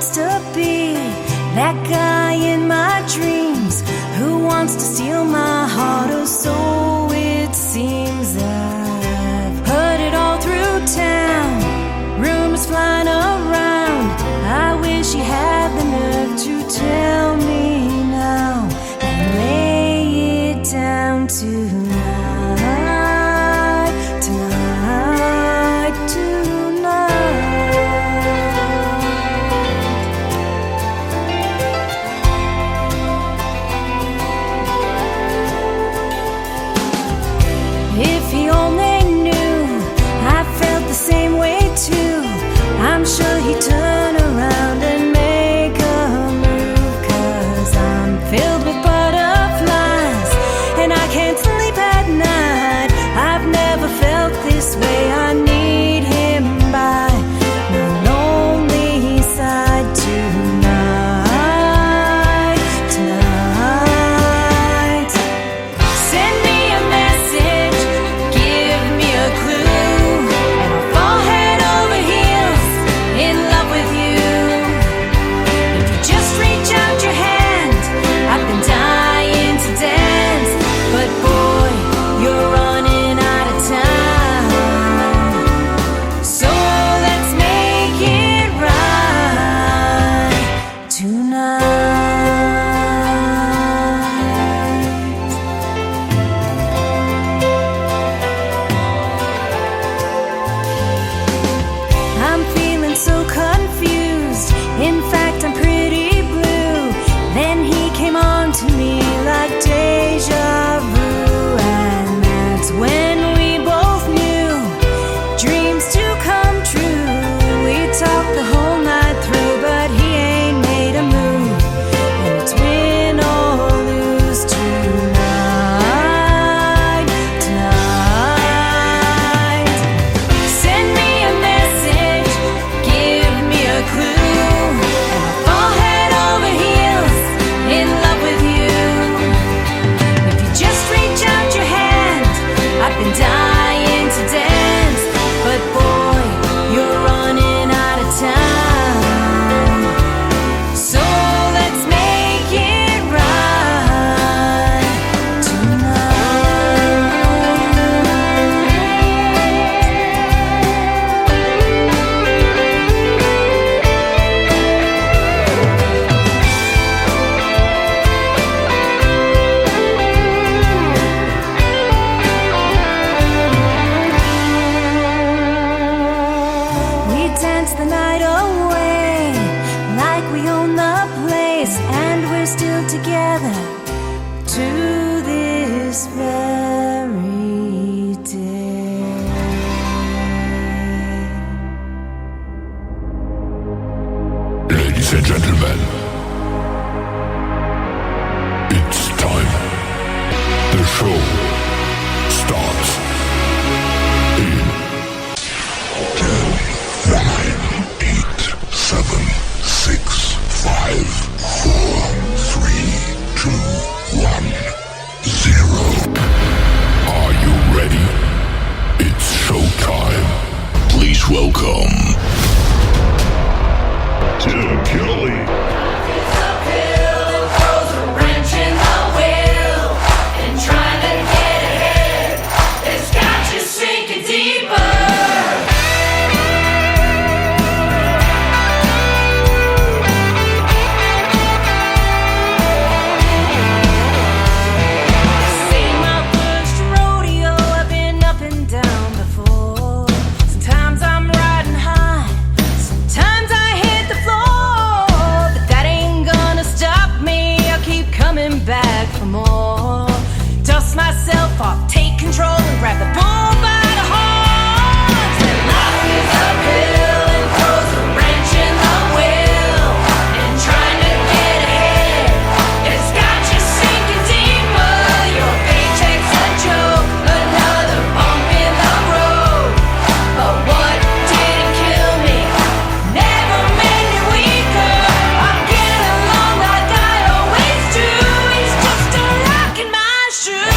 wants to be that guy in my dreams who wants to steal my heart, or so it seems. I've heard it all through town, rumors flying around. I wish he had the nerve to tell me now and lay it down tonight. If he only knew I felt the same way too, I'm sure he'd turn around and make a move. 'Cause I'm filled with butterflies and I can't sleep at night. I've never felt this way. I need him by my lonely side tonight, tonight. Send me a message, give me a clue, and I'll fall head over heels in love with you. If you just reach out your hand, I've been dying to dance, but boy, you're running out of time. So let's make it right tonight. I'm feeling so confused. In fact, I'm pretty blue. Then he came on to me like deja vu, and that's when we both knew dreams to come true. We talked the whole night through, but he ain't made a move, and it's win or lose tonight, tonight. Send me a message, give me a clue, and I'll fall head over heels in love with you. If you just reach out your hand, I've been dying to dance, but boy, you're running out of time. So let's make it right tonight. We danced the night away like we own the place, and we're still together to this very day. Ladies and gentlemen, it's time. The show starts in 10, 9, 8, 7, 6, 5, 4, 3, 2, 1, 0. Are you ready? It's showtime. Please welcome Tim Kelly. Seen my first rodeo, I've been up and down before. Sometimes I'm riding high, sometimes I hit the floor, but that ain't gonna stop me. I'll keep coming back for more. Dust myself off, take control, and grab the bull by the horns. And life is uphill and throws a wrench in the wheel, and trying to get ahead, it's got you sinking deeper. Your paycheck's a joke, another bump in the road. But what didn't kill me never made me weaker. I'm getting along like I always do. It's just a rock in my shoe.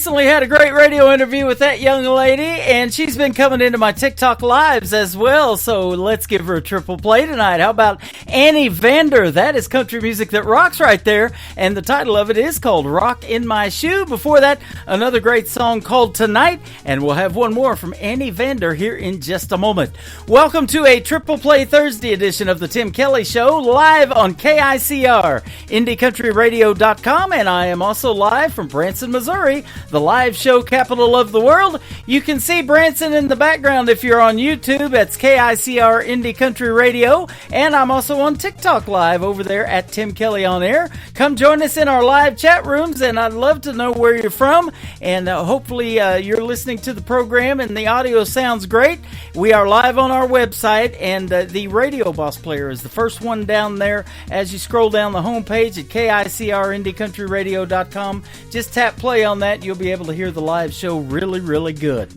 recently had a great radio interview with that young lady, and she's been coming into my TikTok lives as well, so let's give her a triple play tonight. How about Annie Vander? That is country music that rocks right there, and the title of it is called Rock in My Shoe. Before that, another great song called Tonight, and we'll have one more from Annie Vander here in just a moment. Welcome to a Triple Play Thursday edition of the Tim Kelly Show, live on KICR, IndieCountryRadio.com, and I am also live from Branson, Missouri, the live show capital of the world. You can see Branson in the background if you're on YouTube. That's KICR Indie Country Radio, and I'm also on TikTok live over there at Tim Kelly On Air. Come join us in our live chat rooms, and I'd love to know where you're from, and hopefully you're listening to the program and the audio sounds great. We are live on our website, and the Radio Boss player is the first one down there as you scroll down the homepage at KICRIndieCountryRadio.com. Just tap play on that. You'll be able to hear the live show really, really good.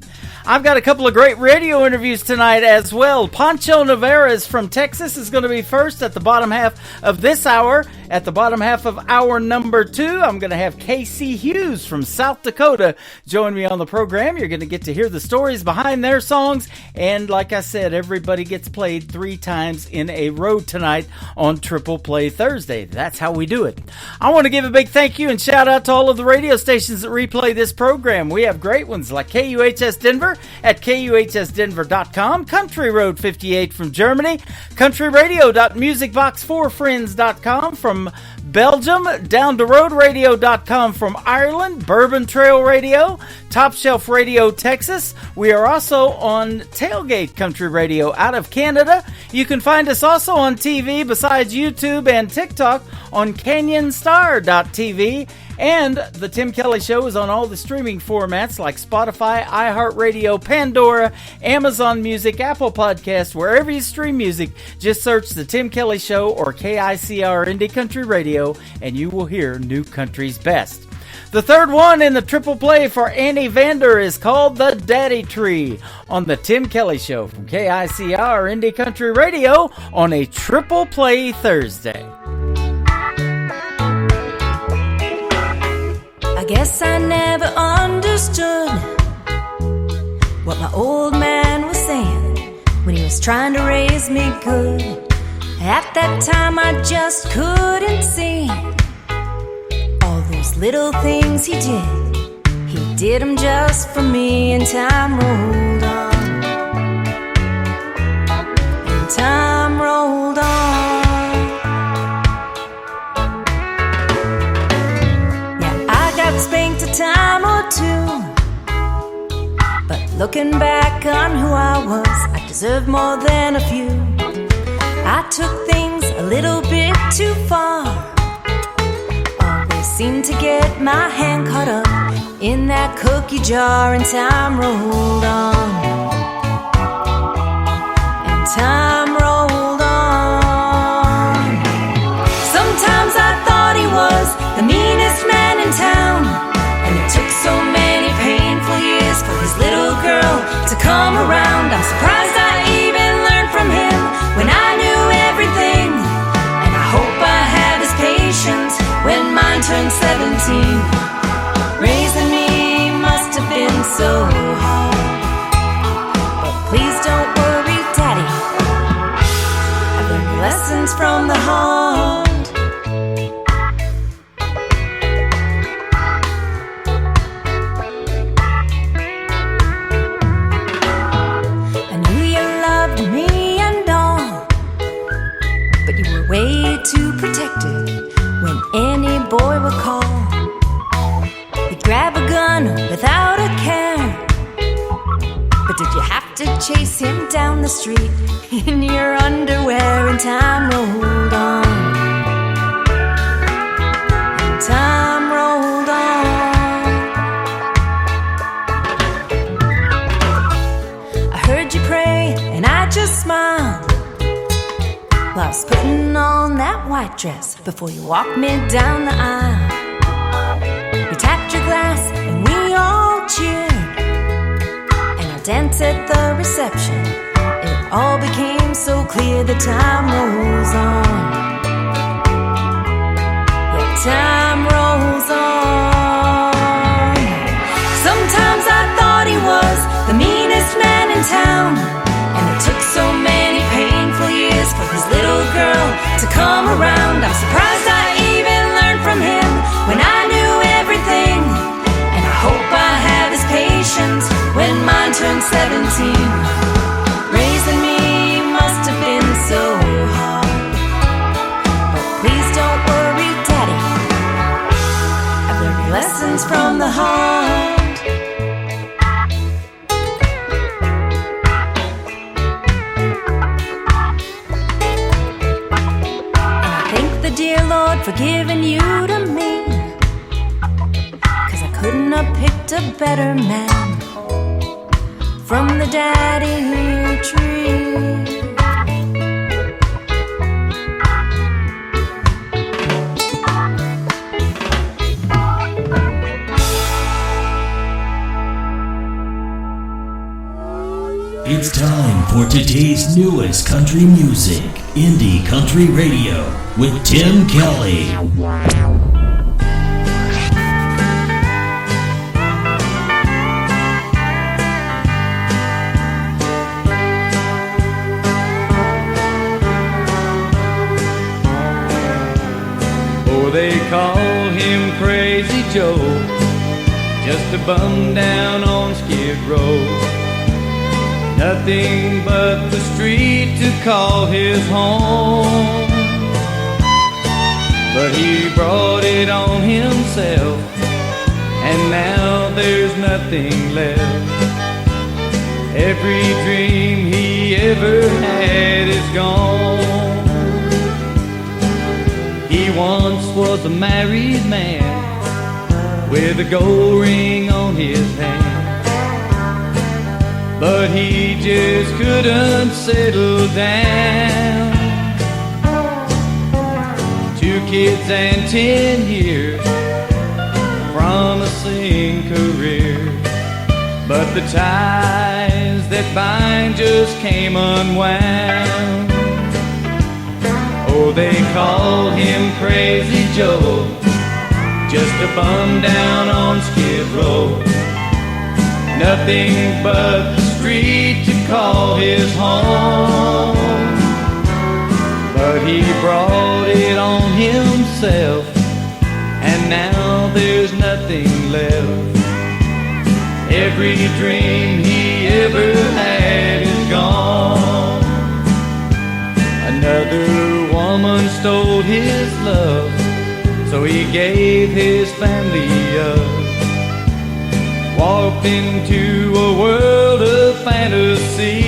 I've got a couple of great radio interviews tonight as well. Pancho Navarez from Texas is going to be first at the bottom half of this hour. At the bottom half of hour number 2, I'm going to have Casey Hughes from South Dakota join me on the program. You're going to get to hear the stories behind their songs. And like I said, everybody gets played 3 times in a row tonight on Triple Play Thursday. That's how we do it. I want to give a big thank you and shout out to all of the radio stations that replay this program. We have great ones like KUHS Denver at KUHSdenver.com, Country Road 58 from Germany, countryradio.musicbox4friends.com from Belgium, downtheroadradio.com from Ireland, Bourbon Trail Radio, Top Shelf Radio Texas. We are also on Tailgate Country Radio out of Canada. You can find us also on TV besides YouTube and TikTok on CanyonStar.tv. And the Tim Kelly Show is on all the streaming formats like Spotify, iHeartRadio, Pandora, Amazon Music, Apple Podcasts, wherever you stream music. Just search the Tim Kelly Show or KICR Indie Country Radio, and you will hear New Country's best. The third one in the triple play for Annie Vander is called The Daddy Tree on the Tim Kelly Show from KICR Indie Country Radio on a Triple Play Thursday. I guess I never understood what my old man was saying when he was trying to raise me good. At that time I just couldn't see all those little things he did. He did them just for me, and time rolled on. And time rolled on. Spanked a time or 2, but looking back on who I was, I deserved more than a few. I took things a little bit too far, always seemed to get my hand caught up in that cookie jar, and time rolled on. And time rolled on. Sometimes I thought he was the meanest man in town, and it took so many painful years for his little girl to come around. I'm surprised I even learned from him when I knew everything, and I hope I have his patience when mine turned 17. Raising me must have been so hard, but please don't worry, Daddy, I've learned lessons from the heart. Way too protected when any boy would call. You'd grab a gun without a care, but did you have to chase him down the street in your underwear? And time rolled on. And time rolled on. I heard you pray and I just smiled while I was putting on that white dress before you walked me down the aisle. You tapped your glass and we all cheered, and I danced at the reception. It all became so clear that time rolls on. Yeah, time rolls on. given you to me, 'cause I couldn't have picked a better man from the daddy tree. It's time for today's newest country music, Indie Country Radio, with Tim Kelly. Oh, they call him Crazy Joe, just a bum down on Skid Row. Nothing but the street to call his home. But he brought it on himself, and now there's nothing left. Every dream he ever had is gone. He once was a married man with a gold ring on his hand, but he just couldn't settle down. 2 kids and 10 years, promising career, but the ties that bind just came unwound. Oh, they call him Crazy Joe, just a bum down on Skid Row. Nothing but the street to call his home. But he brought it on himself, and now there's nothing left. Every dream he ever had is gone. Another woman stole his love, so he gave his family up. Walked into a world of fantasy.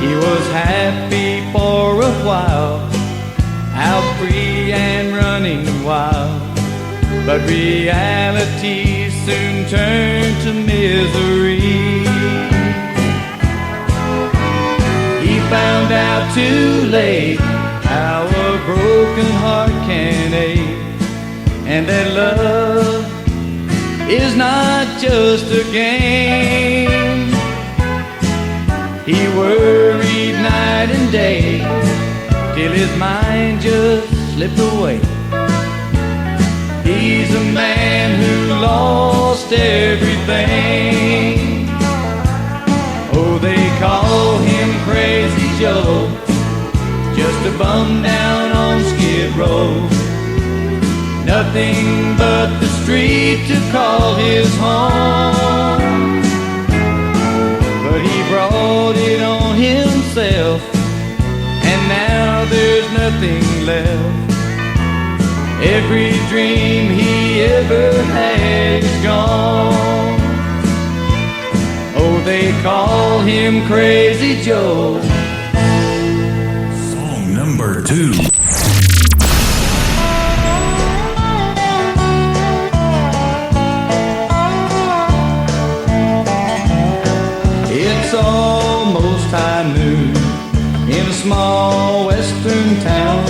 He was happy for a while, out free and running wild, but reality soon turned to misery. He found out too late how a broken heart can ache, and that love is not just a game. He worried night and day till his mind just slipped away. He's a man who lost everything. Oh, they call him Crazy Joe, just a bum down on Skid Row. Nothing but the street to call his home. But he brought it on himself, and now there's nothing left. Every dream he ever had is gone. Oh, they call him Crazy Joe. Song number 2. It's almost high noon in a small western town.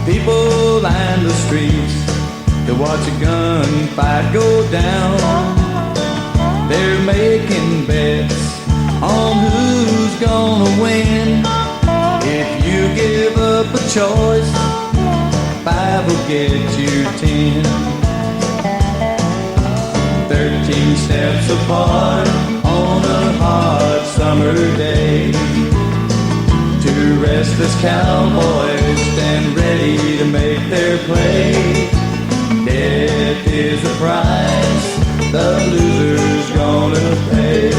People line the streets to watch a gunfight go down. They're making bets on who's gonna win. If you give up a choice, 5 will get you 10. 13 steps apart on a hot summer day. 2 restless cowboys stand ready to make their play. Death is the price the loser's gonna pay.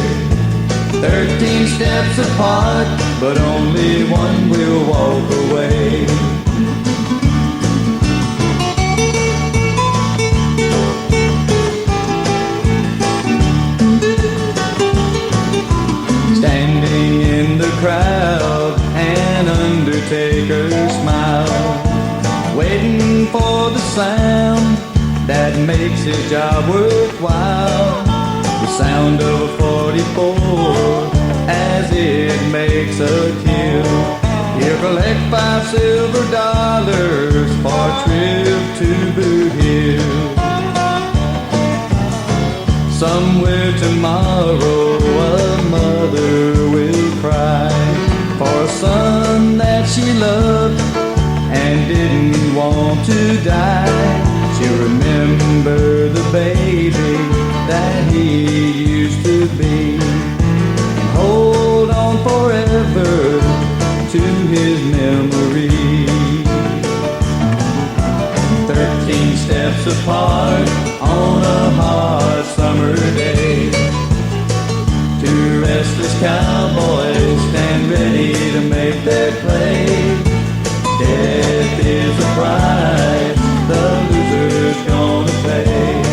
13 steps apart, but only one will walk away. Standing in the crowd, an undertaker smiled. makes his job worthwhile. The sound of a 44 as it makes a kill. He'll collect $5 silver for a trip to Boot Hill. Somewhere tomorrow a mother will cry for a son that she loved and didn't want to die. She'll remember the baby that he used to be and hold on forever to his memory. 13 steps apart on a hot summer day, two restless cowboys stand ready to make their play. Death is a price the loser's gonna pay.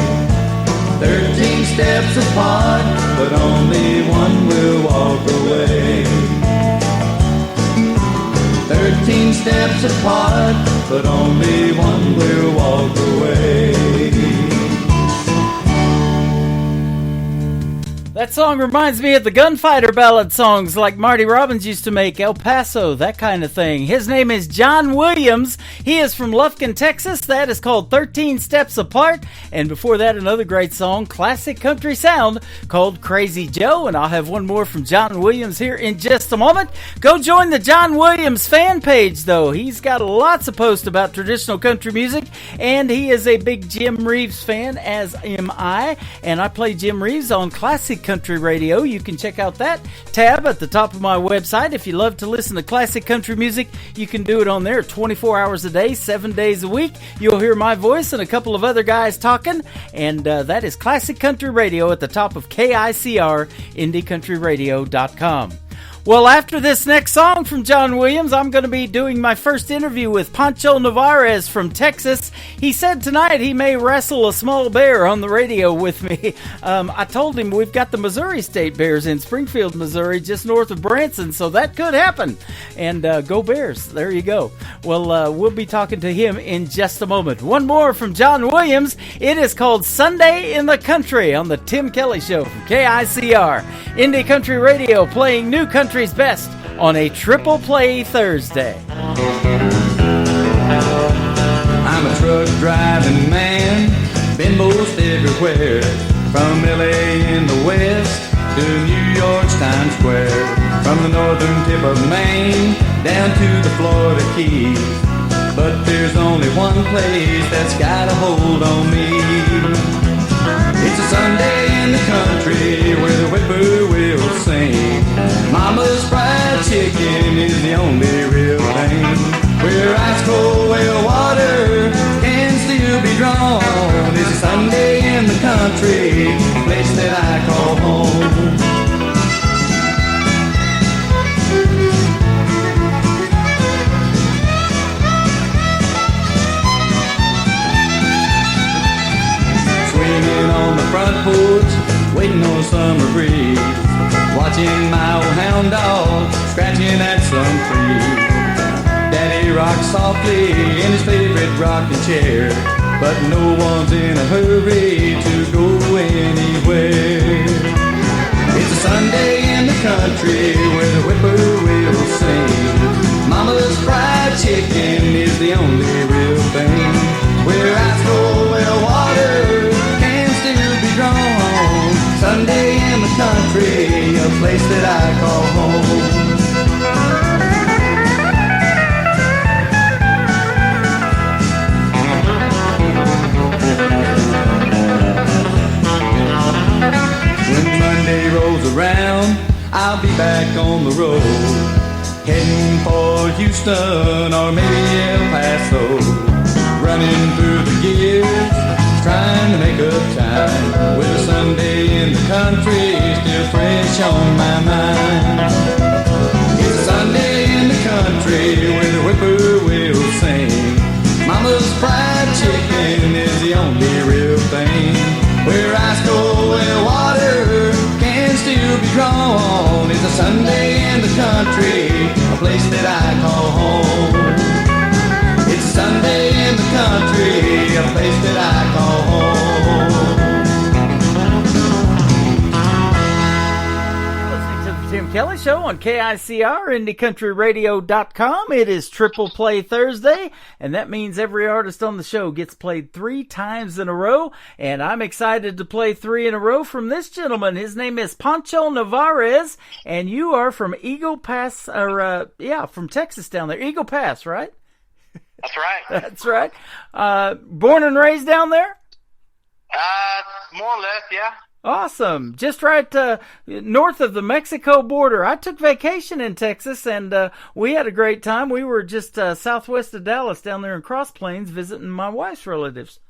13 steps apart, but only one will walk away. 13 steps apart, but only one will walk away. That song reminds me of the gunfighter ballad songs like Marty Robbins used to make, El Paso, that kind of thing. His name is John Williams. He is from Lufkin, Texas. That is called 13 Steps Apart. And before that, another great song, classic country sound, called Crazy Joe. And I'll have one more from John Williams here in just a moment. Go join the John Williams fan page, though. He's got lots of posts about traditional country music, and he is a big Jim Reeves fan, as am I. And I play Jim Reeves on classic country radio. You can check out that tab at the top of my website. If you love to listen to classic country music, you can do it on there 24 hours a day, 7 days a week. You'll hear my voice and a couple of other guys talking, and that is Classic Country Radio at the top of KICR, IndieCountryRadio.com. Well, after this next song from John Williams, I'm going to be doing my first interview with Pancho Navarez from Texas. He said tonight he may wrestle a small bear on the radio with me. I told him we've got the Missouri State Bears in Springfield, Missouri, just north of Branson, so that could happen. And go Bears. There you go. Well, we'll be talking to him in just a moment. One more from John Williams. It is called Sunday in the Country on the Tim Kelly Show from KICR. Indie Country Radio, playing new country's best on a Triple Play Thursday. I'm a truck driving man, been most everywhere, from LA in the west to New York's Times Square, from the northern tip of Maine down to the Florida Keys. But there's only one place that's got a hold on me. It's a Sunday in the country where the whippoorwills sing. Mama's fried chicken is the only real thing, where ice cold well water can still be drawn. It's a Sunday in the country, place that I call home. Swinging on the front porch, waiting on a summer breeze, watching my old hound dog scratching at some tree. Daddy rocks softly in his favorite rocking chair, but no one's in a hurry to go anywhere. It's a Sunday in the country where the whippoorwills sing. Mama's fried chicken is the only real thing, where ice cold well water can still be drawn. Sunday in the country, a place that I call home. When Monday rolls around, I'll be back on the road, heading for Houston or maybe El Paso, running through the years, trying to make up time, with a Sunday in the country still fresh on my mind. It's a Sunday in the country where the whippoorwills sing. Mama's fried chicken is the only real thing, where ice cold well water can still be drawn. It's a Sunday in the country, a place that I call home. It's a Sunday in the country, a place that I call home. Tim Kelly Show on KICR, IndieCountryRadio.com. It is Triple Play Thursday, and that means every artist on the show gets played 3 times in a row, and I'm excited to play 3 in a row from this gentleman. His name is Pancho Navarez, and you are from Eagle Pass, from Texas down there. Eagle Pass, right? That's right. That's right. Born and raised down there? More or less, yeah. Awesome. Just right north of the Mexico border. I took vacation in Texas, and we had a great time. We were just southwest of Dallas down there in Cross Plains visiting my wife's relatives.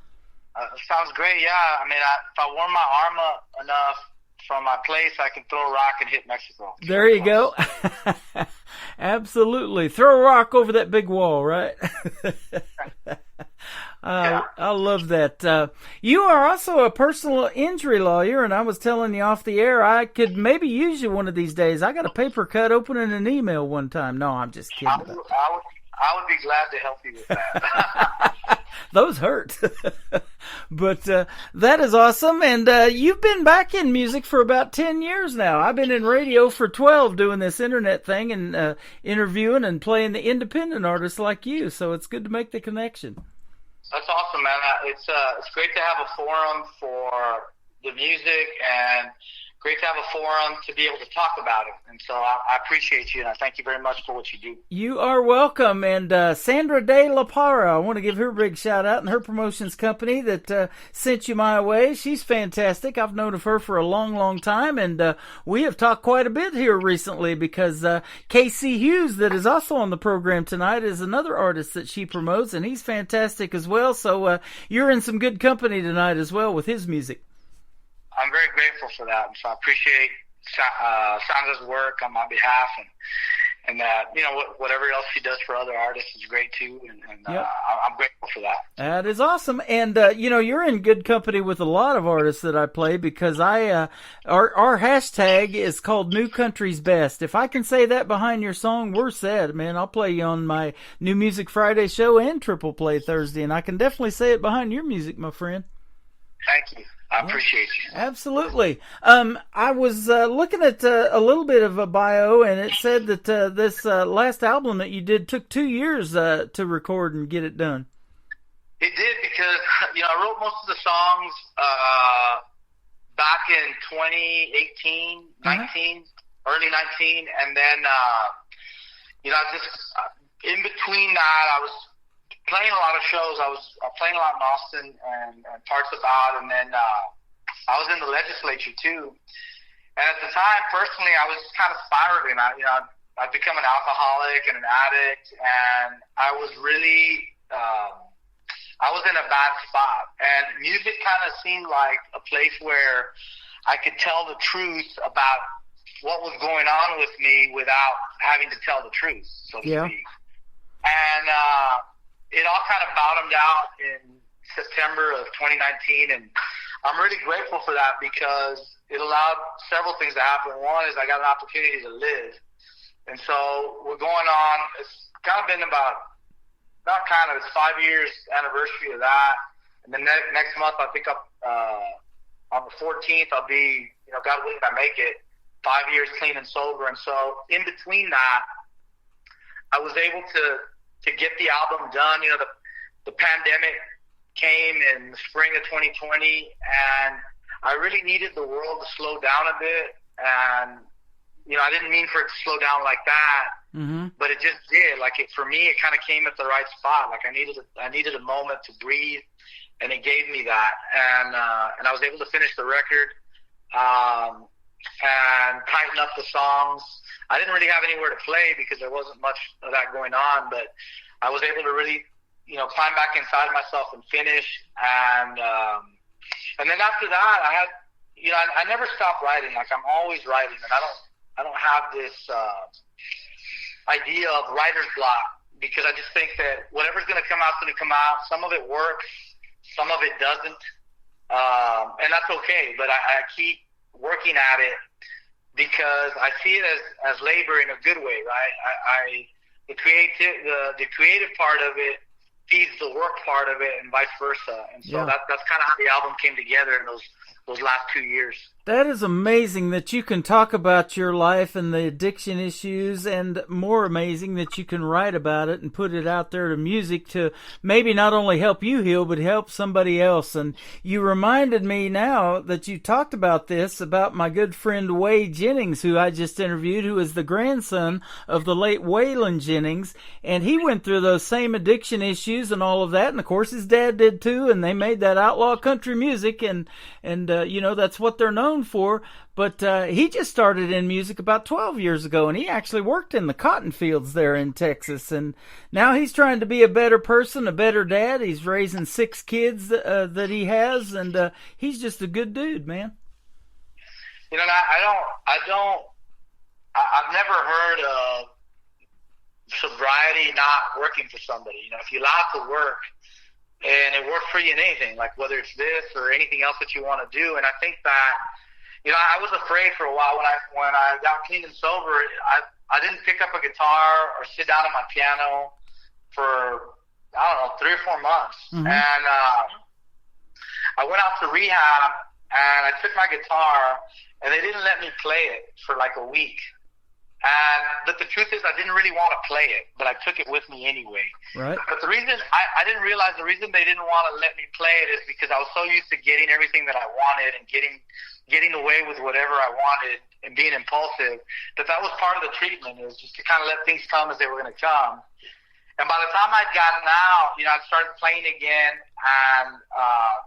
Sounds great, yeah. I mean, if I warm my arm up enough from my place, I can throw a rock and hit Mexico. There you go. Absolutely. Throw a rock over that big wall, right? Yeah. I love that. You are also a personal injury lawyer, and I was telling you off the air I could maybe use you one of these days. I got a paper cut opening an email one time. No, I'm just kidding. I would be glad to help you with that. Those hurt. But that is awesome. And you've been back in music for about 10 years now. I've been in radio for 12 doing this internet thing and interviewing and playing the independent artists like you. So it's good to make the connection. That's awesome, man. It's great to have a forum for the music and great to have a forum to be able to talk about it. And so I appreciate you, and I thank you very much for what you do. You are welcome. And Sandra De La Parra, I want to give her a big shout out, and her promotions company that sent you my way. She's fantastic. I've known of her for a long, long time, and we have talked quite a bit here recently because Casey Hughes, that is also on the program tonight, is another artist that she promotes, and he's fantastic as well. So you're in some good company tonight as well with his music. I'm very grateful for that, and so I appreciate Sandra's work on my behalf, and whatever else she does for other artists is great too, and Yep. I'm grateful for that. That is awesome, and you're in good company with a lot of artists that I play because our hashtag is called New Country's Best. If I can say that behind your song, we're set, man. I'll play you on my New Music Friday show and Triple Play Thursday, and I can definitely say it behind your music, my friend. Thank you. I appreciate you. Absolutely. I was looking at a little bit of a bio, and it said that this last album that you did took 2 years to record and get it done. It did because, I wrote most of the songs back in 2018, 19, early 19, and then, in between that, I was playing a lot of shows. I was playing a lot in Austin and parts about, and then I was in the legislature too. And at the time, personally, I was kind of spiraling. I'd become an alcoholic and an addict, and I was really, I was in a bad spot. And music kind of seemed like a place where I could tell the truth about what was going on with me without having to tell the truth, so to speak. And it all kind of bottomed out in September of 2019, and I'm really grateful for that because it allowed several things to happen. One is I got an opportunity to live, and so we're going on. It's kind of been it's 5 years anniversary of that, and then next month I pick up on the 14th. I'll be, God willing, I make it 5 years clean and sober, and so in between that, I was able to get the album done. The pandemic came in the spring of 2020, and I really needed the world to slow down a bit. And, I didn't mean for it to slow down like that, but it just did. For me, it kind of came at the right spot. I needed a moment to breathe, and it gave me that. And I was able to finish the record, and tighten up the songs. I didn't really have anywhere to play because there wasn't much of that going on, but I was able to really, climb back inside myself and finish. And then after that, I had, I never stopped writing. I'm always writing, and I don't have this idea of writer's block because I just think that whatever's going to come out is going to come out. Some of it works, some of it doesn't, and that's okay. But I keep working at it because I see it as labor in a good way, right? The creative part of it feeds the work part of it, and vice versa. And so that's kind of how the album came together in those last 2 years. That is amazing that you can talk about your life and the addiction issues, and more amazing that you can write about it and put it out there to music to maybe not only help you heal, but help somebody else. And you reminded me now that you talked about this, about my good friend Wade Jennings, who I just interviewed, who is the grandson of the late Waylon Jennings. And he went through those same addiction issues and all of that. And of course his dad did too. And they made that outlaw country music, and you know, that's what they're known for. But he just started in music about 12 years ago, and he actually worked in the cotton fields there in Texas. And now he's trying to be a better person, a better dad. He's raising 6 kids that he has, and he's just a good dude, man. You know, I've never heard of sobriety not working for somebody. You know, if you allow it to work, and it works for you in anything, like whether it's this or anything else that you want to do. And I think that, you know, I was afraid for a while when I got clean and sober. I didn't pick up a guitar or sit down at my piano for, I don't know, 3 or 4 months. Mm-hmm. And I went out to rehab, and I took my guitar, and they didn't let me play it for like a week. But the truth is, I didn't really want to play it, but I took it with me anyway. Right. But the reason I didn't realize the reason they didn't want to let me play it is because I was so used to getting everything that I wanted and getting away with whatever I wanted and being impulsive, that was part of the treatment, is just to kind of let things come as they were going to come. And by the time I'd gotten out, you know, I started playing again. And,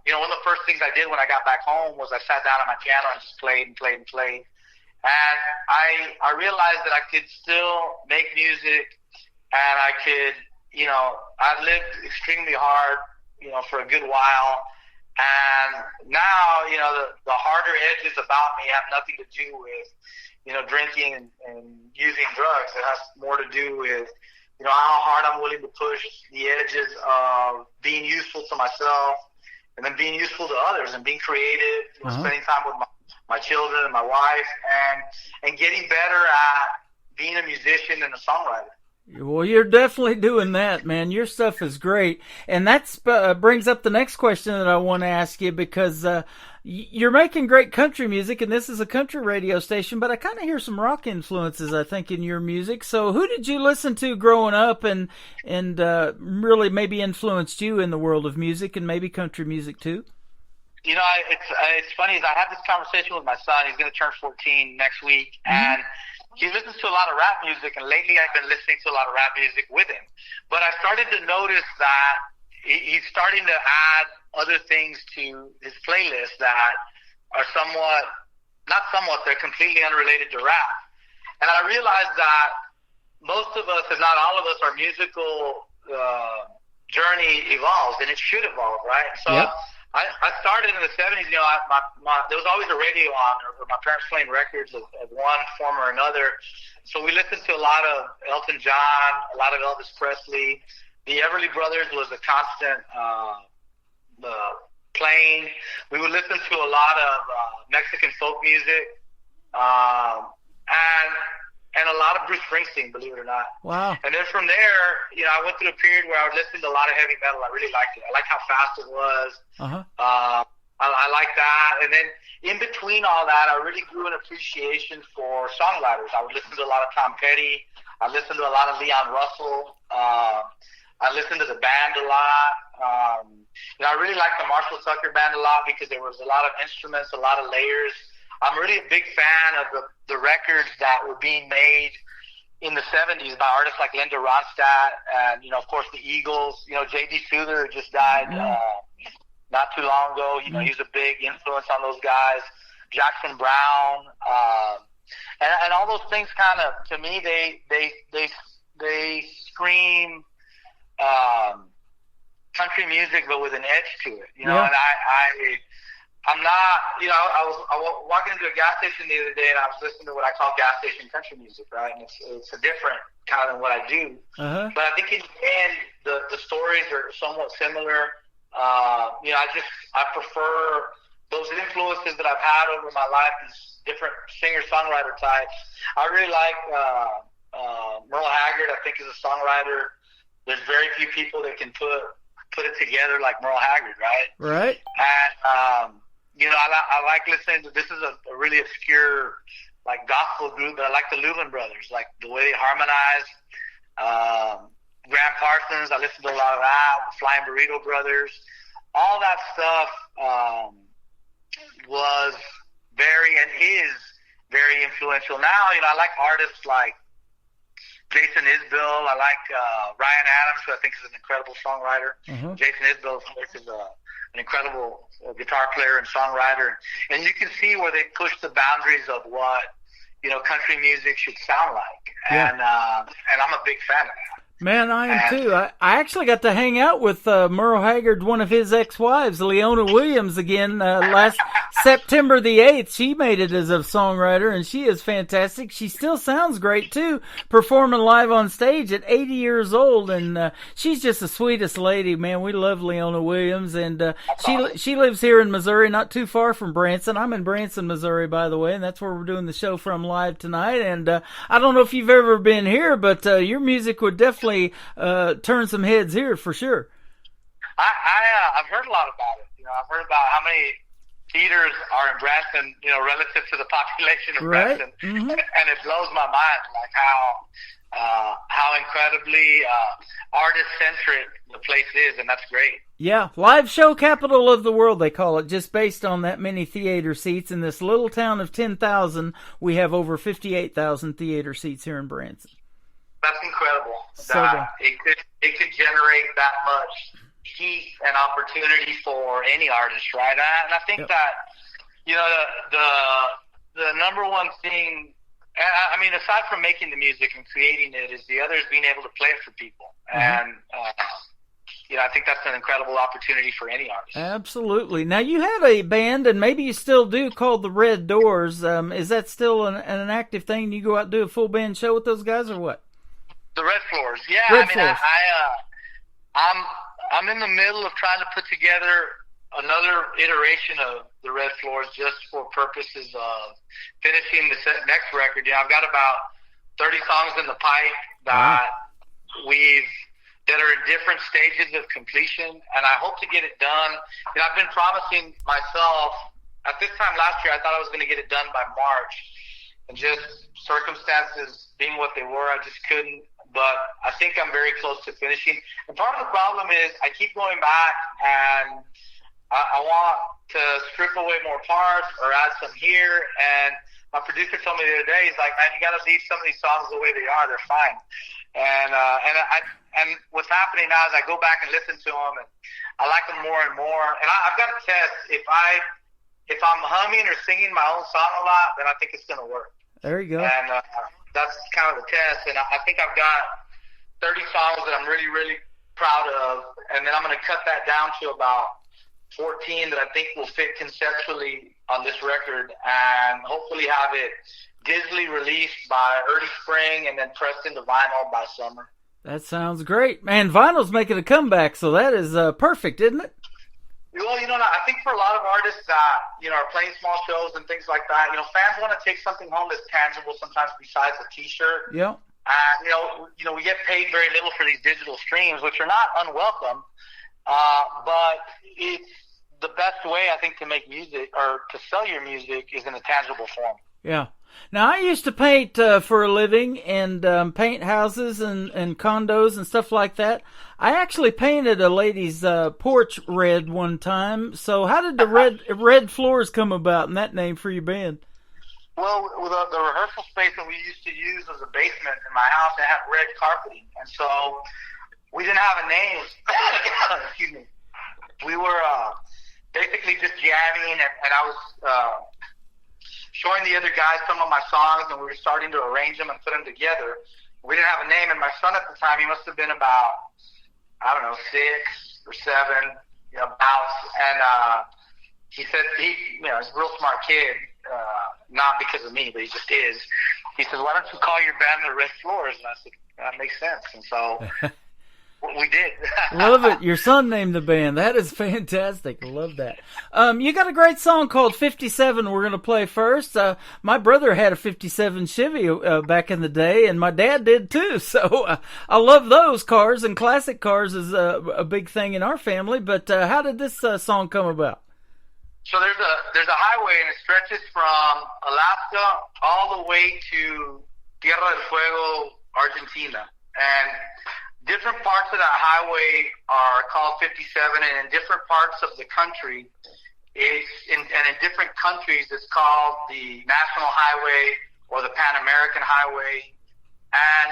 you know, one of the first things I did when I got back home was I sat down at my piano and just played and played and played. And I realized that I could still make music, and I could, you know, I lived extremely hard, you know, for a good while. And now, you know, the harder edges about me have nothing to do with, you know, drinking and using drugs. It has more to do with, you know, how hard I'm willing to push the edges of being useful to myself, and then being useful to others, and being creative, you know, spending time with my children and my wife, and getting better at being a musician and a songwriter. Well, you're definitely doing that, man. Your stuff is great. And that brings up the next question that I want to ask you, because you're making great country music, and this is a country radio station, but I kind of hear some rock influences, I think, in your music. So who did you listen to growing up and really maybe influenced you in the world of music, and maybe country music too? You know, it's funny, is I had this conversation with my son. He's going to turn 14 next week, and he listens to a lot of rap music, and lately I've been listening to a lot of rap music with him. But I started to notice that he's starting to add other things to his playlist that are they're completely unrelated to rap. And I realized that most of us, if not all of us, our musical journey evolves, and it should evolve, right? So yep. I started in the 70s, you know, there was always a radio on, or my parents playing records of one form or another. So we listened to a lot of Elton John, a lot of Elvis Presley. The Everly Brothers was a constant playing. We would listen to a lot of Mexican folk music, and a lot of Bruce Springsteen, believe it or not. Wow. And then from there, you know, I went through a period where I would listen to a lot of heavy metal. I really liked it. I liked how fast it was. I liked that. And then in between all that, I really grew an appreciation for songwriters. I would listen to a lot of Tom Petty. I listened to a lot of Leon Russell. I listened to the band a lot. You know, I really liked the Marshall Tucker Band a lot because there was a lot of instruments, a lot of layers. I'm really a big fan of the records that were being made in the 70s by artists like Linda Ronstadt and, you know, of course, the Eagles. You know, J.D. Souther just died not too long ago. You know, he's a big influence on those guys. Jackson Browne. And all those things kind of, to me, they scream country music, but with an edge to it. You know, and I'm not, you know, I was walking into a gas station the other day, and I was listening to what I call gas station country music, right? And it's a different kind of than what I do. But I think in the end, the stories are somewhat similar. You know, I prefer those influences that I've had over my life, these different singer-songwriter types. I really like Merle Haggard. I think is a songwriter. There's very few people that can put it together like Merle Haggard, right? Right. And I like listening to, this is a really obscure, like, gospel group, but I like the Louvin Brothers, like the way they harmonize. Graham Parsons, I listen to a lot of that. Flying Burrito Brothers, all that stuff was very and is very influential. Now, I like artists like Jason Isbell. I like Ryan Adams, who I think is an incredible songwriter. Mm-hmm. Jason Isbell, of course, is an incredible guitar player and songwriter. And you can see where they push the boundaries of what, country music should sound like. Yeah. And I'm a big fan of that. Man, I am too. I actually got to hang out with Merle Haggard, one of his ex-wives, Leona Williams, again last September the 8th. She made it as a songwriter, and she is fantastic. She still sounds great, too, performing live on stage at 80 years old, and she's just the sweetest lady, man. We love Leona Williams, and she lives here in Missouri, not too far from Branson. I'm in Branson, Missouri, by the way, and that's where we're doing the show from live tonight. And I don't know if you've ever been here, but your music would definitely turn some heads here for sure. I've heard a lot about it. I've heard about how many theaters are in Branson, relative to the population of Right. Branson, Mm-hmm. and it blows my mind, like how incredibly artist-centric the place is, and that's great. Yeah, live show capital of the world, they call it, just based on that many theater seats. In this little town of 10,000, we have over 58,000 theater seats here in Branson. That's incredible. So That it could generate that much heat and opportunity for any artist, right? And I think Yep. that the number one thing, I mean, aside from making the music and creating it, is the other is being able to play it for people. And I think that's an incredible opportunity for any artist. Absolutely. Now, you had a band, and maybe you still do, called the Red Doors. Is that still an active thing? You go out and do a full band show with those guys, or what? The Red Floors, yeah. Red I mean, Floors. I'm in the middle of trying to put together another iteration of the Red Floors, just for purposes of finishing the next record. I've got about 30 songs in the pipe that are in different stages of completion, and I hope to get it done. I've been promising myself, at this time last year, I thought I was going to get it done by March, and just circumstances being what they were, I just couldn't. But I think I'm very close to finishing. And part of the problem is I keep going back, and I want to strip away more parts or add some here. And my producer told me the other day, he's like, man, you got to leave some of these songs the way they are. They're fine. And what's happening now is I go back and listen to them, and I like them more and more. And I've got to test, if I'm humming or singing my own song a lot, then I think it's going to work. There you go. And that's kind of the test. And I think I've got 30 songs that I'm really, really proud of. And then I'm going to cut that down to about 14 that I think will fit conceptually on this record, and hopefully have it digitally released by early spring and then pressed into vinyl by summer. That sounds great. Man, vinyl's making a comeback, so that is perfect, isn't it? Well, I think for a lot of artists that, are playing small shows and things like that, fans want to take something home that's tangible sometimes besides a T-shirt. Yeah. We get paid very little for these digital streams, which are not unwelcome, but it's the best way, I think, to make music or to sell your music is in a tangible form. Yeah. Now, I used to paint for a living, and paint houses and condos and stuff like that. I actually painted a lady's porch red one time. So how did the red Floors come about and that name for your band? Well, the rehearsal space that we used to use was a basement in my house. It had red carpeting. And so we didn't have a name. Excuse me. We were basically just jamming, and I was showing the other guys some of my songs, and we were starting to arrange them and put them together. We didn't have a name, and my son at the time, he must have been about, 6 or 7, and he said, he's a real smart kid, not because of me, but he just is. He says, why don't you call your band the Red Floors? And I said, that makes sense. And so we did. Love it. Your son named the band. That is fantastic. I love that. You got a great song called 57 we're going to play first. My brother had a 57 Chevy back in the day, and my dad did too. So I love those cars, and classic cars is a big thing in our family. But how did this song come about? So there's a highway, and it stretches from Alaska all the way to Tierra del Fuego, Argentina. And different parts of that highway are called 57, and in different parts of the country, in different countries, it's called the National Highway or the Pan American Highway. And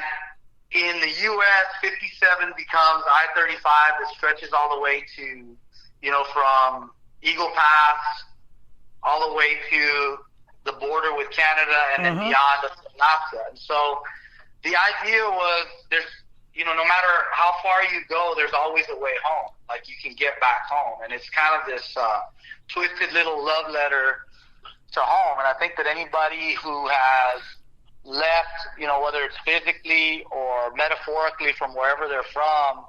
in the U.S., 57 becomes I-35 that stretches all the way to, from Eagle Pass all the way to the border with Canada and then beyond Alaska. And so the idea was no matter how far you go, there's always a way home. Like, you can get back home. And it's kind of this twisted little love letter to home. And I think that anybody who has left, whether it's physically or metaphorically from wherever they're from,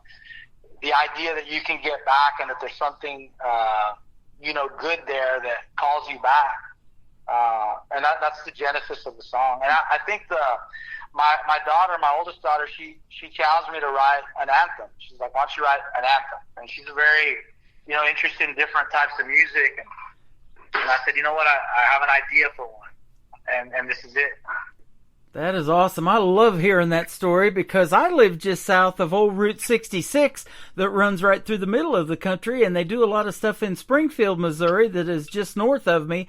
the idea that you can get back and that there's something, good there that calls you back. And that's the genesis of the song. And I think my daughter, my oldest daughter, she challenged me to write an anthem. She's like, why don't you write an anthem? And she's very, interested in different types of music. And I said, you know what, I have an idea for one. And this is it. That is awesome. I love hearing that story because I live just south of old Route 66 that runs right through the middle of the country, and they do a lot of stuff in Springfield, Missouri that is just north of me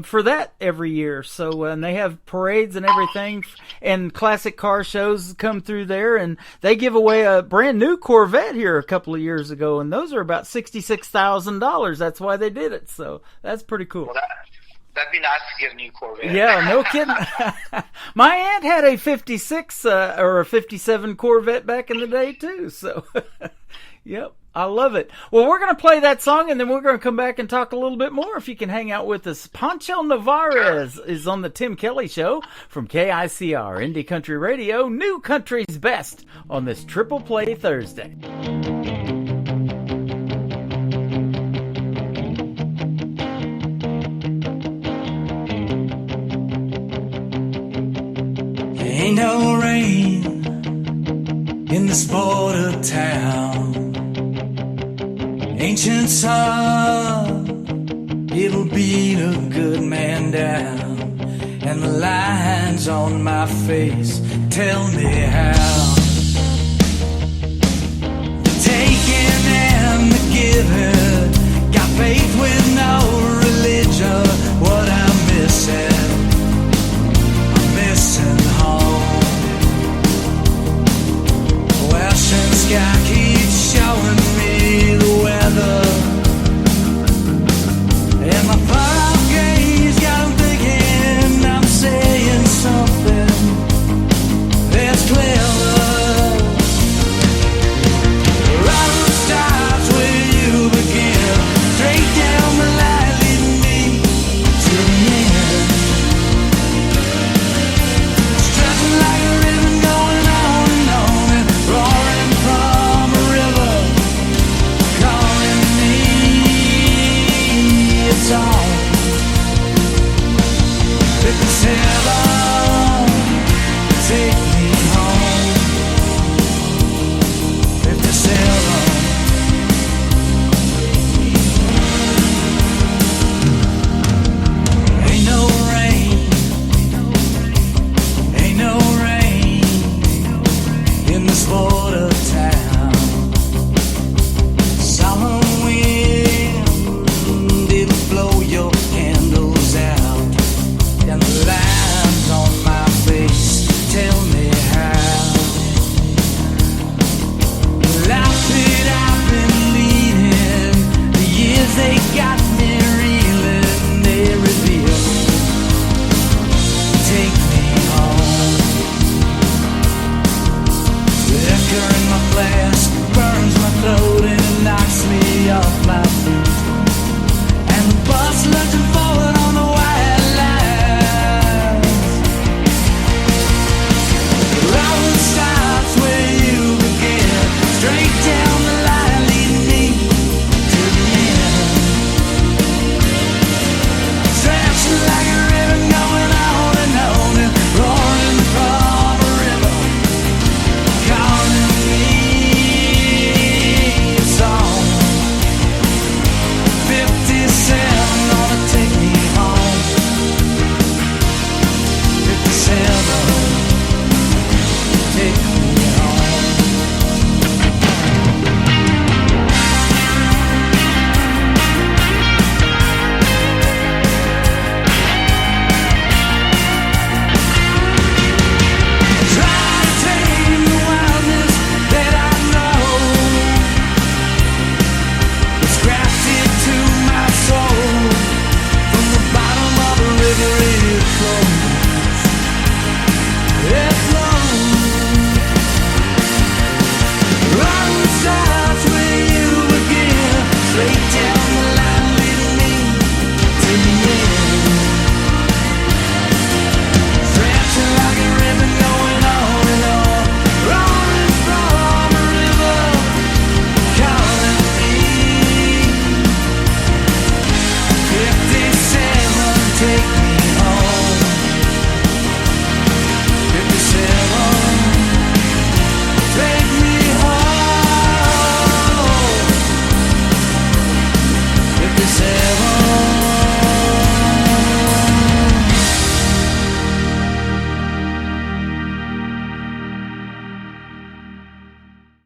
for that every year. So, and they have parades and everything, and classic car shows come through there, and they give away a brand new Corvette here a couple of years ago, and those are about $66,000. That's why they did it. So that's pretty cool. Well, that'd be nice to get a new Corvette. Yeah, no kidding. My aunt had a 56 or a 57 Corvette back in the day, too. So, yep, I love it. Well, we're going to play that song, and then we're going to come back and talk a little bit more if you can hang out with us. Pancho Navarez is on the Tim Kelly Show from KICR, Indie Country Radio, New Country's Best, on this Triple Play Thursday. Ain't no rain in this border town. Ancient sun, it'll beat a good man down. And the lines on my face tell me how. The taking and the giving, got faith with no religion. What I'm missing home. Western sky keeps showing me the weather, and my far-off gaze got 'em thinking I'm saying something that's clever. Right starts where you begin, straight down the line leading me to the end.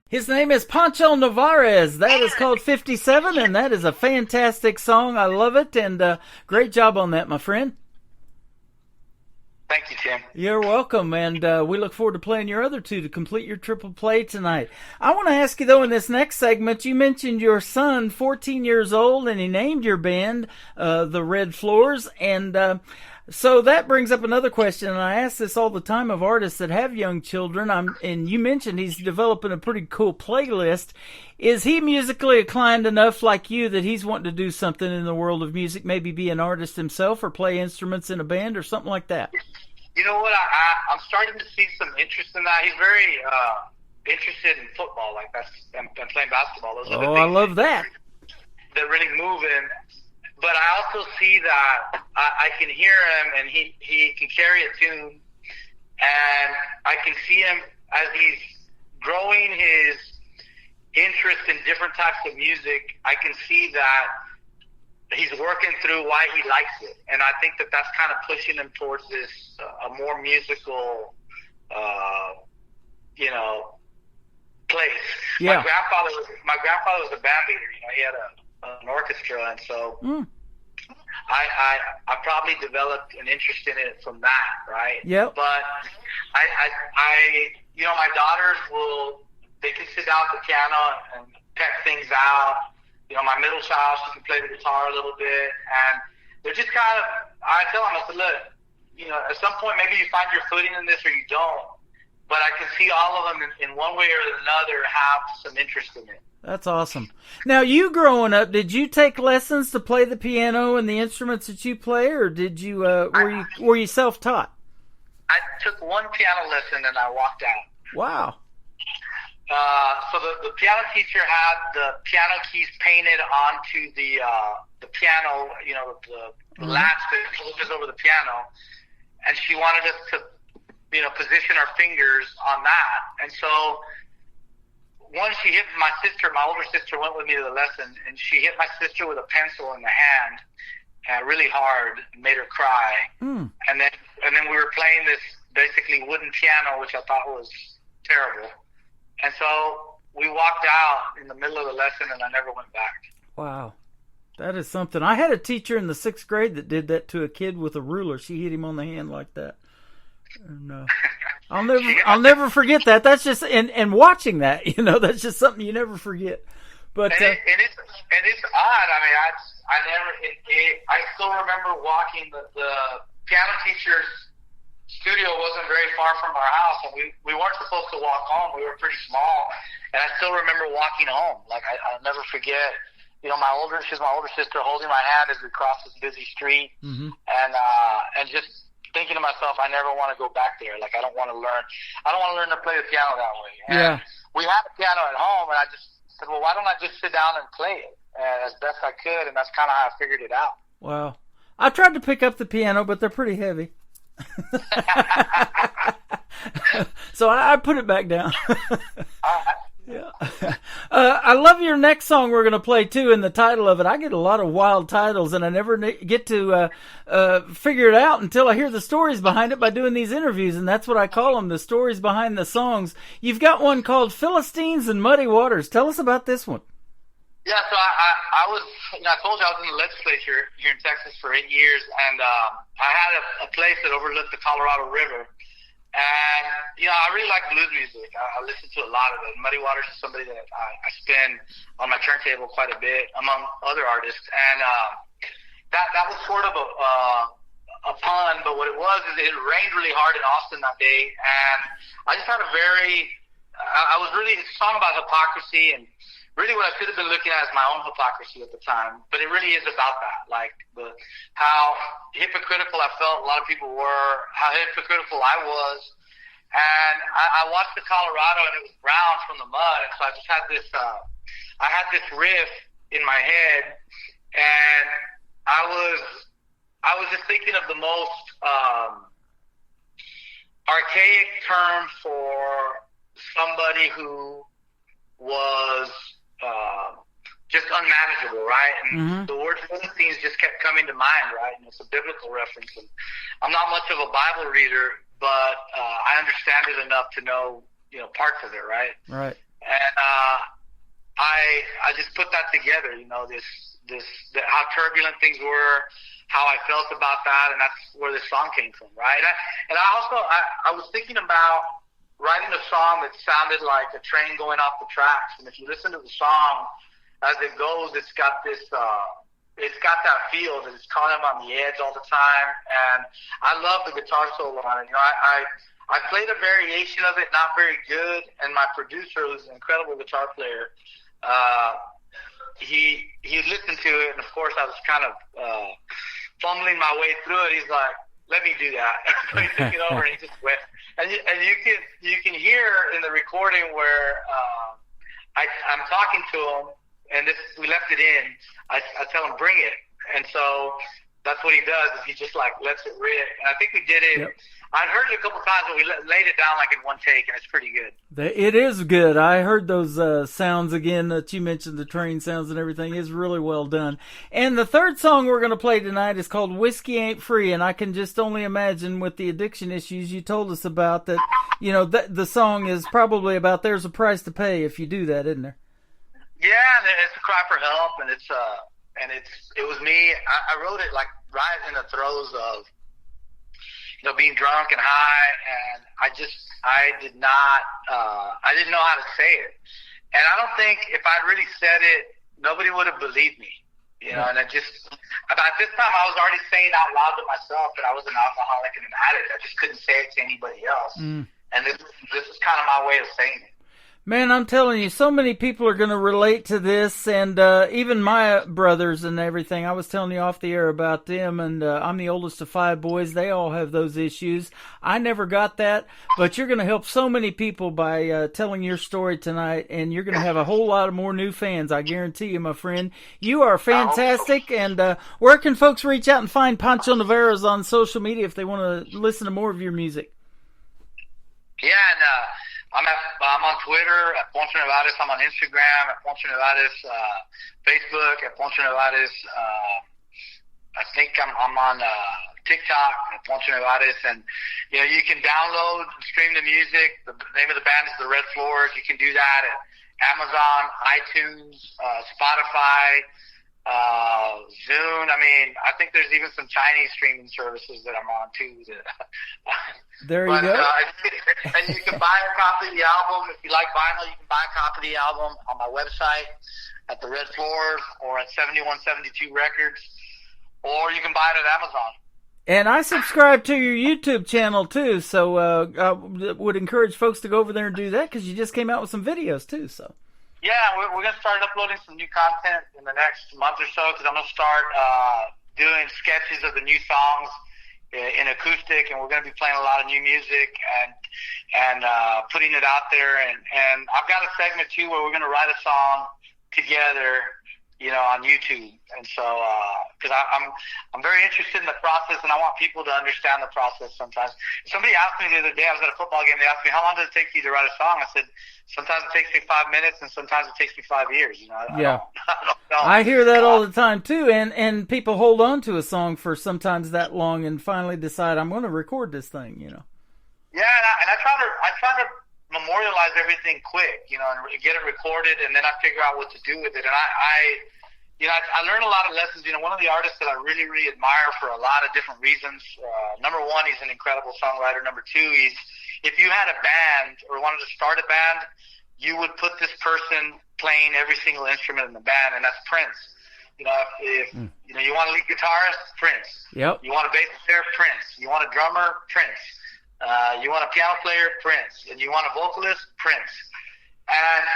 His name is Pancho Navarez. That is called 57, and that is a fantastic song. I love it, and great job on that, my friend. Thank you, Tim. You're welcome, and we look forward to playing your other two to complete your triple play tonight. I want to ask you, though, in this next segment, you mentioned your son, 14 years old, and he named your band the Red Floors, and so that brings up another question, and I ask this all the time of artists that have young children, and you mentioned he's developing a pretty cool playlist. Is he musically inclined enough like you that he's wanting to do something in the world of music, maybe be an artist himself or play instruments in a band or something like that? You know what? I'm starting to see some interest in that. He's very interested in football, like that's and playing basketball. Those are the things I love that. That really move him. But I also see that I can hear him, and he can carry a tune, and I can see him as he's growing his interest in different types of music. I can see that he's working through why he likes it, and I think that that's kind of pushing him towards this a more musical, place. Yeah. My grandfather was a band leader. He had an orchestra, and so I probably developed an interest in it from that, right? Yep. But I my daughters they can sit down at the piano and peck things out. My middle child, she can play the guitar a little bit, and they're just kind of, I tell them, I said, look, at some point maybe you find your footing in this or you don't, but I can see all of them in one way or another have some interest in it. That's awesome. Now, you growing up, did you take lessons to play the piano and the instruments that you play, or did you were you self-taught? I took one piano lesson and I walked out. Wow. So the piano teacher had the piano keys painted onto the piano, the latch that closes over the piano, and she wanted us to, position our fingers on that. And so once she hit my older sister went with me to the lesson, and she hit my sister with a pencil in the hand, really hard, and made her cry. And then we were playing this basically wooden piano, which I thought was terrible. And so we walked out in the middle of the lesson, and I never went back. Wow. That is something. I had a teacher in the 6th grade that did that to a kid with a ruler. She hit him on the hand like that. And, I'll never forget that. That's just, and watching that, that's just something you never forget. But and it's odd. I mean, I still remember walking the piano teacher's studio wasn't very far from our house, and we weren't supposed to walk home. We were pretty small, and I still remember walking home. Like I'll never forget. She's my older sister, holding my hand as we crossed this busy street, and just thinking to myself, I never want to go back there. Like I don't want to learn to play the piano that way. And we had a piano at home, and I just said, well, why don't I just sit down and play it as best I could? And that's kind of how I figured it out. Wow. I tried to pick up the piano, but they're pretty heavy. So I put it back down. Yeah. I love your next song we're going to play too, and the title of it. I get a lot of wild titles, and I never get to figure it out until I hear the stories behind it by doing these interviews, and that's what I call them, the stories behind the songs. You've got one called Philistines and Muddy Waters. Tell us about this one. Yeah, so I was, I told you I was in the legislature here in Texas for 8 years, and I had a place that overlooked the Colorado River. And, I really like blues music. I listen to a lot of it. Muddy Waters is somebody that I spin on my turntable quite a bit, among other artists. And that was sort of a pun, but what it was is it rained really hard in Austin that day. And I just had it's a song about hypocrisy, and really what I should have been looking at is my own hypocrisy at the time. But it really is about that, like how hypocritical I felt a lot of people were, how hypocritical I was. And I watched the Colorado, and it was brown from the mud. And so I just had this, riff in my head, and I was just thinking of the most archaic term for somebody who was just unmanageable, right? And the word Philistines just kept coming to mind, right? And it's a biblical reference. And I'm not much of a Bible reader, but I understand it enough to know, parts of it, right? Right. And I just put that together, how turbulent things were, how I felt about that, and that's where this song came from, right? I was thinking about writing a song that sounded like a train going off the tracks, and if you listen to the song as it goes, it's got this, it's got that feel that it's caught him on the edge all the time, and I love the guitar solo on it. I played a variation of it, not very good, and my producer, who's an incredible guitar player, he listened to it, and of course I was kind of fumbling my way through it. He's like, "Let me do that." So he took it over and he just went. And you can hear in the recording where I'm talking to him, and we left it in. I tell him, "Bring it," and so that's what he does. Is he just like lets it rip. And I think we did it. Yep. I'd heard it a couple times, but we laid it down like in one take, and it's pretty good. It is good. I heard those sounds again that you mentioned, the train sounds and everything. Is really well done. And the third song we're going to play tonight is called Whiskey Ain't Free, and I can just only imagine with the addiction issues you told us about that, the song is probably about there's a price to pay if you do that, isn't there? Yeah, it's a cry for help, and it was me. I wrote it like right in the throes of being drunk and high, and I didn't know how to say it. And I don't think if I'd really said it, nobody would have believed me, and about this time I was already saying out loud to myself that I was an alcoholic and an addict. I just couldn't say it to anybody else. And this is kind of my way of saying it. Man, I'm telling you, so many people are going to relate to this, and even my brothers and everything. I was telling you off the air about them, and I'm the oldest of 5 boys. They all have those issues. I never got that, but you're going to help so many people by telling your story tonight, and you're going to have a whole lot of more new fans, I guarantee you, my friend. You are fantastic, and where can folks reach out and find Pancho Navarez on social media if they want to listen to more of your music? Yeah, and I'm on Twitter at Poncho Nevares. I'm on Instagram at Poncho Nevares, Facebook at Poncho Nevares. I think I'm on TikTok at Poncho Nevares, and you can download and stream the music. The name of the band is The Red Floors. You can do that at Amazon, iTunes, Spotify, Zune. I think there's even some Chinese streaming services that I'm on too. There you go. And you can buy a copy of the album. If you like vinyl, you can buy a copy of the album on my website at The Red Floors or at 7172 Records, or you can buy it at Amazon. And I subscribe to your YouTube channel too, so I would encourage folks to go over there and do that because you just came out with some videos too. So. Yeah, we're going to start uploading some new content in the next month or so because I'm going to start doing sketches of the new songs in acoustic, and we're going to be playing a lot of new music and putting it out there. And I've got a segment too where we're going to write a song together, on YouTube. And so, because I'm very interested in the process, and I want people to understand the process sometimes. Somebody asked me the other day, I was at a football game, they asked me, how long does it take you to write a song? I said, sometimes it takes me 5 minutes, and sometimes it takes me 5 years. I don't know. I hear that all the time too, and people hold on to a song for sometimes that long, and finally decide I'm going to record this thing. Yeah, and I try to memorialize everything quick, and get it recorded, and then I figure out what to do with it. And I learned a lot of lessons. One of the artists that I really, really admire for a lot of different reasons. Number one, he's an incredible songwriter. Number two, if you had a band or wanted to start a band, you would put this person playing every single instrument in the band, and that's Prince. If you want a lead guitarist, Prince. Yep. You want a bass player, Prince. You want a drummer, Prince. You want a piano player, Prince. And you want a vocalist, Prince. And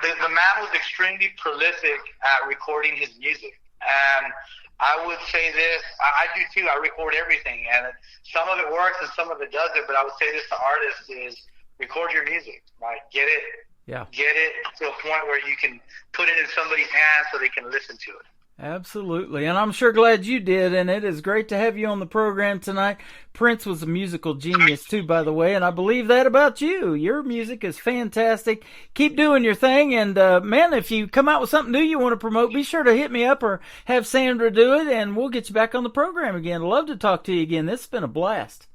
the man was extremely prolific at recording his music. And I would say this, I do too, I record everything. And some of it works and some of it doesn't, but I would say this to artists is record your music. Like, get it to a point where you can put it in somebody's hands so they can listen to it. Absolutely, and I'm sure glad you did, and it is great to have you on the program tonight. Prince was a musical genius too, by the way, and I believe that about you. Your music is fantastic. Keep doing your thing, and man, if you come out with something new you want to promote, be sure to hit me up or have Sandra do it, and we'll get you back on the program again. Love to talk to you again. This has been a blast.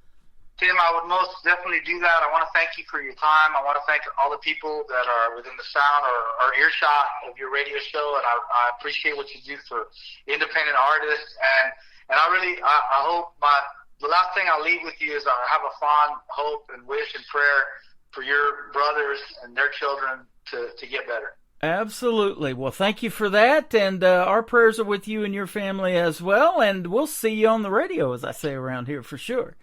Tim, I would most definitely do that. I want to thank you for your time. I want to thank all the people that are within the sound or earshot of your radio show, and I appreciate what you do for independent artists. And I hope the last thing I'll leave with you is I have a fond hope and wish and prayer for your brothers and their children to get better. Absolutely. Well, thank you for that, and our prayers are with you and your family as well, and we'll see you on the radio, as I say around here, for sure.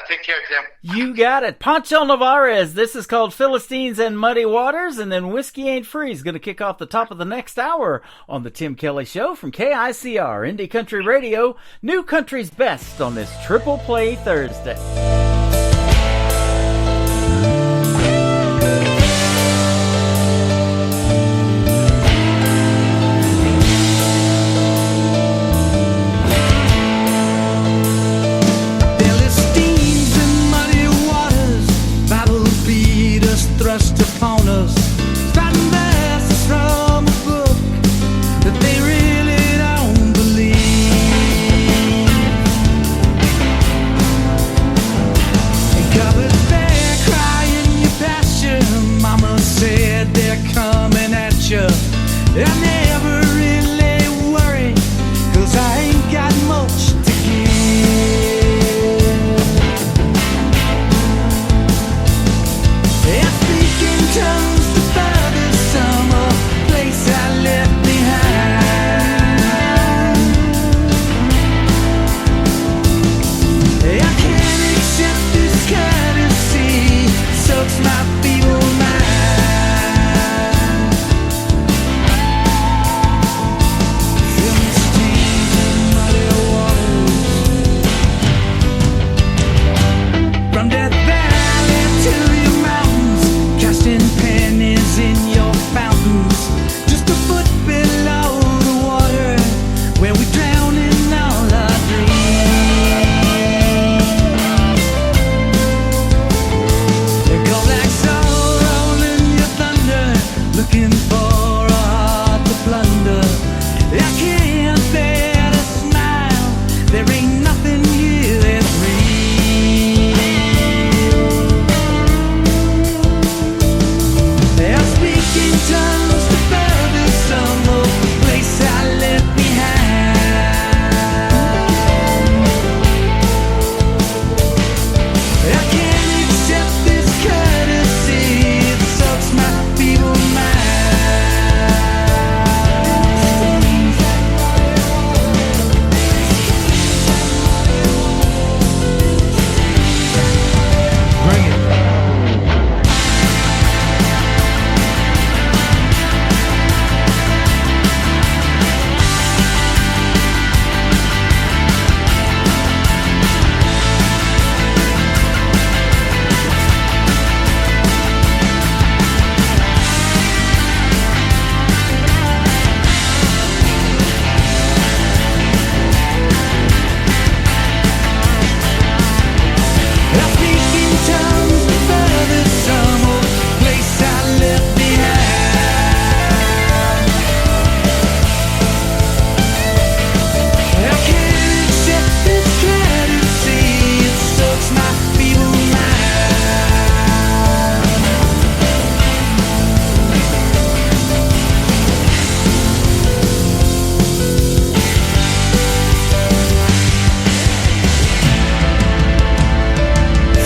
Take care, Tim. You got it. Pancho Navarez. This is called Philistines and Muddy Waters, and then Whiskey Ain't Free is going to kick off the top of the next hour on the Tim Kelly Show from KICR, Indie Country Radio, New Country's Best on this Triple Play Thursday. Thrust upon us, starting verses from a book that they really don't believe. And covered there, crying your passion. Mama said they're coming at you. I never really worry, 'cause I ain't got much to give. Tongues the furthest summer place I left behind. I can't accept this courtesy, soaks my feeble mind. Philistines and muddy waters, from Death Valley to your mountains, casting pennies in your fountains, just a foot below the water, where we drown in all our dreams. Go black soul rolling your thunder, looking for a heart to plunder. I can't bear to smile, there ain't nothing here that's real. They're speaking tongues to furthest summer place I left behind. I can't accept this courtesy, it sucks my feeble mind. Bring it. I speak in tongues the furthest summer place I left behind. I can't accept this courtesy, it sucks my feeble mind.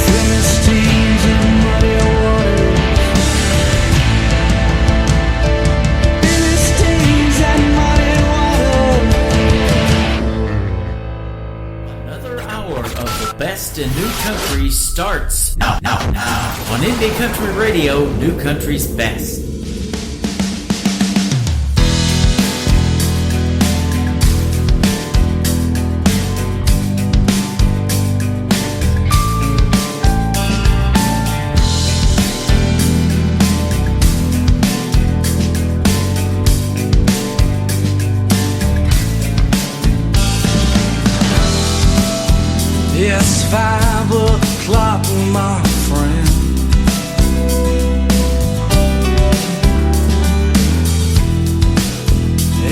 Philistines and muddy waters, Philistines and muddy waters. Another hour of the best in new country starts now on Indie Country Radio, New Country's Best. It's 5 o'clock, my friend.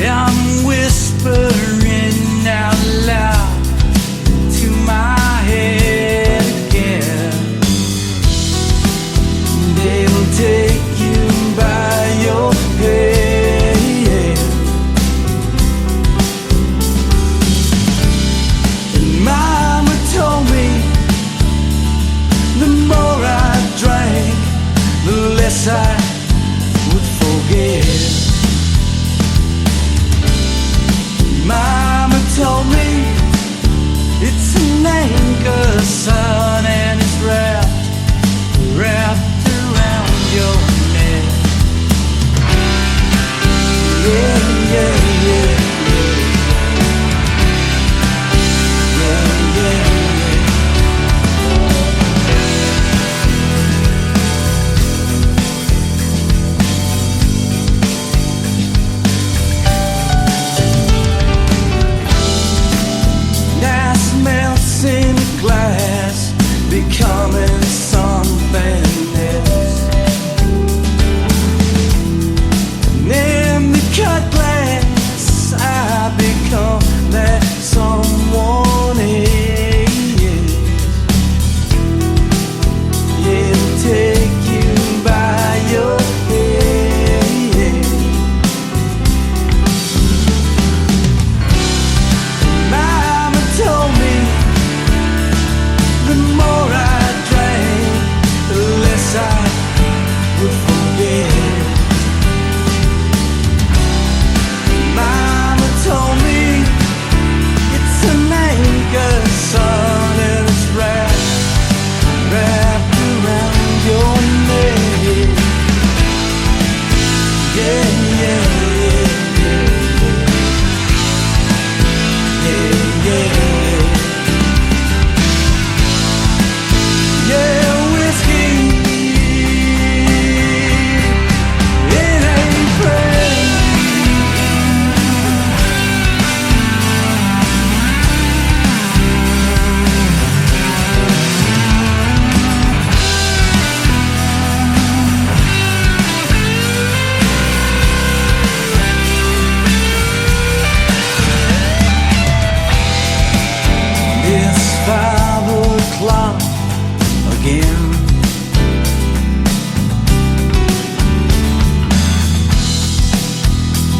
I'm whispering out loud to my head again. unless I would forget. Mama told me it's an anchor, son, and it's wrapped around your neck. Yeah, yeah, yeah, yeah, yeah, yeah. Melts in glass, becoming something else. And in the cut glass, I become that someone else. Yeah, take you by your head. Mama told me the more I drank, the less I would forget. Mama told me it's an anchor, son, and it's wrapped around your neck. Yeah, yeah, yeah, yeah, yeah, yeah. Yeah, whiskey, it ain't pretty. It's 5 o'clock again.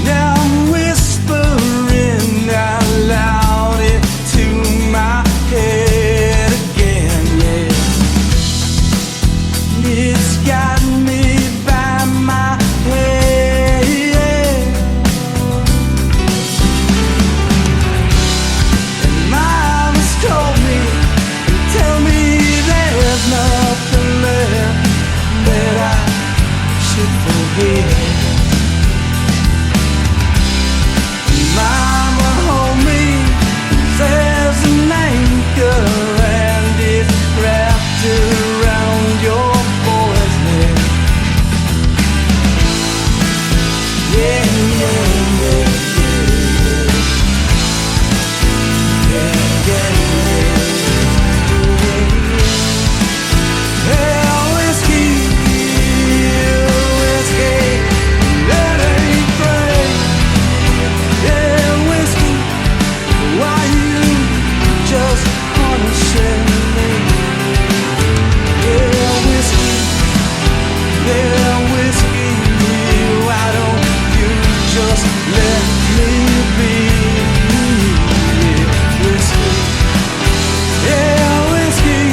Now I'm whispering out loud into my head again, yeah. It's got me by my head. And Mama's told me, tell me there's nothing left that I should forget. Mama hold me, there's an anchor and it's wrapped around your boy's neck. Yeah, yeah, yeah, yeah, yeah, yeah, yeah. Yeah, whiskey, that ain't free. Yeah, whiskey, why you just punishing me? Yeah, whiskey, why don't you just let me be? Yeah, whiskey,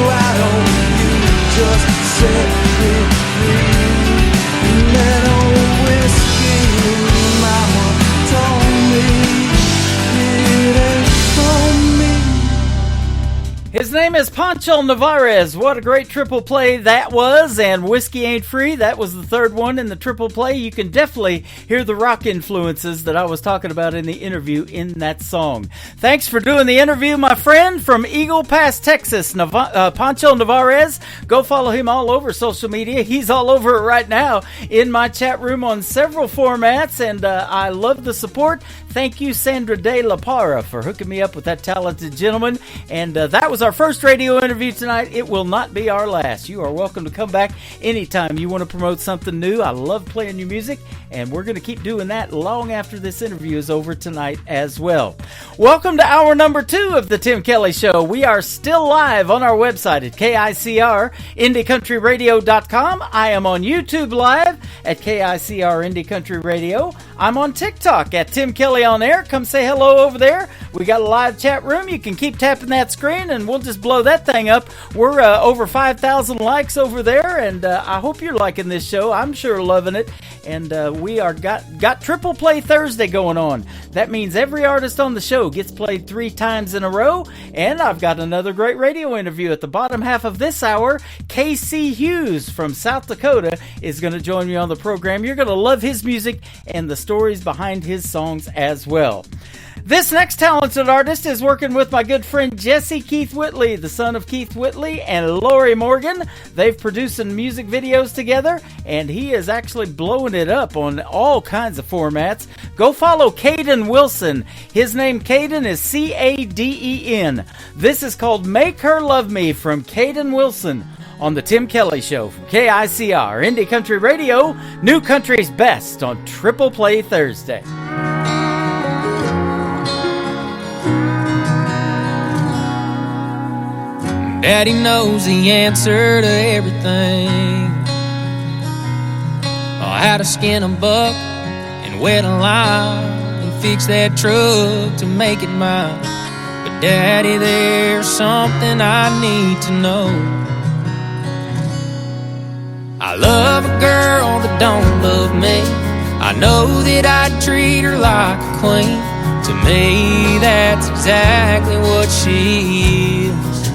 why don't you just set me free? That old whiskey, Mama told me it ain't for me. His name is Pancho Navarez. What a great triple play that was. And Whiskey Ain't Free, that was the third one in the triple play. You can definitely hear the rock influences that I was talking about in the interview in that song. Thanks for doing the interview, my friend, from Eagle Pass, Texas, Pancho Navarez. Go follow him all over social media. He's all over it right now in my chat room on several formats, and I love the support. Thank you, Sandra De La Parra, for hooking me up with that talented gentleman. And that was our first radio interview tonight. It will not be our last. You are welcome to come back anytime you want to promote something new. I love playing your music, and we're going to keep doing that long after this interview is over tonight as well. Welcome to hour number 2 of the Tim Kelly Show. We are still live on our website at KICR, IndieCountryRadio.com. I am on YouTube live at KICR Indie Country Radio. I'm on TikTok at Tim Kelly on Air. Come say hello over there. We got a live chat room. You can keep tapping that screen, and we'll just blow that thing up. We're over 5,000 likes over there, and I hope you're liking this show. I'm sure loving it. And we are got Triple Play Thursday going on. That means every artist on the show gets played 3 times in a row. And I've got another great radio interview at the bottom half of this hour. KC Hughes from South Dakota is going to join me on the program. You're going to love his music and the stories behind his songs as well. This next talented artist is working with my good friend Jesse Keith Whitley, the son of Keith Whitley and Lori Morgan. They've produced some music videos together, and he is actually blowing it up on all kinds of formats. Go follow Caden Wilson. His name, Caden, is Caden. This is called Make Her Love Me from Caden Wilson on The Tim Kelly Show from KICR, Indie Country Radio, New Country's Best on Triple Play Thursday. Daddy knows the answer to everything. How to skin a buck and wet a lime and fix that truck to make it mine. But Daddy, there's something I need to know. I love a girl that don't love me. I know that I'd treat her like a queen. To me, that's exactly what she is.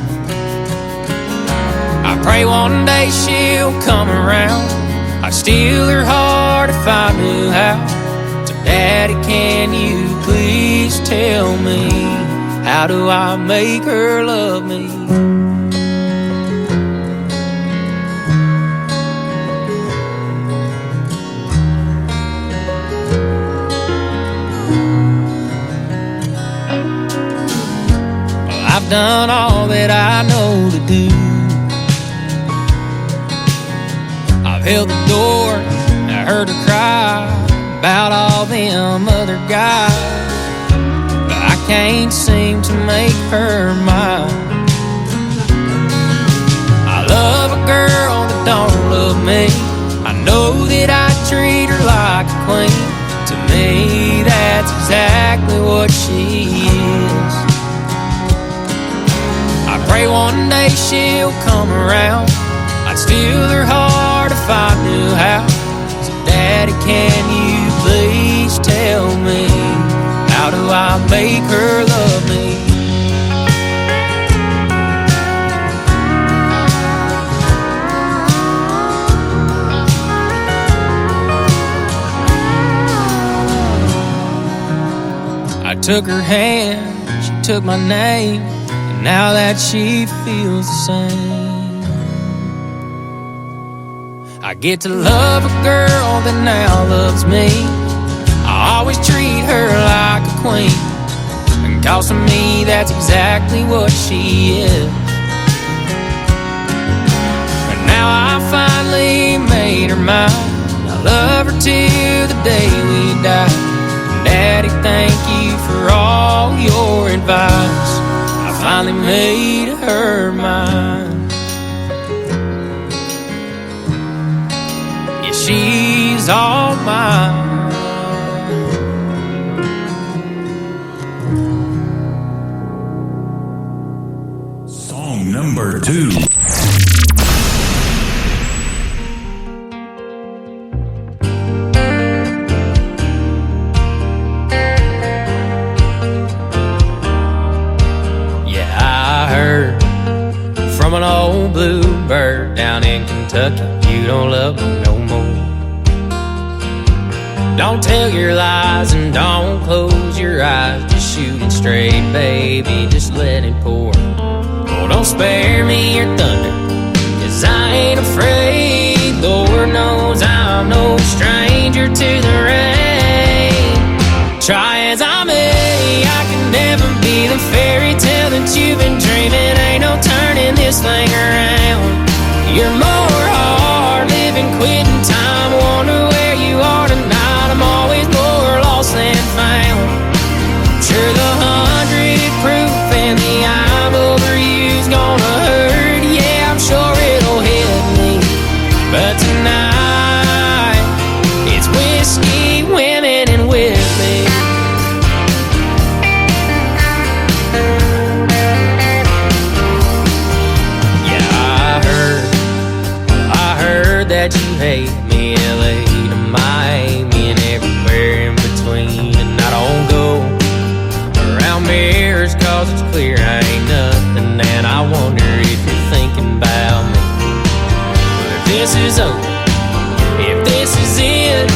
I pray one day she'll come around. I'd steal her heart if I knew how. So Daddy, can you please tell me, how do I make her love me? Well, I've done all that I know to do. Held the door, I heard her cry about all them other guys, but I can't seem to make her mine. I love a girl that don't love me. I know that I treat her like a queen. To me, that's exactly what she is. I pray one day she'll come around. I'd steal her heart if I knew how. So Daddy, can you please tell me, how do I make her love me? I took her hand, she took my name, and now that she feels the same. I get to love a girl that now loves me. I always treat her like a queen, and cause to me that's exactly what she is. But now I finally made her mine. I love her till the day we die. Daddy, thank you for all your advice. I finally made her mine. She's all mine. Song number 2. Yeah, I heard from an old bluebird down in Kentucky, you don't love me no more. Don't tell your lies and don't close your eyes. Just shoot it straight, baby, just let it pour. Oh, don't spare me your thunder, 'cause I ain't afraid. Lord knows I'm no stranger to the rain. Try as I may, I can never be the fairy tale that you've been dreaming. Ain't no turning this thing around. You're more hard living, quitting time. Wonder where you are tonight. I'm always more lost than found. Sure, the 100 proof and the I'm over you's gonna hurt. Yeah, I'm sure it'll hit me. But tonight, it's whiskey, women, and with me. that you hate me, LA to Miami and everywhere in between. And I don't go around mirrors cause it's clear I ain't nothing. And I wonder if you're thinking about me. Well, if this is over, if this is it,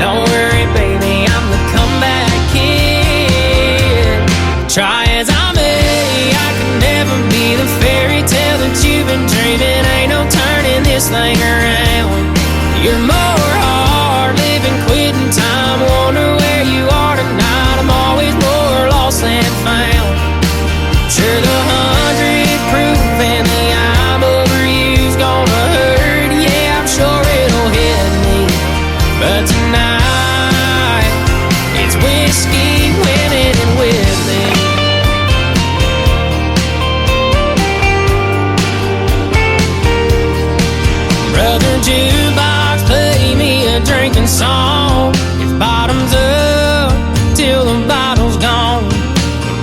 don't worry baby, I'm the comeback kid. Try as I may, I can never be the fairy tale that you've been dreaming. Ain't no turning this thing around. You're more hard living, quitting time. Wonder where you are tonight. I'm always more lost than found. Sure, the 100 proof and the I'm over you's gonna hurt. Yeah, I'm sure it'll hit me. But tonight, it's whiskey, women, and Whitley. Brother jukebox, play me a drinking song. It's bottoms up till the bottle's gone.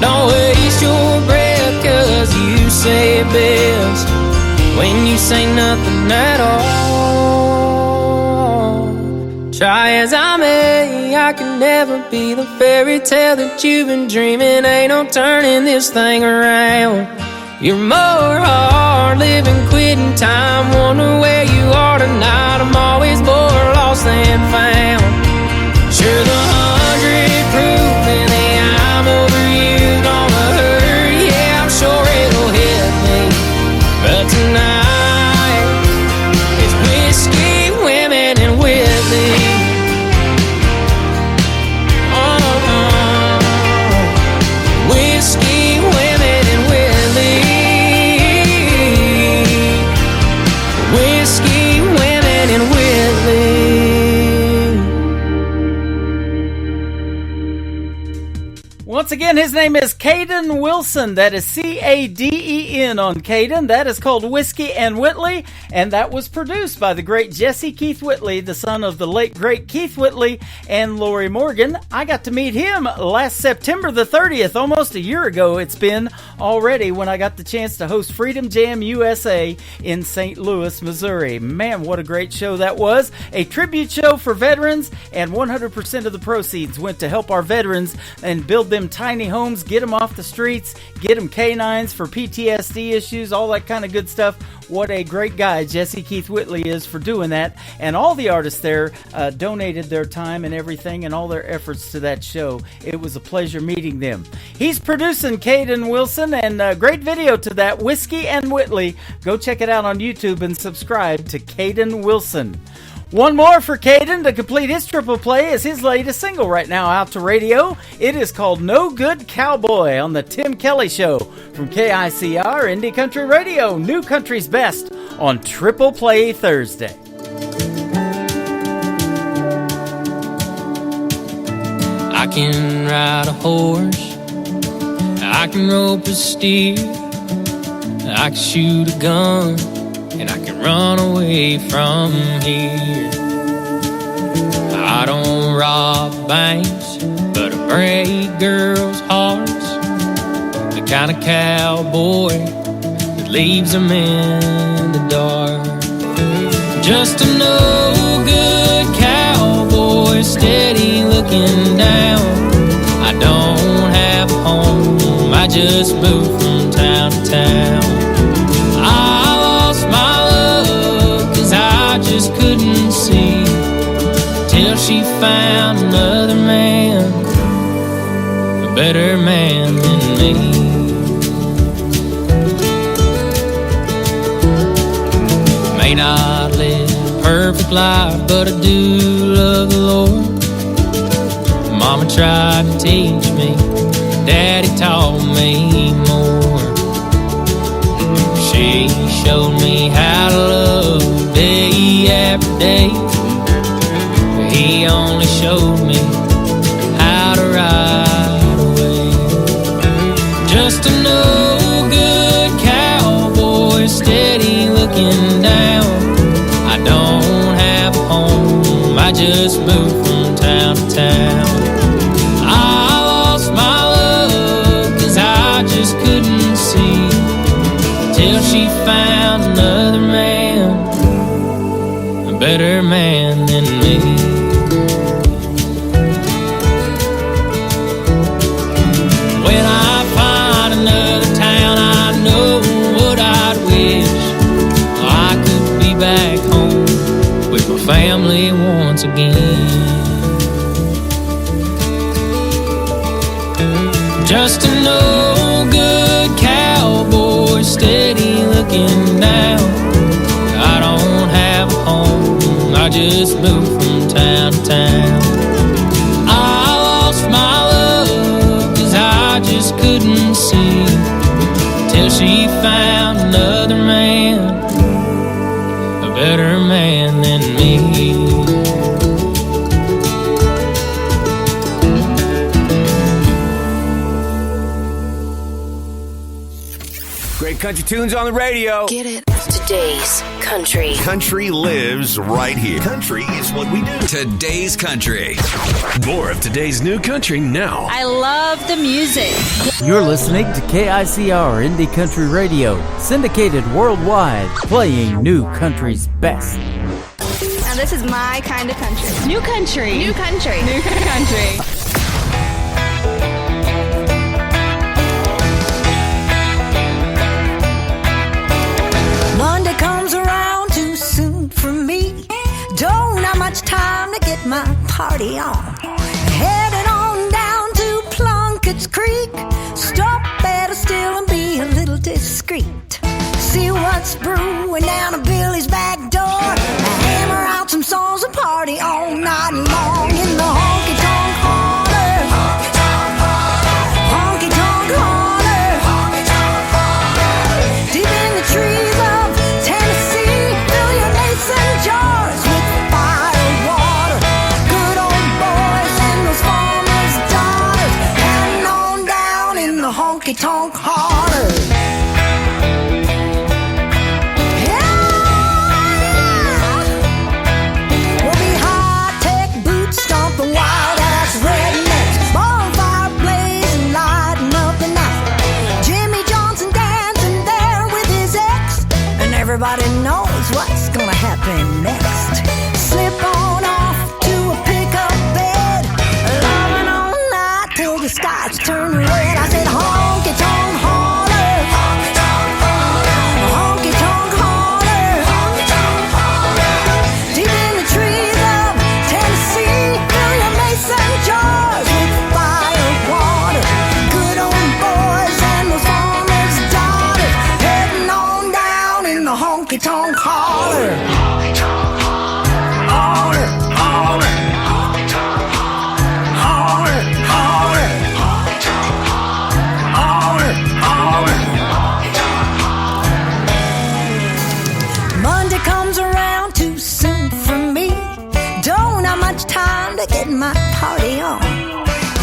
Don't waste your breath, cause you say it best when you say nothing at all. Try as I may, I can never be the fairy tale that you've been dreaming. Ain't no turning this thing around. You're more hard living, quitting time. Wonder where you are tonight. I'm always more lost than found. Sure, the 100 proof and the I'm over you gonna hurt. Yeah, I'm sure it'll hit me. But tonight, it's whiskey, women, and Whitley. Whiskey, women, and Whitley. Whiskey, women, and Whitley. Once again, his name is Caden Wilson. That is C-A-D-E-N on Caden. That is called Whiskey and Whitley, and that was produced by the great Jesse Keith Whitley, the son of the late great Keith Whitley and Lori Morgan. I got to meet him last September the 30th, almost a year ago it's been already, when I got the chance to host Freedom Jam USA in St. Louis, Missouri. Man, what a great show that was. A tribute show for veterans, and 100% of the proceeds went to help our veterans and build them tiny homes, get them off the streets, get them canines for PTSD issues, all that kind of good stuff. What a great guy Jesse Keith Whitley is for doing that. And all the artists there donated their time and everything and all their efforts to that show. It was a pleasure meeting them. He's producing Caden Wilson, and a great video to that, Whiskey and Whitley. Go check it out on YouTube and subscribe to Caden Wilson. One more for Caden to complete his triple play is his latest single right now out to radio. It is called No Good Cowboy on the Tim Kelly Show from KICR Indie Country Radio, New Country's Best on Triple Play Thursday. I can ride a horse, I can rope a steer, I can shoot a gun, and I can run away from here. I don't rob banks, but I break girls' hearts. The kind of cowboy that leaves them in the dark. Just a no-good cowboy, steady looking down. I don't have a home, I just moved from town to town. I just couldn't see till she found another man, a better man than me. May not live a perfect life, but I do love the Lord. Mama tried to teach me, Daddy taught me more. She showed me how to love day after day. He only showed me how to ride away. Just a no-good cowboy, steady looking down. I don't have a home, I just moved from town to town. I lost my love, 'cause I just couldn't see till she found another man, a a better man than me. When I find another town, I know what I'd wish. I could be back home with my family once again. Just a no good cowboy, steady looking down. I don't have a home, I just moved from town to town. I lost my love, 'cause I just couldn't see, till she found another man, a better man than me. Great country tunes on the radio. Get it? Today's country. Country lives right here. Country is what we do. Today's country. More of today's new country now. I love the music. You're listening to KICR Indie Country Radio, syndicated worldwide, playing new country's best. Now this is my kind of country. New country. New country. New country. Monday comes around too soon for me. Don't have much time to get my party on. Headed on down to Plunkett's Creek. Stop better still and be a little discreet. See what's brewing down to Billy's back door. Hammer out some songs and party all night long in the honky-tonk holler. Honky-tonk holler. Honky-tonk holler. Honky-tonk holler. Deep in the trees of Tennessee, fill your mason jars with fire water. Good old boys and those farmers' daughters, heading on down in the honky-tonk holler. Everybody knows what's gonna happen next. Slip on off to a pickup bed, loving all night till the skies turn red. I said honky-tonk holler, honky-tonk holler, honky-tonk holler, honky-tonk holler. Deep in the trees of Tennessee, fill your mason jars with fire water. Good old boys and those farmers' daughters, heading on down in the honky-tonk holler. Holler, holler, holler, holler, holler, holler. Monday comes around too soon for me. Don't have much time to get my party on.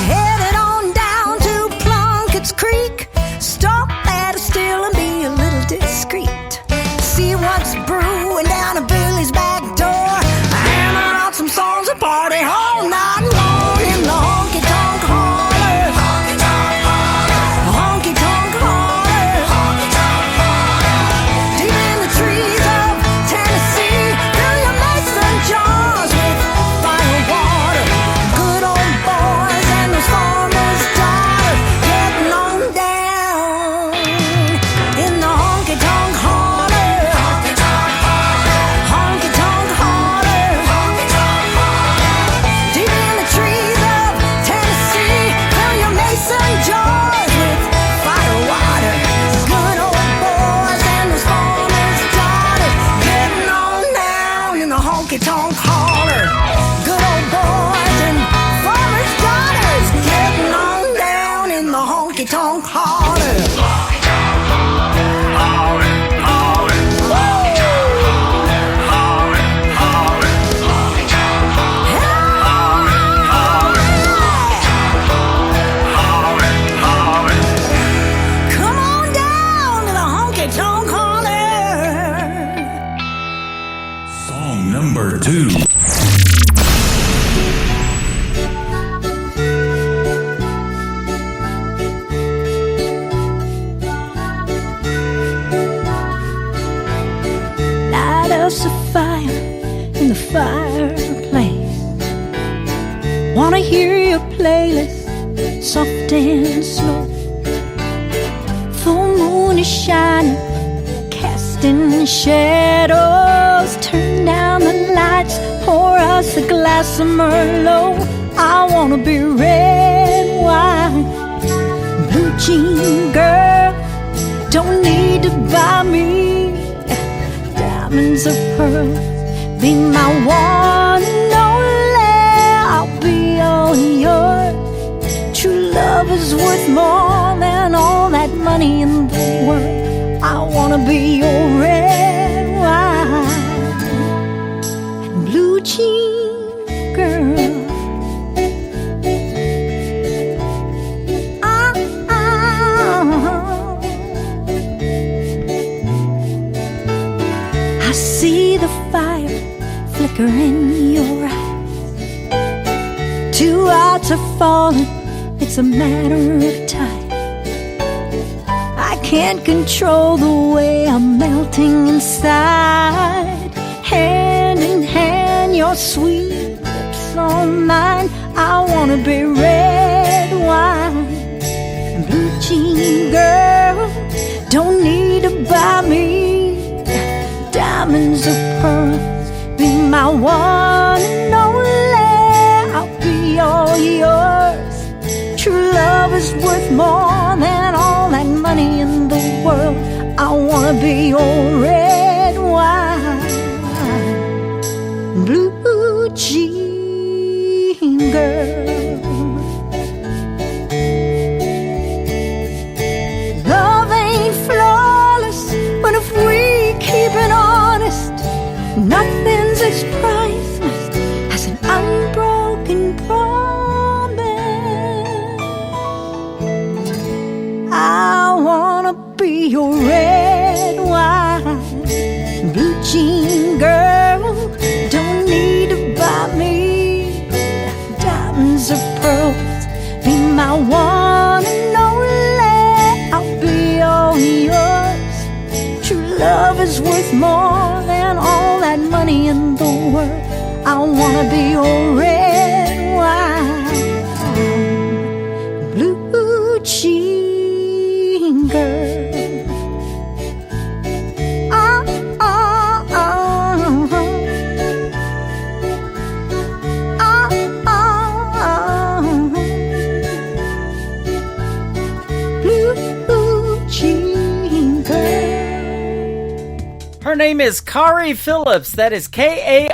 Headed on down to Plunkett's Creek. Stop at a still and be a little discreet. See what's brewing down to Billy's back door. Hammer out some songs and party all night long in the honky-tonk holler. Honky-tonk holler. Honky-tonk holler. Honky-tonk holler. Deep in the trees of Tennessee, fill your mason jars with fire water. Good old boys and those farmers' daughters, getting on down in the honky-tonk holler. Honky-tonk holler. Honky-tonk holler. Deep in the trees of Tennessee, fill your mason jars with fire water. Good old boys and those farmers' daughters, getting on down in the honky-tonk holler. Good old boys and farmers' daughters, getting on down in the honky-tonk holler. Come on down to the honky-tonk holler. Song number 2. Light us a fire in the fireplace. Wanna hear your playlist, soft and slow. Full moon is shining, casting shadows. Turn down the lights, pour us a glass of Merlot. I wanna be red wine, blue jean girl. Don't need to buy me diamonds or pearls. Be my one and only, I'll be all yours. True love is worth more than all that money in the world. I wanna be your red wine and blue jean girl. I see the fire flicker in your eyes. Two hearts are falling, it's a matter of time. I can't control the way I'm melting inside. Hand in hand, your sweet lips on mine. I wanna be red wine and blue jean girl. Don't need to buy me diamonds or pearls. Be my one and only, I'll be all yours. True love is worth more than all that money in the world. I wanna be your red wine, blue jean girl. Love ain't flawless, but if we keep it honest, nothing's as priceless as an unbroken promise. I wanna be your red wine, blue jean girl. Don't need to buy me diamonds or pearls. Be my one and only, I'll be all yours. True love is worth more than all that money in the world. I wanna be your red wine, blue jean girl. Her name is Kari Phillips. That is Karree.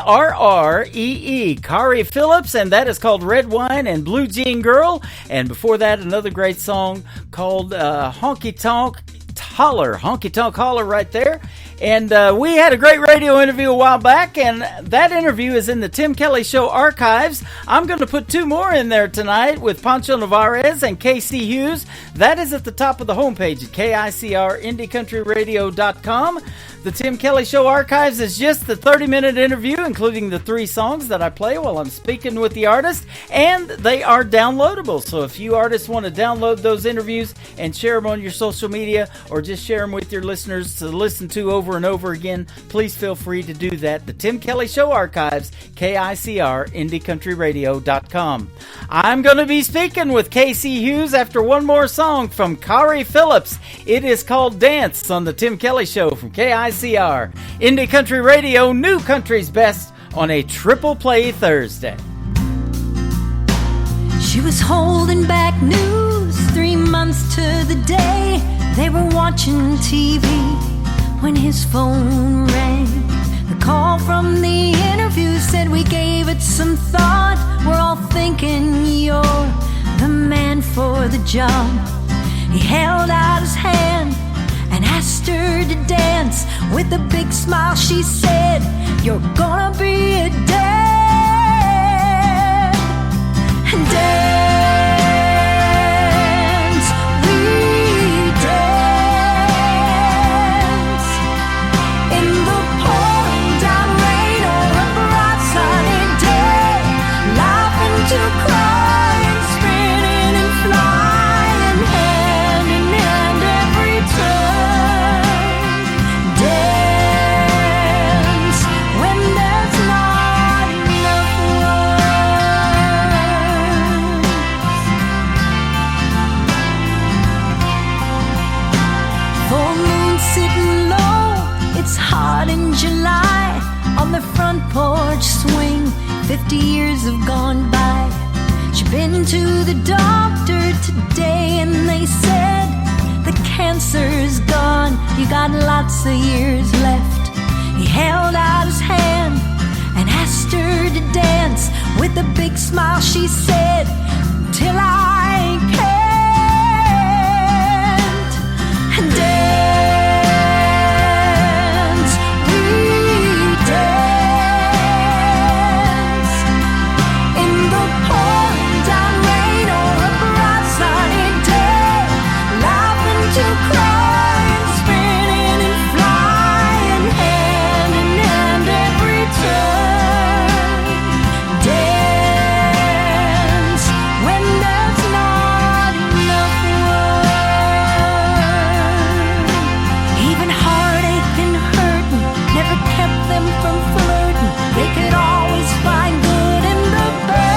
Kari Phillips, and that is called Red Wine and Blue Jean Girl. And before that, another great song called Honky Tonk Holler. Honky Tonk Holler right there. And we had a great radio interview a while back, and that interview is in the Tim Kelly Show archives. I'm going to put two more in there tonight with Pancho Navarez and KC Hughes. That is at the top of the homepage at KICRIndieCountryRadio.com. The Tim Kelly Show archives is just the 30-minute interview, including the 3 songs that I play while I'm speaking with the artist, and they are downloadable. So if you artists want to download those interviews and share them on your social media, or just share them with your listeners to listen to over and over again, please feel free to do that. The Tim Kelly Show archives, KICRIndieCountryRadio.com. I'm going to be speaking with KC Hughes after one more song from Kari Phillips. It is called Dance on the Tim Kelly Show from KICR Indie Country Radio, New Country's Best on a Triple Play Thursday. She was holding back news 3 months to the day. They were watching TV when his phone rang. The call from the interview said we gave it some thought. We're all thinking you're the man for the job. He held out his hand and asked her to dance. With a big smile she said, "You're gonna be a dad." And dance, we dance in the pouring down rain or a bright sunny day, laughing to cry and spinning and flying hand in hand every turn. Dance when there's not 50 years have gone by. She's been to the doctor today and they said the cancer's gone. You got lots of years left. He held out his hand and asked her to dance. With a big smile she said, till I can't dance, we dance in the pouring down rain or a bright sunny day, laughing to cry and spinning and flying hand in hand every turn. Dance when there's not enough words. Even heartache and hurting never kept them from flirting. They could always find good in the bad.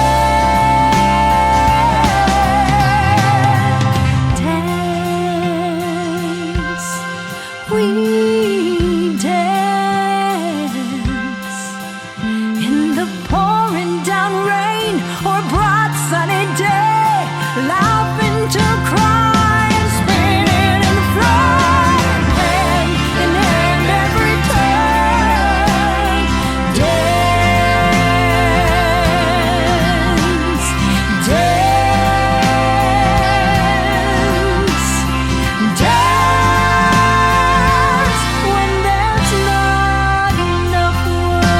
Dance, we dance in the pouring down rain or bright sunny day, laughing to cry and spinning and flying hand in hand every turn. Dance, dance, dance when there's not enough words.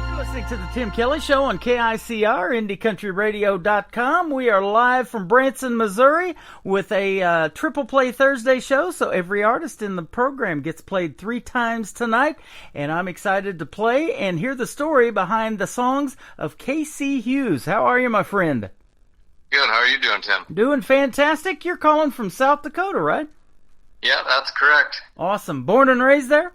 You're listening to the Tim Kelly Show on KICR, IndieCountryRadio.com. We are live from Branson, Missouri with a Triple Play Thursday show, so every artist in the program gets played 3 times tonight, and I'm excited to play and hear the story behind the songs of K.C. Hughes. How are you, my friend? Good. How are you doing, Tim? Doing fantastic. You're calling from South Dakota, right? Yeah, that's correct. Awesome. Born and raised there?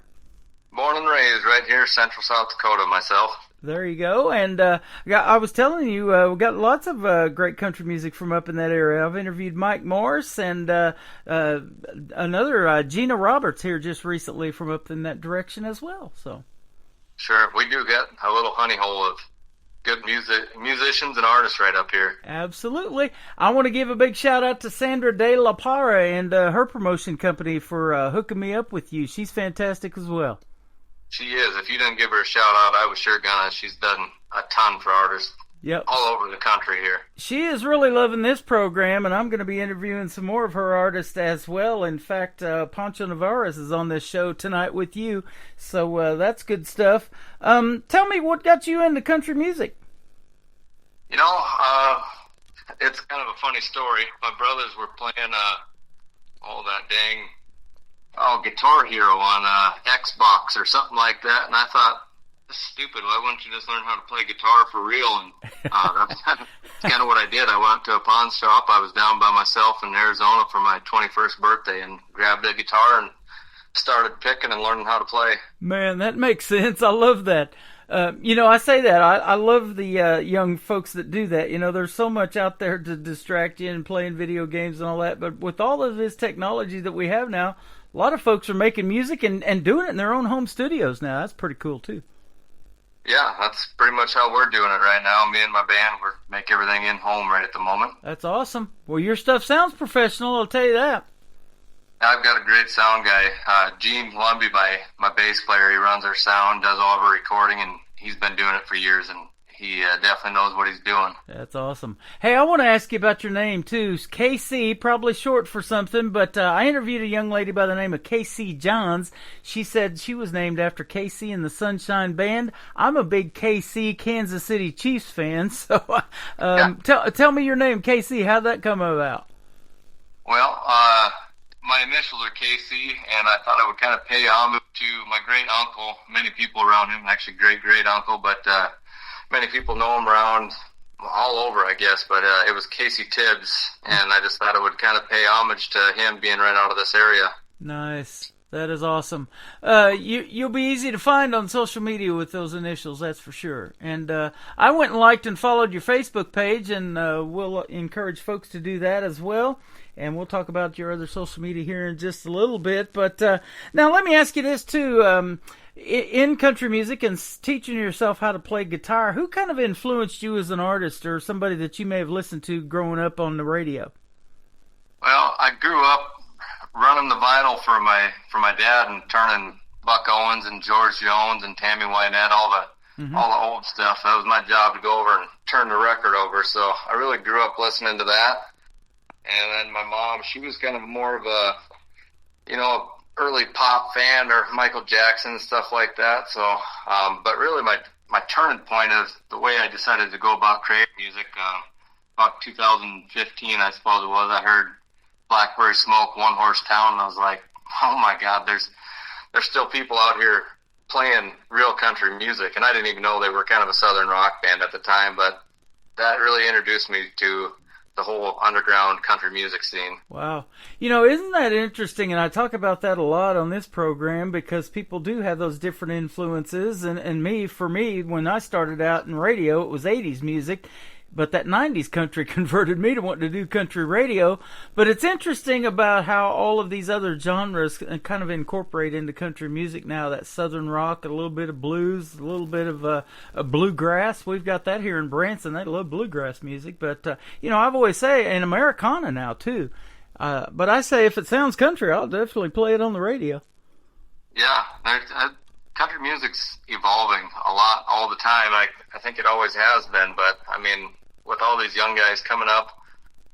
Born and raised right here, central South Dakota, myself. There you go. And I was telling you, we got lots of great country music from up in that area. I've interviewed Mike Morris and another Gina Roberts here just recently from up in that direction as well. So Sure, we do get a little honey hole of good musicians and artists right up here. absolutely. I want to give a big shout out to Sandra De La Parra and her promotion company for hooking me up with you. She's fantastic as well. She is. If you didn't give her a shout out, I was sure gonna. She's done a ton for artists Yep. all over the country here. She is really loving this program, and I'm going to be interviewing some more of her artists as well. In fact, Pancho Navarez is on this show tonight with you, so that's good stuff. Tell me, what got you into country music? You know, it's kind of a funny story. My brothers were playing that dang Guitar Hero on Xbox or something like that, and I thought, this is stupid. Why wouldn't you just learn how to play guitar for real? And that's kind of what I did. I went to a pawn shop. I was down by myself in Arizona for my 21st birthday and grabbed a guitar and started picking and learning how to play. Man, that makes sense. I love that. I say that. I love the young folks that do that. You know, there's so much out there to distract you and playing video games and all that. But with all of this technology that we have now, a lot of folks are making music and doing it in their own home studios now. That's pretty cool, too. Yeah, that's pretty much how we're doing it right now. Me and my band, we make everything in home right at the moment. That's awesome. Well, your stuff sounds professional, I'll tell you that. I've got a great sound guy, Gene Lumby, my bass player. He runs our sound, does all of our recording, and he's been doing it for years, and he definitely knows what he's doing. That's awesome. Hey, I want to ask you about your name, too. KC, probably short for something, but I interviewed a young lady by the name of KC Johns. She said she was named after KC and the Sunshine Band. I'm a big KC, Kansas City Chiefs fan, so tell me your name, KC. How'd that come about? Well, my initials are KC, and I thought I would kind of pay homage to my great-uncle. Many people around him, actually great-great-uncle, but many people know him around all over, I guess, but it was Casey Tibbs, and I just thought I would kind of pay homage to him being right out of this area. Nice. That is awesome. You'll be easy to find on social media with those initials, that's for sure. And I went and liked and followed your Facebook page, and we'll encourage folks to do that as well. And we'll talk about your other social media here in just a little bit. But now let me ask you this, too. In country music and teaching yourself how to play guitar, who kind of influenced you as an artist or somebody that you may have listened to growing up on the radio? Well, I grew up running the vinyl for my dad and turning Buck Owens and George Jones and Tammy Wynette, all the old stuff. That was my job, to go over and turn the record over. So I really grew up listening to that. And then my mom, she was kind of more of a, early pop fan, or Michael Jackson and stuff like that. So, but really my turning point is the way I decided to go about creating music. About 2015, I suppose it was, I heard Blackberry Smoke, One Horse Town, and I was like, oh my God, there's still people out here playing real country music. And I didn't even know they were kind of a southern rock band at the time, but that really introduced me to the whole underground country music scene. Wow. Isn't that interesting? And I talk about that a lot on this program, because people do have those different influences. And for me, when I started out in radio, it was 80s music. But that 90s country converted me to wanting to do country radio. But it's interesting about how all of these other genres kind of incorporate into country music now. That southern rock, a little bit of blues, a little bit of a bluegrass. We've got that here in Branson. They love bluegrass music. But, I've always say, and Americana now, too. But I say if it sounds country, I'll definitely play it on the radio. Yeah, country music's evolving a lot all the time. I think it always has been, but, with all these young guys coming up,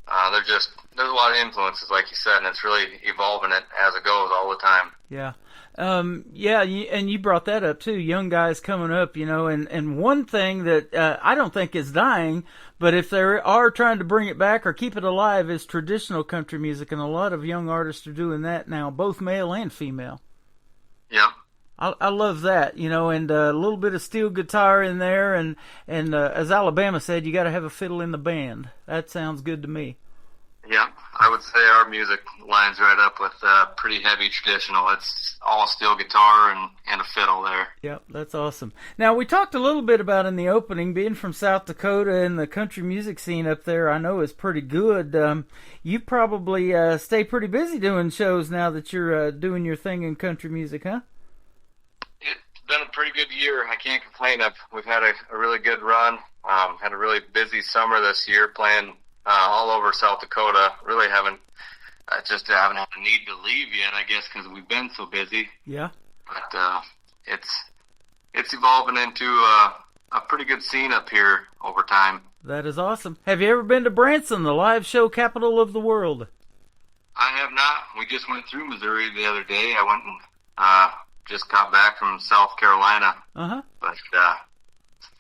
there's a lot of influences, like you said, and it's really evolving it as it goes all the time. Yeah. And you brought that up too, young guys coming up, and one thing that I don't think is dying, but if they are trying to bring it back or keep it alive, is traditional country music, and a lot of young artists are doing that now, both male and female. Yeah. I love that, and a little bit of steel guitar in there, and as Alabama said, you got to have a fiddle in the band. That sounds good to me. Yeah, I would say our music lines right up with pretty heavy traditional. It's all steel guitar and a fiddle there. Yep, that's awesome. Now, we talked a little bit about in the opening, being from South Dakota, and the country music scene up there I know is pretty good. You probably stay pretty busy doing shows now that you're doing your thing in country music, huh? It's been a pretty good year. I can't complain. We've had a really good run. Had a really busy summer this year, playing all over South Dakota. Really haven't had a need to leave yet, I guess, because we've been so busy. Yeah. But it's evolving into a pretty good scene up here over time. That is awesome. Have you ever been to Branson, the live show capital of the world? I have not. We just went through Missouri the other day. I went and just got back from South Carolina. But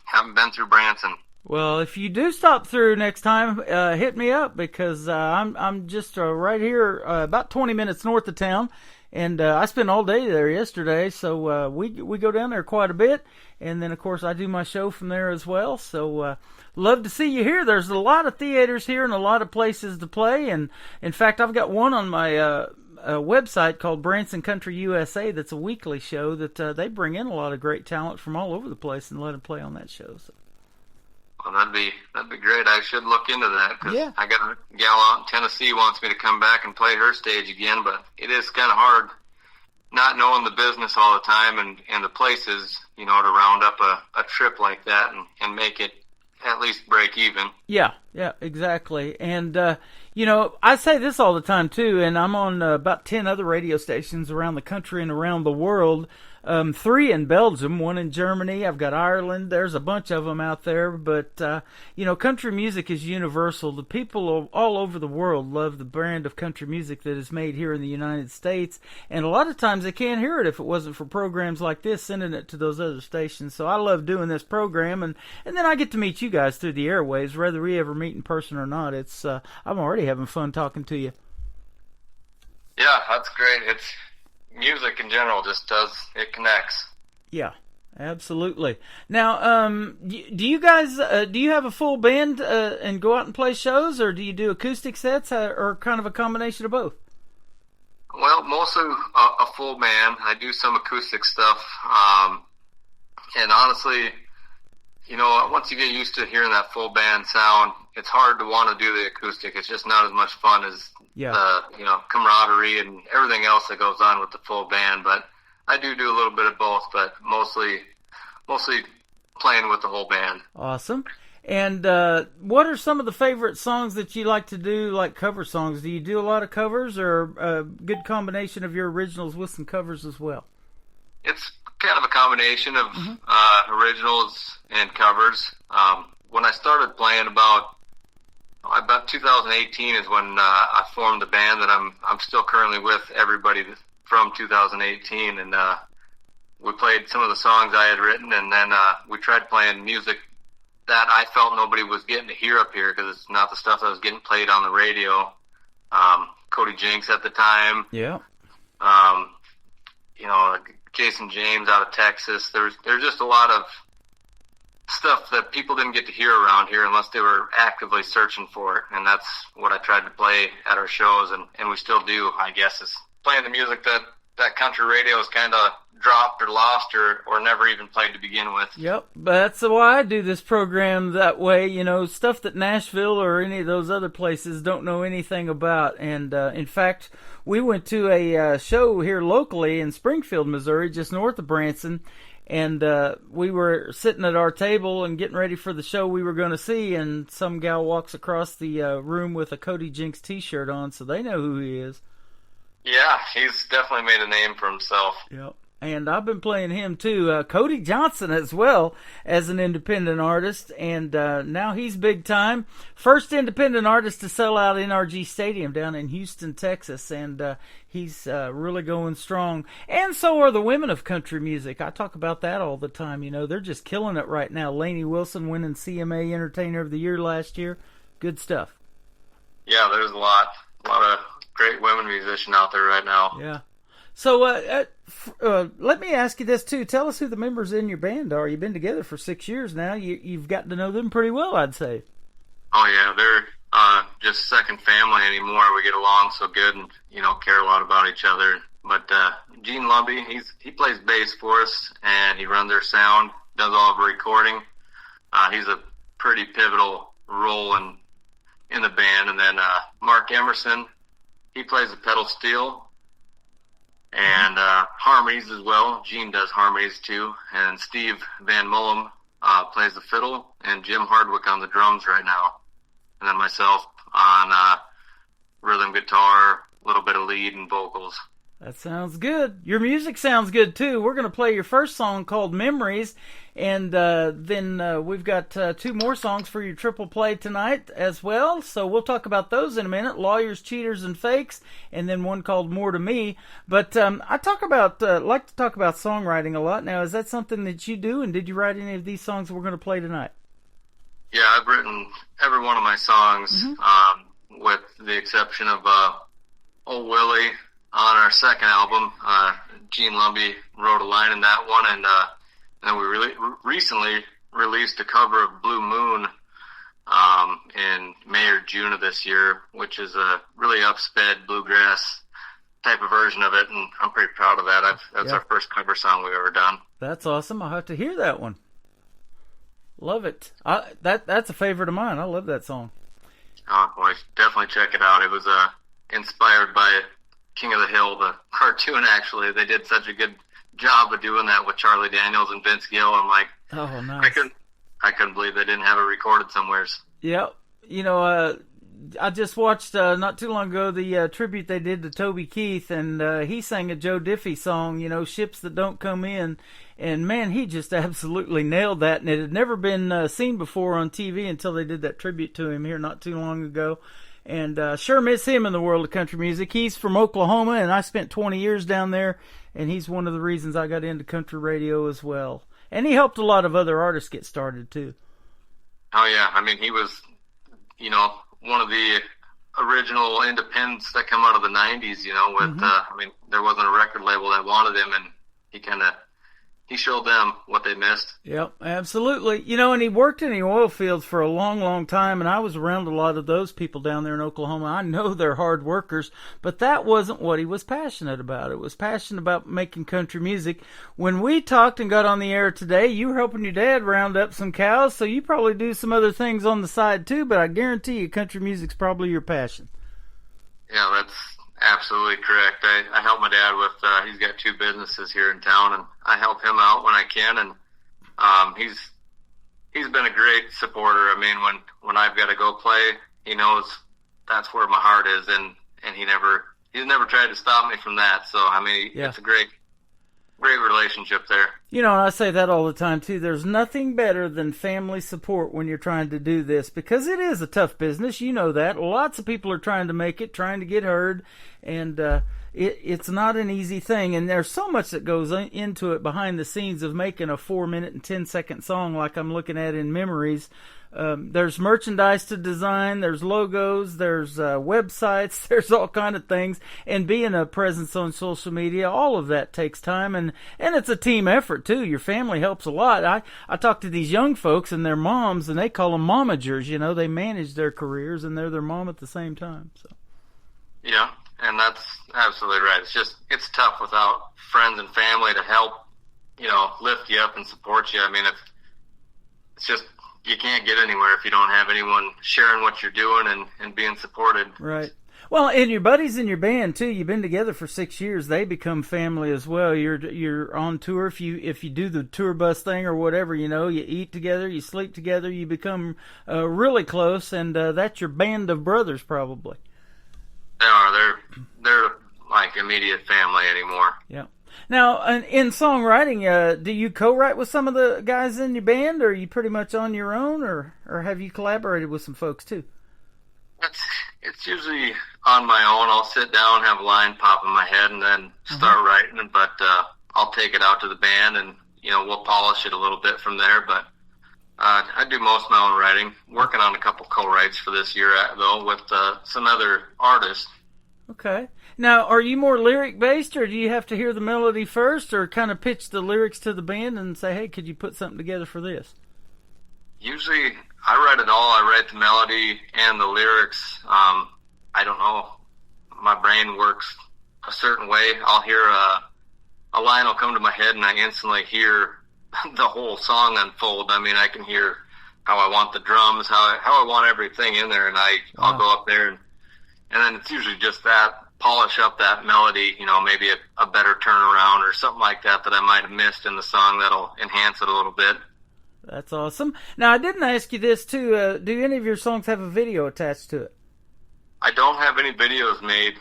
haven't been through Branson. Well, if you do stop through next time, hit me up, because I'm just right here, about 20 minutes north of town, and I spent all day there yesterday. So we go down there quite a bit, and then of course I do my show from there as well. So love to see you here. There's a lot of theaters here and a lot of places to play, and in fact I've got one on my a website called Branson Country USA that's a weekly show that they bring in a lot of great talent from all over the place and let them play on that show. So. Well, that'd be great. I should look into that, because I got a gal out in Tennessee wants me to come back and play her stage again, but it is kind of hard not knowing the business all the time and the places, to round up a trip like that and make it at least break even. Yeah, exactly. And, I say this all the time, too, and I'm on about 10 other radio stations around the country and around the world. 3 in Belgium, 1 in Germany. I've got Ireland. There's a bunch of them out there. But, country music is universal. The people all over the world love the brand of country music that is made here in the United States. And a lot of times they can't hear it if it wasn't for programs like this, sending it to those other stations. So I love doing this program. And then I get to meet you guys through the airwaves, whether we ever meet in person or not. It's I'm already having fun talking to you. Yeah, that's great. It's music in general it connects. Yeah, absolutely. Now, do you guys do you have a full band and go out and play shows, or do you do acoustic sets, or kind of a combination of both? Well, mostly a full band. I do some acoustic stuff. And honestly, you know, once you get used to hearing that full band sound, it's hard to want to do the acoustic. It's just not as much fun as the, you know, camaraderie and everything else that goes on with the full band. But I do a little bit of both, but mostly playing with the whole band. Awesome. And what are some of the favorite songs that you like to do, like cover songs? Do you do a lot of covers, or a good combination of your originals with some covers as well? It's kind of a combination of originals and covers. When I started playing about 2018 is when I formed the band that I'm still currently with, everybody from 2018, and we played some of the songs I had written, and then we tried playing music that I felt nobody was getting to hear up here, because it's not the stuff that was getting played on the radio. Cody Jinks at the time. Yeah. You know, Jason James out of Texas. There's just a lot of stuff that people didn't get to hear around here unless they were actively searching for it. And that's what I tried to play at our shows, and we still do, I guess, is playing the music that country radio has kind of dropped or lost or never even played to begin with. Yep, that's why I do this program that way, you know, stuff that Nashville or any of those other places don't know anything about. And in fact, we went to a show here locally in Springfield, Missouri, just north of Branson, and we were sitting at our table and getting ready for the show we were going to see, and some gal walks across the room with a Cody Jinks t-shirt on, so they know who he is. Yeah, he's definitely made a name for himself. Yep. And I've been playing him too. Cody Johnson as well as an independent artist, and now he's big time. First independent artist to sell out NRG Stadium down in Houston, Texas, and he's really going strong. And so are the women of country music. I talk about that all the time. You know, they're just killing it right now. Lainey Wilson winning CMA Entertainer of the Year last year. Good stuff. Yeah, there's a lot of great women musicians out there right now. Yeah. So let me ask you this too. Tell us who the members in your band are. You've been together for 6 years now. You've gotten to know them pretty well, I'd say. Oh yeah, they're just second family anymore. We get along so good, and you know, care a lot about each other. But Gene Lumby, he plays bass for us, and he runs our sound, does all of the recording. He's a pretty pivotal role in the band. And then Mark Emerson, he plays the pedal steel. And harmonies as well. Gene does harmonies too. And Steve Van Mullum plays the fiddle, and Jim Hardwick on the drums right now. And then myself on rhythm guitar, a little bit of lead and vocals. That sounds good. Your music sounds good too. We're going to play your first song called Memories, and then we've got 2 more songs for your triple play tonight as well. So we'll talk about those in a minute. Lawyers, Cheaters, and Fakes, and then one called More to Me. But I like to talk about songwriting a lot. Now, is that something that you do, and did you write any of these songs that we're going to play tonight? Yeah, I've written every one of my songs, with the exception of Old Willie. On our second album, Gene Lumby wrote a line in that one, and then we recently released a cover of Blue Moon in May or June of this year, which is a really upsped bluegrass type of version of it, and I'm pretty proud of that. That's our first cover song we've ever done. That's awesome. I'll have to hear that one. Love it. That's a favorite of mine. I love that song. Oh, boy, definitely check it out. It was inspired by King of the Hill, the cartoon. Actually, they did such a good job of doing that with Charlie Daniels and Vince Gill. I'm like, oh, nice. I couldn't believe they didn't have it recorded somewheres. Yeah, you know, I just watched not too long ago the tribute they did to Toby Keith, and he sang a Joe Diffie song, you know, Ships That Don't Come In, and man, he just absolutely nailed that, and it had never been seen before on TV until they did that tribute to him here not too long ago. And sure miss him in the world of country music. He's from Oklahoma, and I spent 20 years down there, and he's one of the reasons I got into country radio as well. And he helped a lot of other artists get started, too. Oh, yeah. I mean, he was, you know, one of the original independents that come out of the 90s, you know, with, I mean, there wasn't a record label that wanted him, and he he showed them what they missed. Yep, absolutely. You know, and he worked in the oil fields for a long, long time, and I was around a lot of those people down there in Oklahoma. I know they're hard workers, but that wasn't what he was passionate about. It was passionate about making country music. When we talked and got on the air today, you were helping your dad round up some cows, so you probably do some other things on the side too, but I guarantee you country music's probably your passion. Yeah, that's absolutely correct. I help my dad with, he's got 2 businesses here in town, and I help him out when I can, and he's been a great supporter. I mean, when I've got to go play, he knows that's where my heart is, and he's never tried to stop me from that. So, I mean, It's a great relationship there. You know, and I say that all the time, too. There's nothing better than family support when you're trying to do this, because it is a tough business. You know that. Lots of people are trying to make it, trying to get heard, and it's not an easy thing. And there's so much that goes into it behind the scenes of making a 4-minute and 10-second song like I'm looking at in Memories. There's merchandise to design, there's logos, there's websites, there's all kind of things, and being a presence on social media, all of that takes time, and it's a team effort too. Your family helps a lot. I talk to these young folks and their moms, and they call them momagers. You know, they manage their careers and they're their mom at the same time. So. Yeah, and that's absolutely right. It's tough without friends and family to help, you know, lift you up and support you. I mean, it's just, you can't get anywhere if you don't have anyone sharing what you're doing and being supported. Right. Well, and your buddies in your band too. You've been together for 6 years. They become family as well. You're on tour. If you do the tour bus thing or whatever, you know, you eat together, you sleep together, you become really close, and that's your band of brothers probably. They are. They're like immediate family anymore. Yeah. Now, in songwriting, do you co-write with some of the guys in your band, or are you pretty much on your own, or have you collaborated with some folks too? It's usually on my own. I'll sit down, have a line pop in my head, and then start writing. But I'll take it out to the band, and you know, we'll polish it a little bit from there. But I do most of my own writing. Working on a couple co-writes for this year, though, with some other artists. Okay. Now, are you more lyric-based, or do you have to hear the melody first, or kind of pitch the lyrics to the band and say, hey, could you put something together for this? Usually, I write it all. I write the melody and the lyrics. I don't know. My brain works a certain way. I'll hear a line will come to my head, and I instantly hear the whole song unfold. I mean, I can hear how I want the drums, how I want everything in there, and I'll go up there, and then it's usually just that, polish up that melody, you know, maybe a better turnaround or something like that I might have missed in the song that'll enhance it a little bit. That's awesome. Now, I didn't ask you this, too. Do any of your songs have a video attached to it? I don't have any videos made.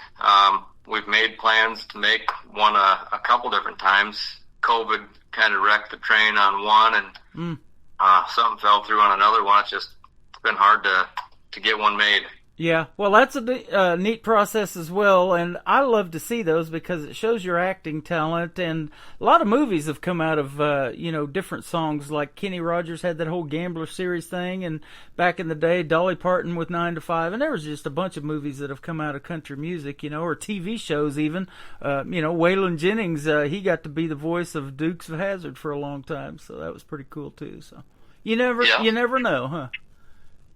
We've made plans to make one a couple different times. COVID kind of wrecked the train on one, and something fell through on another one. It's been hard to get one made. Yeah, well, that's a neat process as well, and I love to see those because it shows your acting talent, and a lot of movies have come out of, different songs, like Kenny Rogers had that whole Gambler series thing, and back in the day, Dolly Parton with 9 to 5, and there was just a bunch of movies that have come out of country music, you know, or TV shows even. Waylon Jennings, he got to be the voice of Dukes of Hazzard for a long time, so that was pretty cool too, so you never know, huh?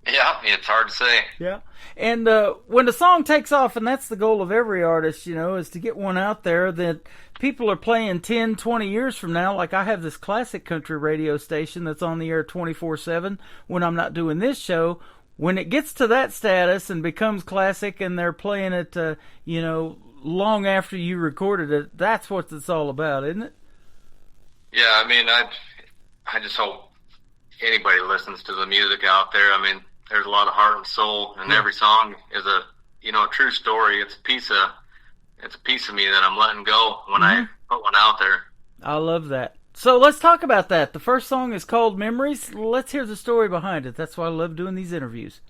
Yeah, it's hard to say. Yeah. And when the song takes off, and that's the goal of every artist, you know, is to get one out there that people are playing 10, 20 years from now. Like I have this classic country radio station that's on the air 24/7 when I'm not doing this show. When it gets to that status and becomes classic and they're playing it, long after you recorded it, that's what it's all about, isn't it? Yeah, I mean, I just hope anybody listens to the music out there. I mean, there's a lot of heart and soul, and every song is a true story. It's a piece of me that I'm letting go when I put one out there. I love that. So let's talk about that. The first song is called Memories. Let's hear the story behind it. That's why I love doing these interviews.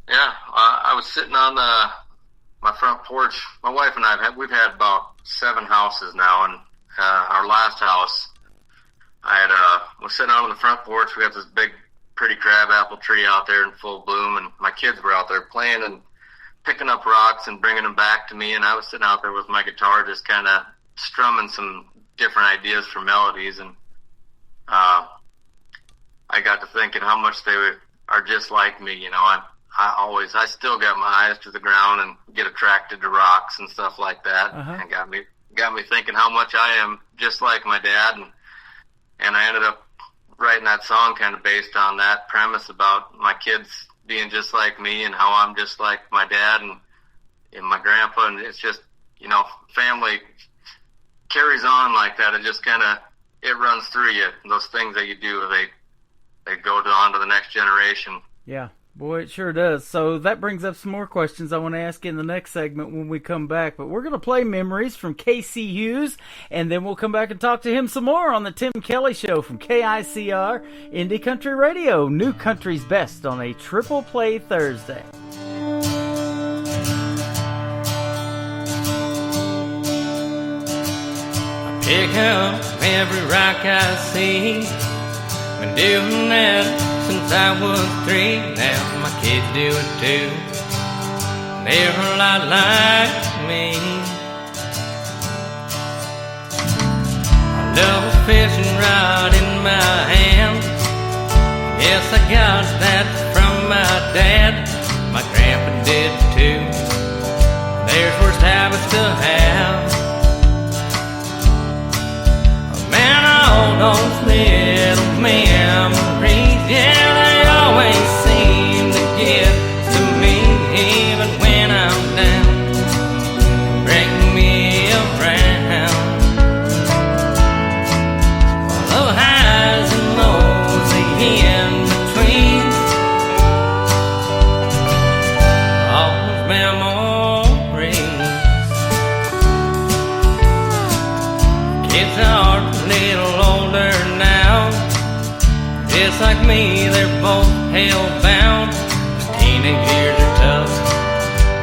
Yeah, I was sitting on my front porch. My wife and I we've had about 7 houses now, and our last house, I was sitting out on the front porch. We got this big, pretty crabapple tree out there in full bloom, and my kids were out there playing and picking up rocks and bringing them back to me, and I was sitting out there with my guitar just kind of strumming some different ideas for melodies, and I got to thinking how much they are just like me. You know, I still got my eyes to the ground and get attracted to rocks and stuff like that. And got me thinking how much I am just like my dad, and I ended up writing that song kind of based on that premise about my kids being just like me and how I'm just like my dad and my grandpa, and it's just, you know, family carries on like that. It just kind of, it runs through you. Those things that you do, they go on to the next generation. Yeah. Boy, it sure does. So that brings up some more questions I want to ask in the next segment when we come back. But we're going to play Memories from K.C. Hughes, and then we'll come back and talk to him some more on the Tim Kelly Show from KICR Indie Country Radio. New Country's Best on a Triple Play Thursday. Pick up every rock I see. Been doing that since I was 3. Now my kids do it too. They're a lot like me. I love a fishing rod in my hand. Yes, I got that from my dad. My grandpa did too. There's worse habits to have. Man, all those little memories, yeah, they always seem to get to me, even when I'm down, bring me around. The highs and lows, the in-between, all those memories. Kids are a little older now, just like me, they're both hell-bound. Those teenage years are tough,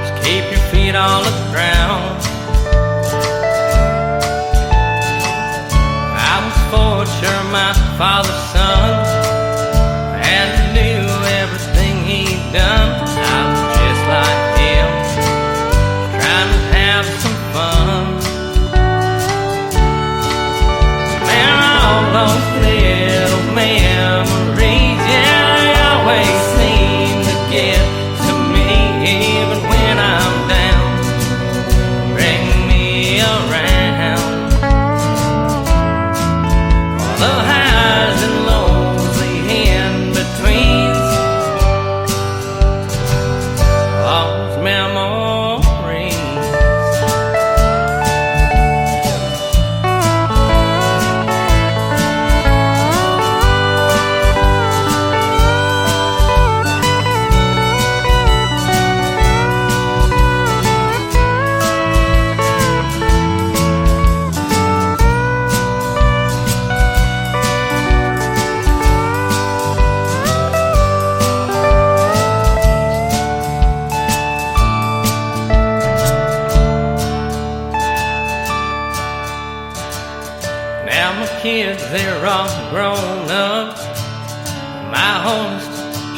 just keep your feet on the ground. I was for sure my father's son, had to do everything he'd done. I was just like him, trying to have some fun. All those little memories, yeah, they always seem to get to me, even when I'm down, bring me around. All the highs and lows, the in-betweens, all those memories. Kids, they're all grown up. My host,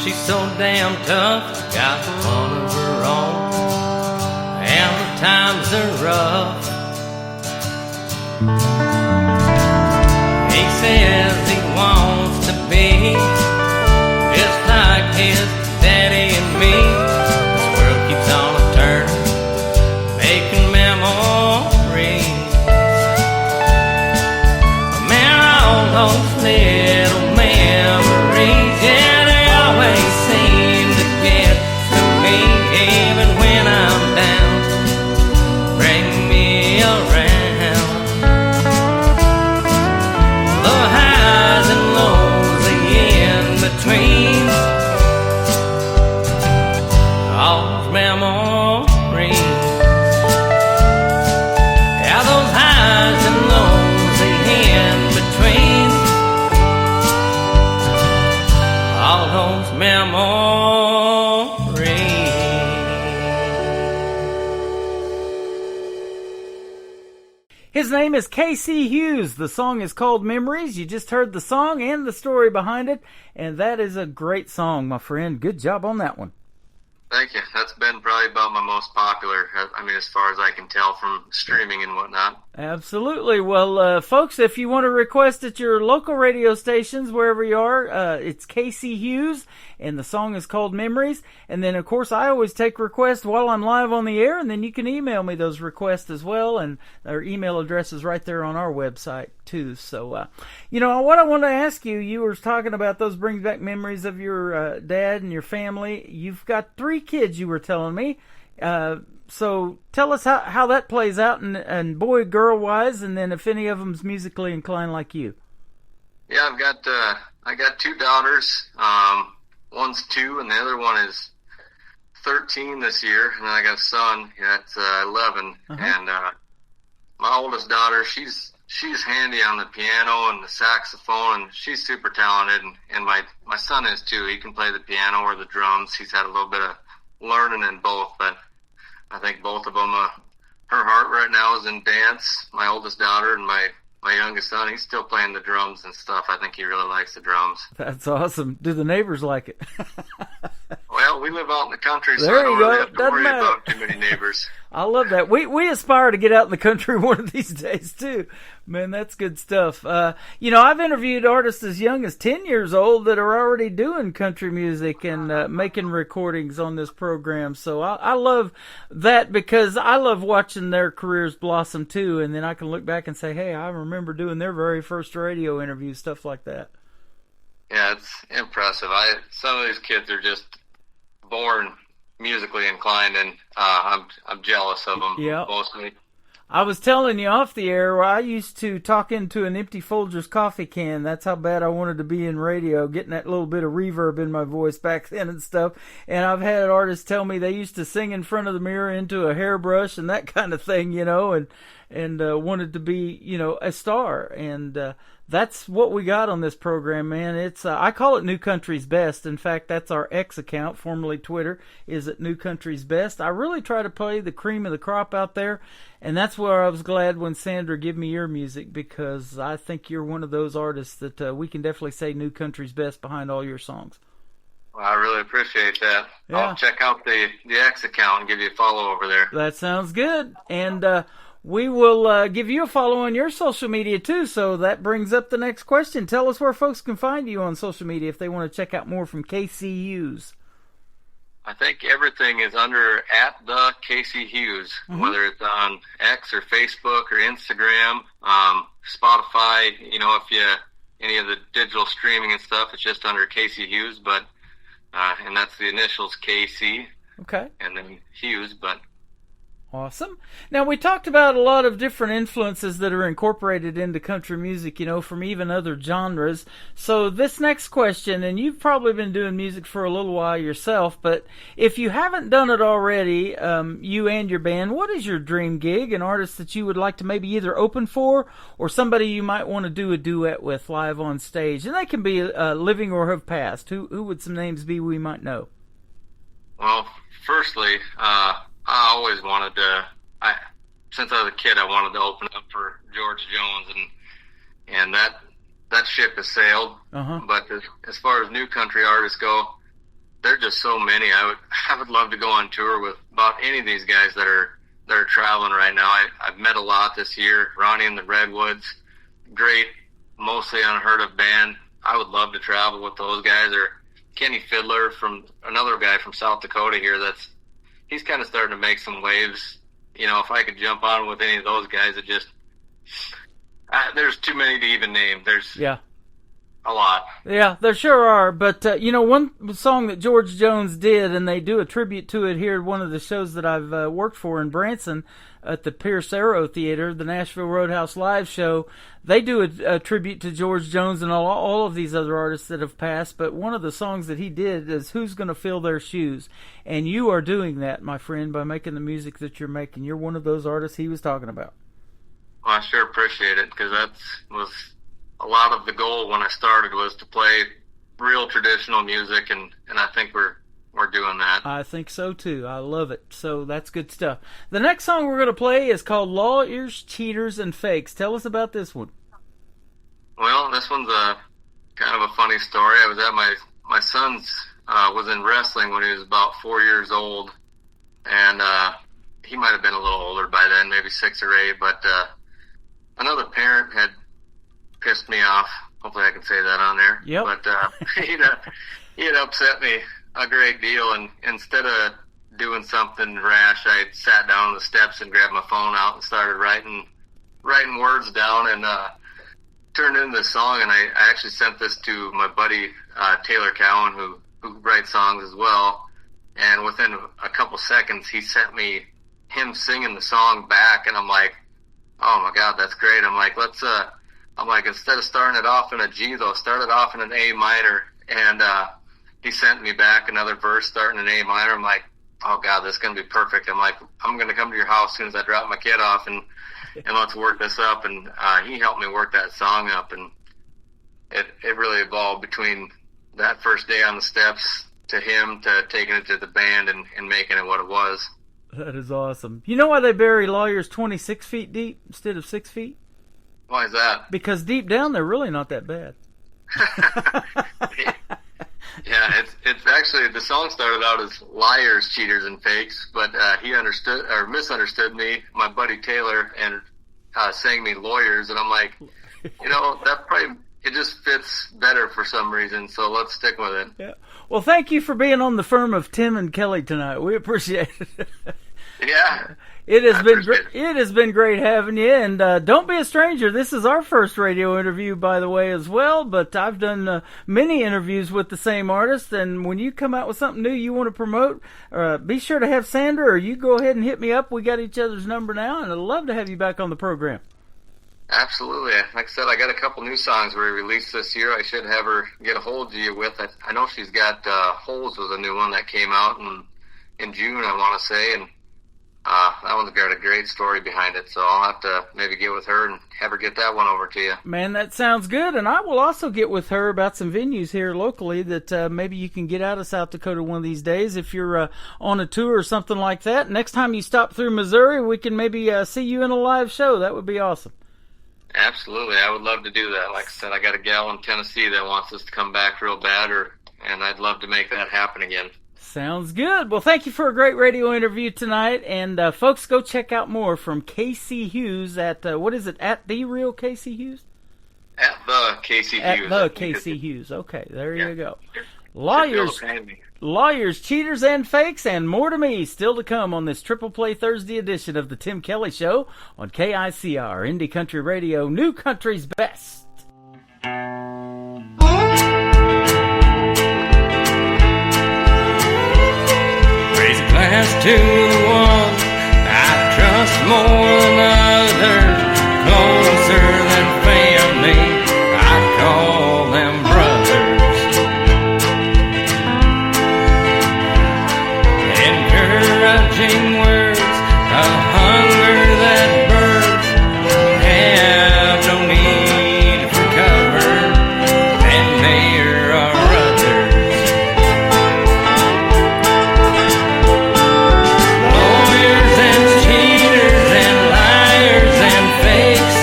she's so damn tough, got one of her own, and the times are rough. He says he wants to be just like his daddy and me. This world keeps on a turn, making memories. All those little memories, yeah, they always seem to get to me, even when I'm down, bring me around. The highs and lows, the in-betweens, all those memories. Yeah, those highs and lows, the in-betweens, all those memories. His name is K.C. Hughes. The song is called Memories. You just heard the song and the story behind it, and that is a great song, my friend. Good job on that one. Thank you. That's been probably about my most popular, I mean, as far as I can tell from streaming and whatnot. Absolutely. Well, folks, if you want to request at your local radio stations, wherever you are, it's Casey Hughes, and the song is called Memories. And then, of course, I always take requests while I'm live on the air, and then you can email me those requests as well, and our email address is right there on our website, too. So, what I want to ask you, you were talking about those brings back memories of your dad and your family. You've got 3 kids, you were telling me. So tell us how that plays out, and boy, girl wise, and then if any of them's musically inclined like you. Yeah, I got 2 daughters. One's 2, and the other one is 13 this year, and then I got a son that's 11. And my oldest daughter, she's handy on the piano and the saxophone, and she's super talented. And my son is too. He can play the piano or the drums. He's had a little bit of learning in both, but I think both of them, her heart right now is in dance. My oldest daughter and my youngest son, he's still playing the drums and stuff. I think he really likes the drums. That's awesome. Do the neighbors like it? Well, we live out in the country, so there I don't you go. really have to Doesn't worry matter. about too many neighbors. I love that. We aspire to get out in the country one of these days, too. Man, that's good stuff. I've interviewed artists as young as 10 years old that are already doing country music and making recordings on this program. So I love that because I love watching their careers blossom, too. And then I can look back and say, hey, I remember doing their very first radio interview, stuff like that. Yeah, it's impressive. Some of these kids are just born musically inclined, and I'm jealous of them. Yeah. Mostly. I was telling you off the air, I used to talk into an empty Folgers coffee can. That's how bad I wanted to be in radio, getting that little bit of reverb in my voice back then and stuff. And I've had artists tell me they used to sing in front of the mirror into a hairbrush and that kind of thing, and wanted to be, a star. And that's what we got on this program, man. It's I call it New Country's Best. In fact, that's our X account, formerly Twitter, is at New Country's Best. I really try to play the cream of the crop out there, and that's where I was glad when Sandra gave me your music, because I think you're one of those artists that we can definitely say New Country's Best behind all your songs. Well, I really appreciate that. Yeah. I'll check out the X account and give you a follow over there. That sounds good. And we will give you a follow on your social media, too. So that brings up the next question. Tell us where folks can find you on social media if they want to check out more from Casey Hughes. I think everything is under @the Casey Hughes, whether it's on X or Facebook or Instagram, Spotify. If you any of the digital streaming and stuff, it's just under Casey Hughes. But and that's the initials KC. Okay. And then Hughes, but. Awesome. Now, we talked about a lot of different influences that are incorporated into country music, from even other genres. So this next question, and you've probably been doing music for a little while yourself, but if you haven't done it already, you and your band, what is your dream gig, an artist that you would like to maybe either open for or somebody you might want to do a duet with live on stage? And they can be living or have passed. Who would some names be we might know? Well, firstly, I always wanted to. Since I was a kid, I wanted to open up for George Jones, and that ship has sailed. But as far as new country artists go, there are just so many. I would love to go on tour with about any of these guys that are traveling right now. I've met a lot this year. Ronnie and the Redwoods, great, mostly unheard of band. I would love to travel with those guys, or Kenny Fiddler, from another guy from South Dakota here. He's kind of starting to make some waves. If I could jump on with any of those guys, it just there's too many to even name. There's a lot. Yeah, there sure are. But one song that George Jones did, and they do a tribute to it here at one of the shows that I've worked for in Branson at the Pierce Arrow Theater, the Nashville Roadhouse Live show. They do a tribute to George Jones and all of these other artists that have passed. But one of the songs that he did is "Who's Gonna Fill Their Shoes?" And you are doing that, my friend, by making the music that you're making. You're one of those artists he was talking about. Well, I sure appreciate it, because that was a lot of the goal when I started, was to play real traditional music, and I think we're doing that. I think so too. I love it. So that's good stuff. The next song we're going to play is called "Lawyers, Cheaters, and Fakes." Tell us about this one. Well, this one's a kind of a funny story. I was at my son's was in wrestling when he was about 4 years old, and he might have been a little older by then, maybe 6 or 8, but another parent had pissed me off. Hopefully I can say that on there. Yep. But he had upset me a great deal, and instead of doing something rash, I sat down on the steps and grabbed my phone out and started writing words down, and turned into this song. And I actually sent this to my buddy Taylor Cowan, who writes songs as well. And within a couple seconds, he sent me him singing the song back, and I'm like, oh my God, that's great. I'm like, instead of starting it off in a G, though, start it off in an A minor. And he sent me back another verse starting in A minor. I'm like, oh God, this is going to be perfect. I'm like, I'm going to come to your house as soon as I drop my kid off, and let's work this up. And he helped me work that song up, and it really evolved between that first day on the steps to him to taking it to the band and making it what it was. That is awesome. You know why they bury lawyers 26 feet deep instead of 6 feet? Why is that? Because deep down, they're really not that bad. Yeah, it's actually, the song started out as liars, cheaters, and fakes, but he understood or misunderstood me, my buddy Taylor, and sang me lawyers, and I'm like, that probably, it just fits better for some reason, so let's stick with it. Yeah. Well, thank you for being on the firm of Tim and Kelly tonight. We appreciate it. Yeah. It has been great having you, and don't be a stranger. This is our first radio interview, by the way, as well, but I've done many interviews with the same artist, and when you come out with something new you want to promote, be sure to have Sandra, or you go ahead and hit me up. We got each other's number now, and I'd love to have you back on the program. Absolutely. Like I said, I got a couple new songs we released this year. I should have her get a hold of you with. I know she's got Holes was a new one that came out in June, I want to say, and that one's got a great story behind it, so I'll have to maybe get with her and have her get that one over to you. Man, that sounds good, and I will also get with her about some venues here locally that maybe you can get out of South Dakota one of these days if you're on a tour or something like that. Next time you stop through Missouri, we can maybe see you in a live show. That would be awesome. Absolutely. I would love to do that. Like I said, I got a gal in Tennessee that wants us to come back real bad, and I'd love to make that happen again. Sounds good. Well, thank you for a great radio interview tonight. And, folks, go check out more from Casey Hughes at, what is it, at The Real Casey Hughes? At the Casey Hughes. At the Casey Hughes. Okay, there you go. Lawyers, cheaters, and fakes, and more to me still to come on this Triple Play Thursday edition of the Tim Kelly Show on KICR, Indie Country Radio, New Country's Best. Raise a glass to the one I trust more than others, closer than family, I call them brothers. Encouraging words, a hunger that burns, have no need for cover, and there are others. Lawyers and cheaters and liars and fakes,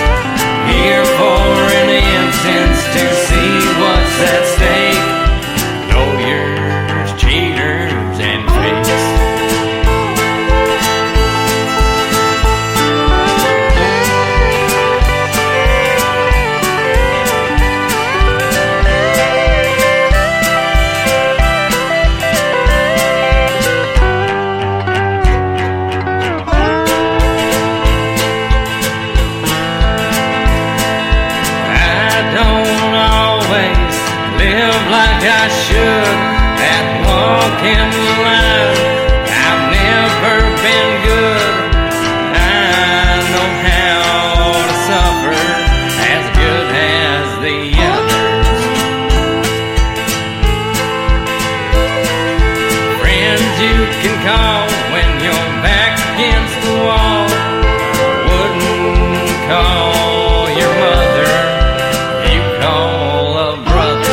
here for an instance to see what's at stake. Lawyers, cheaters, and fakes. Like I should at walking the line. I've never been good. I know how to suffer as good as the others. Friends you can call when you're back against the wall. Wouldn't call your mother, you call a brother.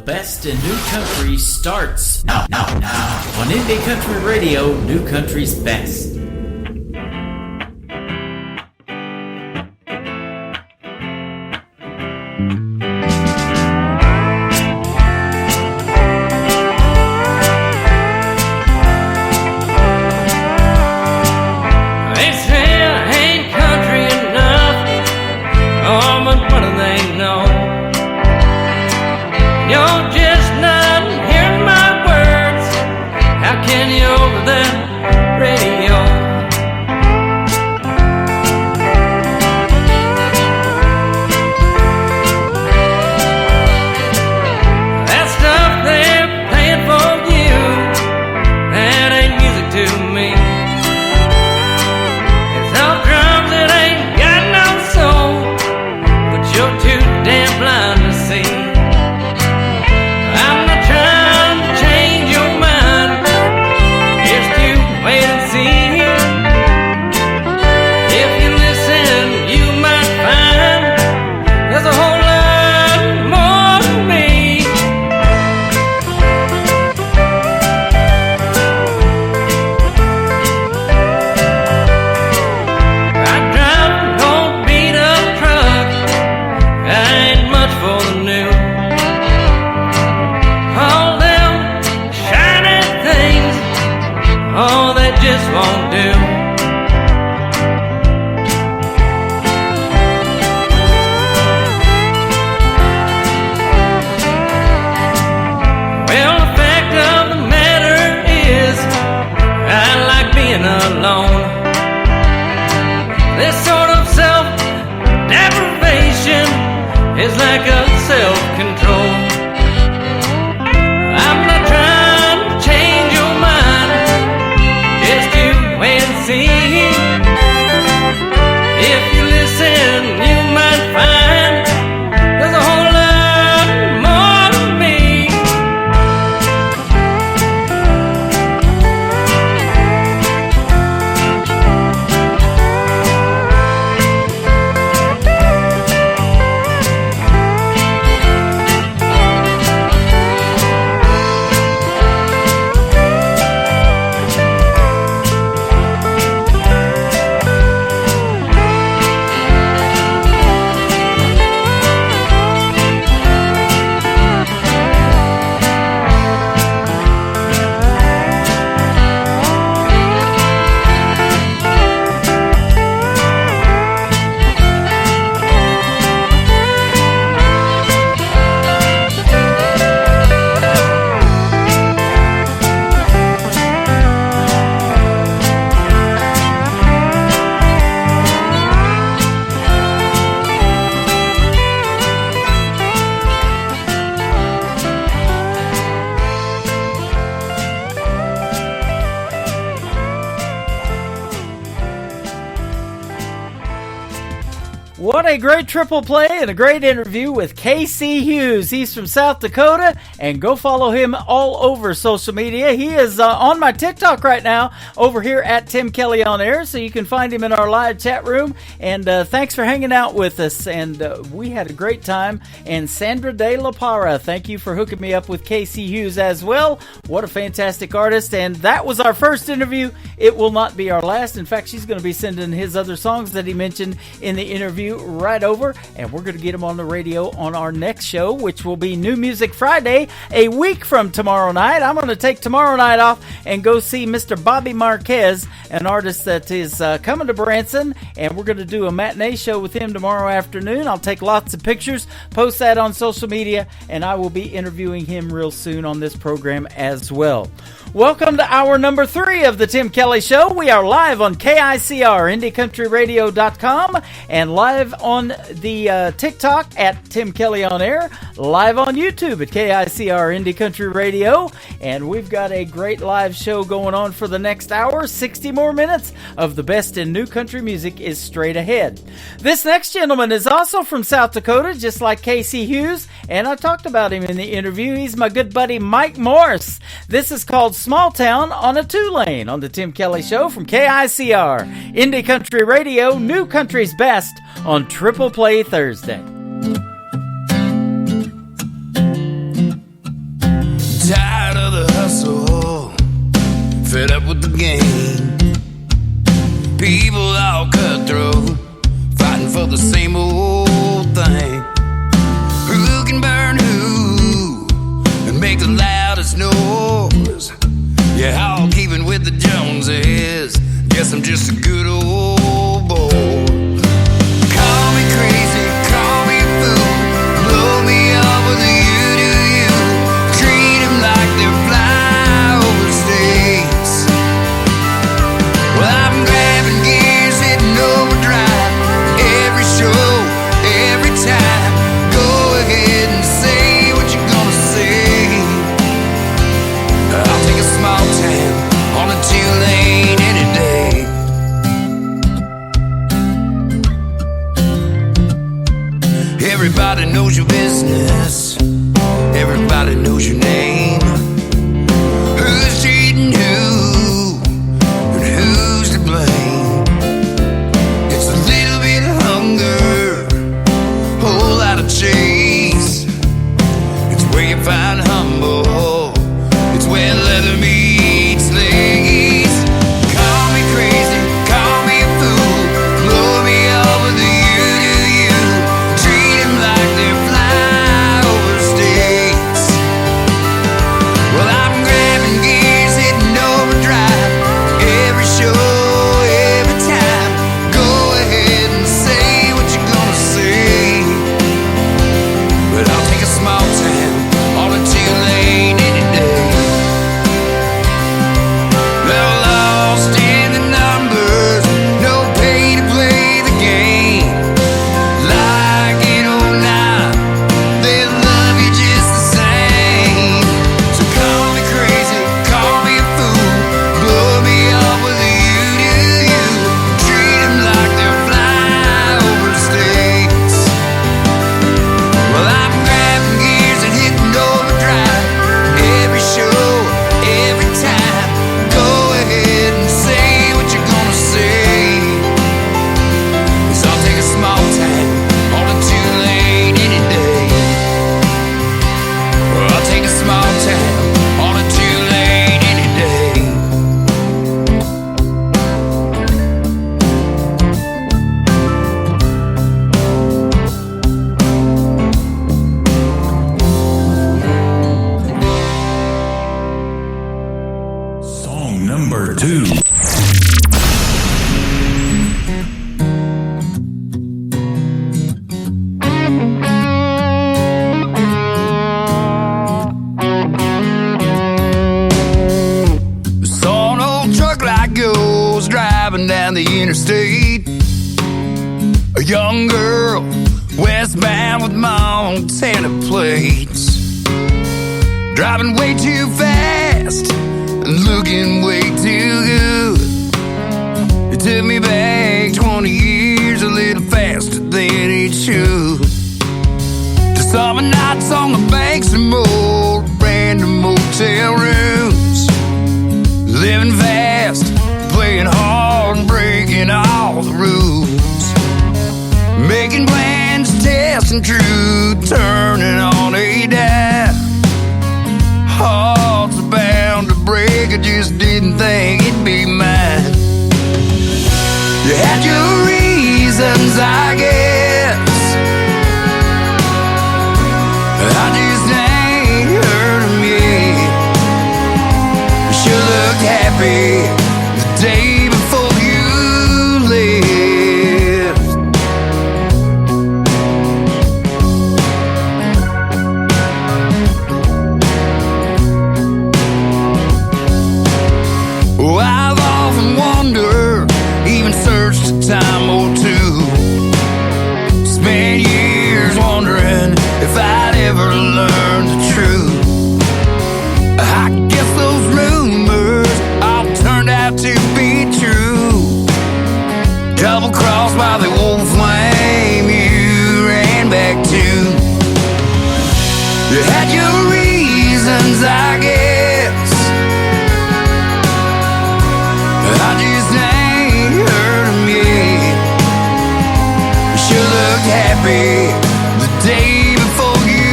The best in new country starts now on Indie Country Radio, New Country's Best. What a great triple play and a great interview with KC Hughes. He's from South Dakota, and go follow him all over social media. He is on my TikTok right now over here at Tim Kelly On Air, so you can find him in our live chat room. And thanks for hanging out with us, and we had a great time. And Sandra De La Parra, thank you for hooking me up with KC Hughes as well. What a fantastic artist, and that was our first interview. It will not be our last. In fact, she's going to be sending his other songs that he mentioned in the interview right over, and we're going to get him on the radio on our next show, which will be New Music Friday, a week from tomorrow night. I'm going to take tomorrow night off and go see Mr. Bobby Marquez, an artist that is coming to Branson, and we're going to do a matinee show with him tomorrow afternoon. I'll take lots of pictures, post that on social media, and I will be interviewing him real soon on this program as well. Welcome to hour number 3 of the Tim Kelly Show. We are live on KICR, IndieCountryRadio.com, and live on the TikTok at Tim Kelly On Air, live on YouTube at KICR Indie Country Radio, and we've got a great live show going on for the next hour. 60 more minutes of the best in new country music is straight ahead. This next gentleman is also from South Dakota, just like KC Hughes, and I talked about him in the interview. He's my good buddy Mike Morris. This is called Small Town on a 2-Lane on the Tim Kelly Show from KICR, Indie Country Radio, New Country's Best on Triple Play Thursday. Everybody knows your business. Everybody knows your name. Who's cheating who? And who's to blame? It's a little bit of hunger, whole lot of chase. It's where you find humble. It's where leather meets lace. Call me crazy, call me a fool, blow me up with the you. Treat them like they're flyover states. Well, I'm grabbing gears, hitting overdrive. Every show, every time. Go ahead and say what you're gonna say. But I'll take a small town on a two-lane any day. They're lost in the numbers, no pay to play the game. Like in 09, they love you just the same. So call me crazy, call me a fool, blow me up with a you. Treat them like they're flyover states. Well, I'm grabbing gears and hitting overdrive. Every show, every time. Go ahead and say what you're gonna say. 'Cause I'll take a small town on a two-lane any day. Or I'll take a small town on a two-lane any day. Song number 2. Saw an old truck like goes driving down the interstate. A young girl, westbound with Montana plates. Driving way too fast and looking way too good. It took me back 20 years, a little faster than it should. To summer nights on the banks of more random motel rooms. Living fast, playing hard, and breaking all the rules. Making plans, testing true, turning on a dime. Hearts are bound to break, I just didn't think it'd be mine. You had your reasons, I guess. I just ain't heard them yet. You sure looked happy the day before you left. Oh, I've often wondered, even searched a time or two. Spent years wondering if I'd ever learn the truth. I guess those rumors all turned out to be true. Double crossed by the old flame you ran back to. You had your reasons, I guess. I just ain't heard them yet. You sure looked happy the day before you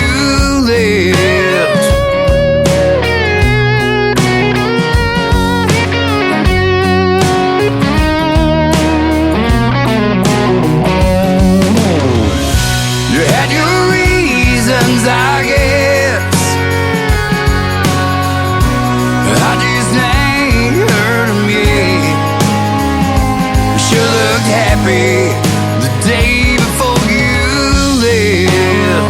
left. You had your reasons, I guess. I just ain't heard them yet. You sure looked happy the day before you left.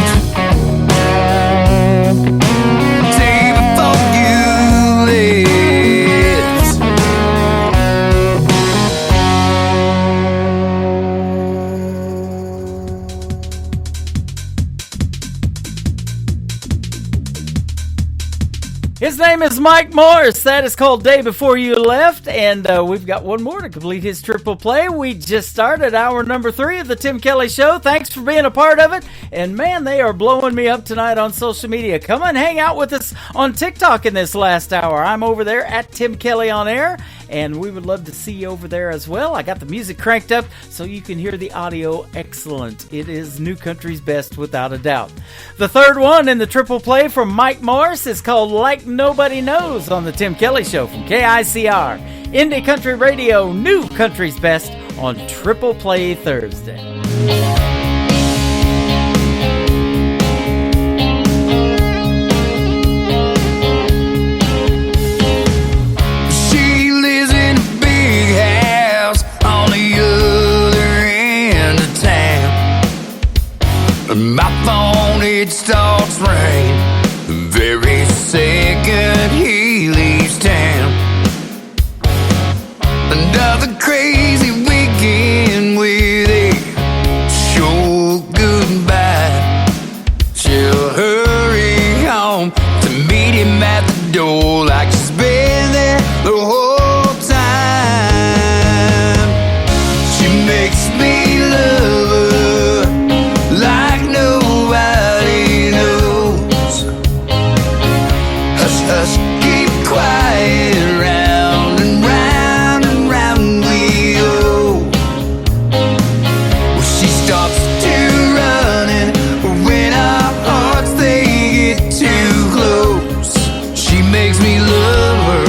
His name is Mike Morris. That is called Day Before You Left. And we've got one more to complete his triple play. We just started hour number 3 of the Tim Kelly Show. Thanks for being a part of it. And man, they are blowing me up tonight on social media. Come and hang out with us on TikTok in this last hour. I'm over there at Tim Kelly on Air. And we would love to see you over there as well. I got the music cranked up so you can hear the audio excellent. It is New Country's best without a doubt. The third one in the triple play from Mike Morris is called Like Nobody Knows on the Tim Kelly Show from KICR. Indie Country Radio, New Country's best on Triple Play Thursday. My phone, it starts ringing the very second he leaves town. Another crazy weekend with a short goodbye. She'll hurry home to meet him at the door like she's been there the whole time. She makes me love her like nobody knows. Hush, hush, keep quiet, round and round and round we go. Well, she stops to running when our hearts they get too close. She makes me love her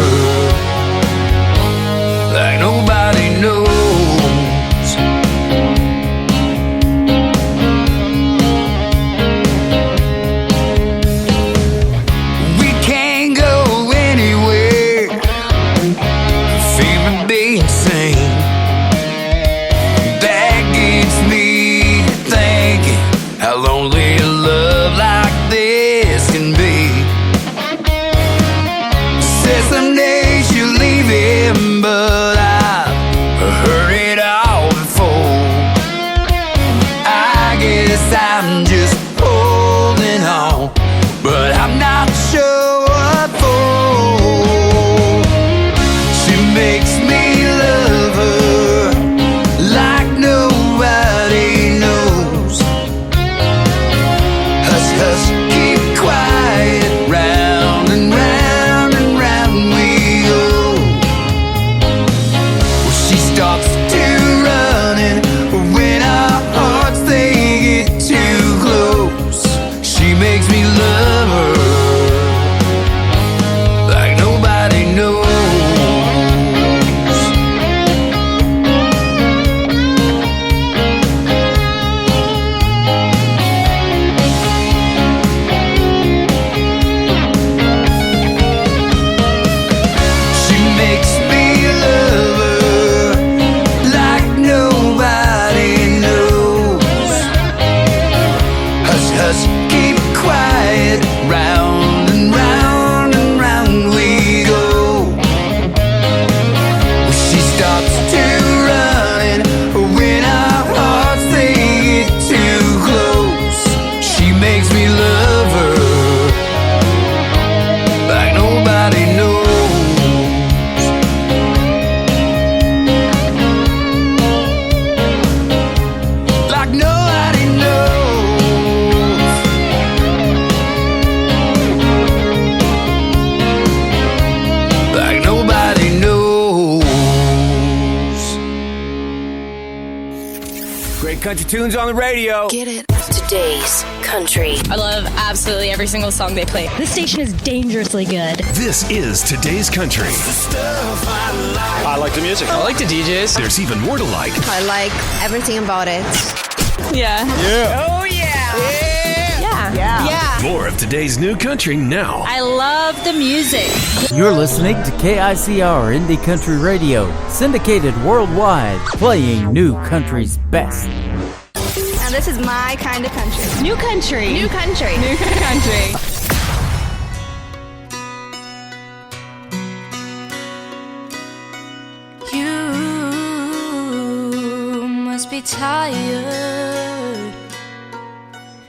like nobody knows. We can't go anywhere, feeling being seen. That gets me thinking how lonely a love like this can be. Said someday she'll leave him, but I've heard it all before. I guess I'm just holding on, but I'm not sure what for. She makes me love her like nobody knows. Hush, hush, keep quiet, round and round and round we go. Well, she stops to running when our hearts they get too close. She makes me love her like nobody knows. She makes me love her like nobody knows. Hush, hush, keep quiet, round and round and round we go. Well, she stops to running when our hearts they get too close. She makes me love her like nobody knows. Like nobody knows. Like nobody knows. Great country tunes on the radio. Get it? Today's country. I love absolutely every single song they play. This station is dangerously good. This is today's country. I like the music. I like the DJs. There's even more to like. I like everything about it. Yeah. Yeah. Oh, yeah. Yeah. More of today's new country now. I love the music. You're listening to KICR Indie Country Radio, syndicated worldwide, playing New Country's best. And this is my kind of country. New country. New country. New country. You must be tired.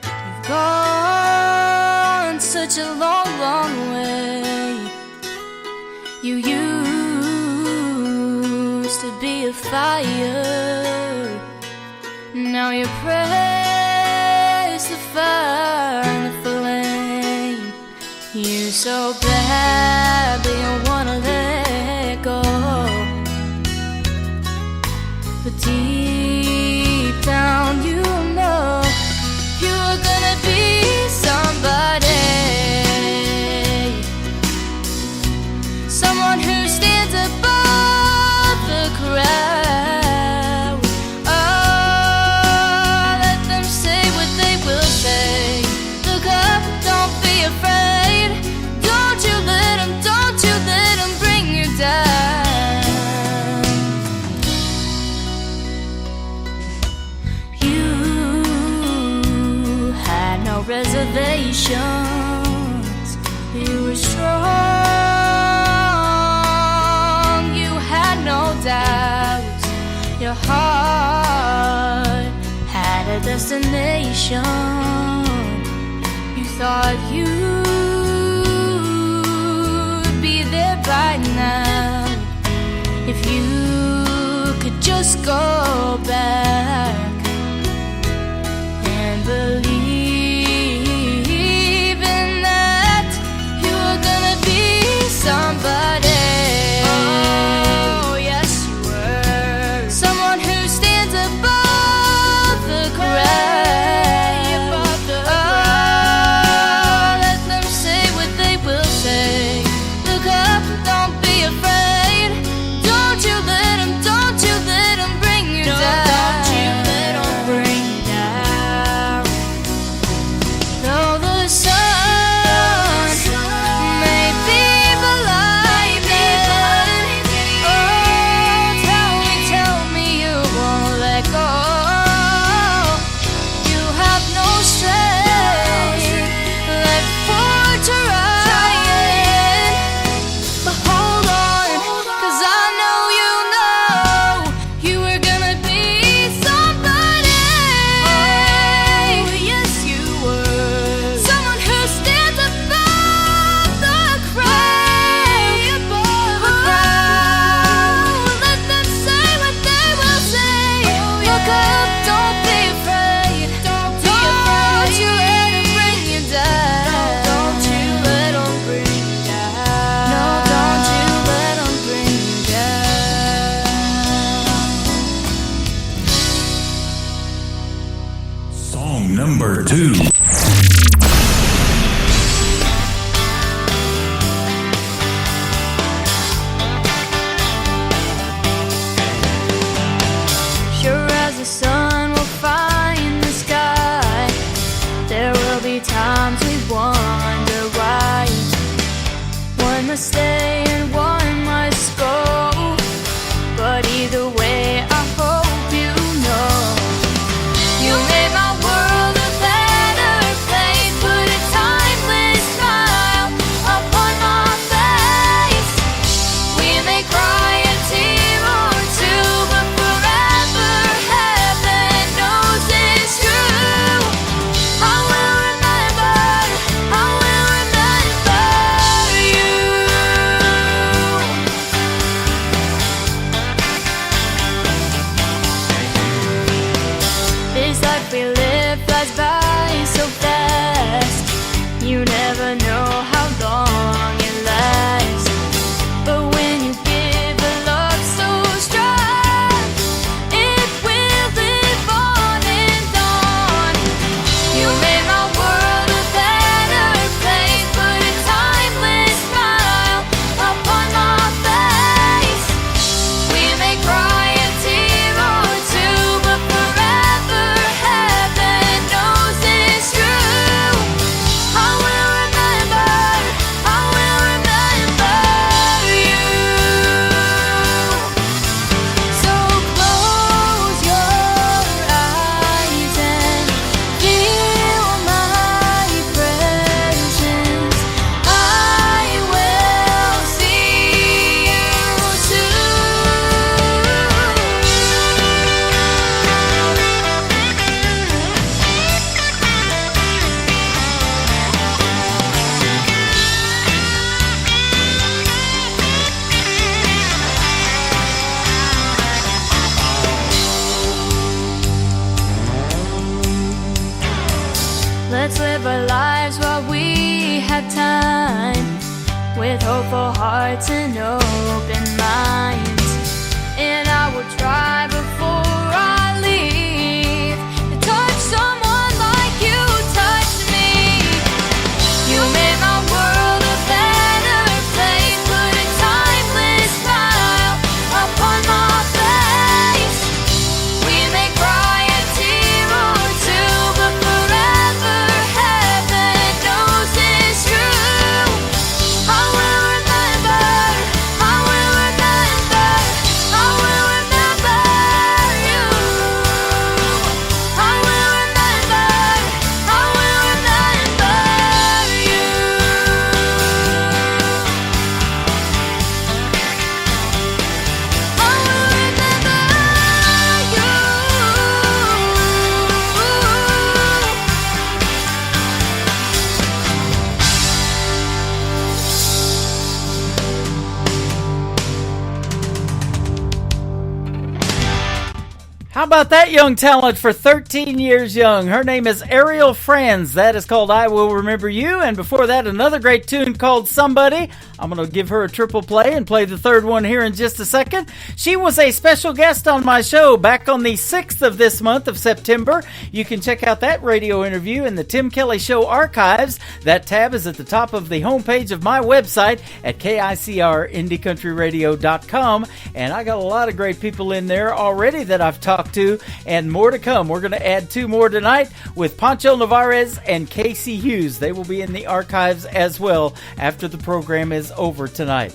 You've gone such a long, long way. fire. Now you press the fire and the flame. You so badly wanna let go, but deep down you know you are gonna be somebody, someone who stands above the crowd. Oh, let them say what they will say. Look up, don't be afraid. Don't you let them bring you down. You had no reservations. You were strong. You had no doubts. Your heart had a destination. You thought you'd be there by now if you could just go back and believe in that you were gonna be somebody. Oh, yes you were. Someone who stands above the crowd. Oh, let them say what they will say. Look up, don't be afraid. Don't you let them bring you down. Don't you let them bring you down. Though the sun may be blinding, oh, tell me you won't let go. You have no strength left for trying, but hold on, 'cause I know you were gonna be somebody. Oh, yes you were. Someone who stands above the crowd. Let them say what they will say. Look up, don't be afraid. Don't you let them bring you down. Don't you let them bring you down. No, don't you let them bring you down. Song number 2. Sure as the sun will find the sky, there will be times we wonder why. One must stay and one must go, but either way I hope you know you made my world a better place. Put a timeless smile upon my face. We may cry a tear or two, but forever heaven knows it's true. I will remember you. This life we live flies by so fast. You never know how long it lasts. But when you give a love so strong, it will live on and on. You made my world a better place. Put a timeless smile upon my face. We may cry a tear or two, but forever heaven knows Let's live our lives while we have time, with hopeful hearts and open minds. And I will try before I leave to touch someone like you touched me. You made my world a better place, put a timeless smile upon my face. We may cry a tear or two, but forever heaven knows it's true. I will remember, I will remember, I will remember you. I will remember, I will remember you. I will remember you. How about that young talent for 13 years young? Her name is Ariel Franz. That is called I Will Remember You. And before that, another great tune called Somebody. I'm going to give her a triple play and play the third one here in just a second. She was a special guest on my show back on the 6th of this month of September. You can check out that radio interview in the Tim Kelly Show archives. That tab is at the top of the homepage of my website at KICRIndieCountryRadio.com. And I got a lot of great people in there already that I've talked to, and more to come. We're going to add 2 more tonight with Pancho Navarez and Casey Hughes. They will be in the archives as well after the program is over tonight.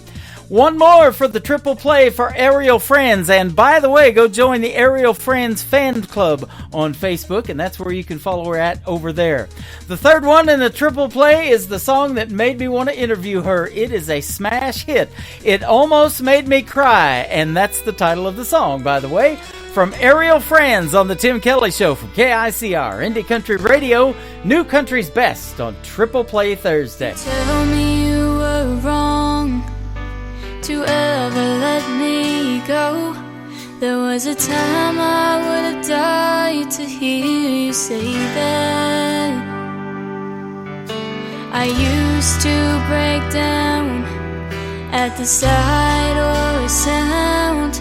One more for the triple play for Ariel Franz. And by the way, go join the Ariel Franz fan club on Facebook, and that's where you can follow her at over there. The third one in the triple play is the song that made me want to interview her. It is a smash hit. It almost made me cry, and that's the title of the song, by the way, from Ariel Franz on the Tim Kelly Show from KICR Indie Country Radio, New Country's Best on Triple Play Thursday. Tell me you were wrong to ever let me go. There was a time I would have died to hear you say that. I used to break down at the sight or sound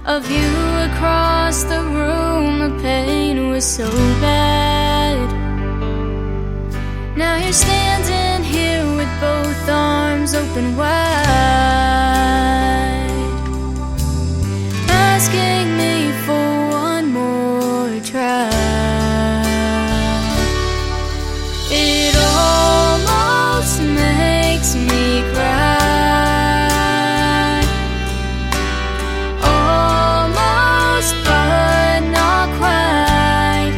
of you across the room. The pain was so bad. Now you're standing here with both arms open wide, asking me for one more try. It almost makes me cry, almost but not quite.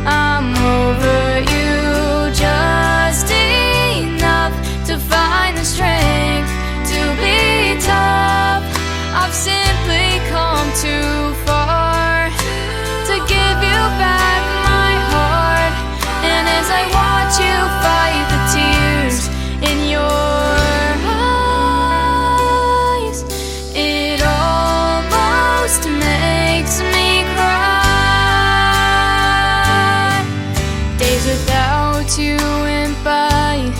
I'm over you just enough to find the strength to be tough. I've simply come too far to give you back my heart. And as I watch you fight the tears in your eyes, it almost makes me cry. Days without you went by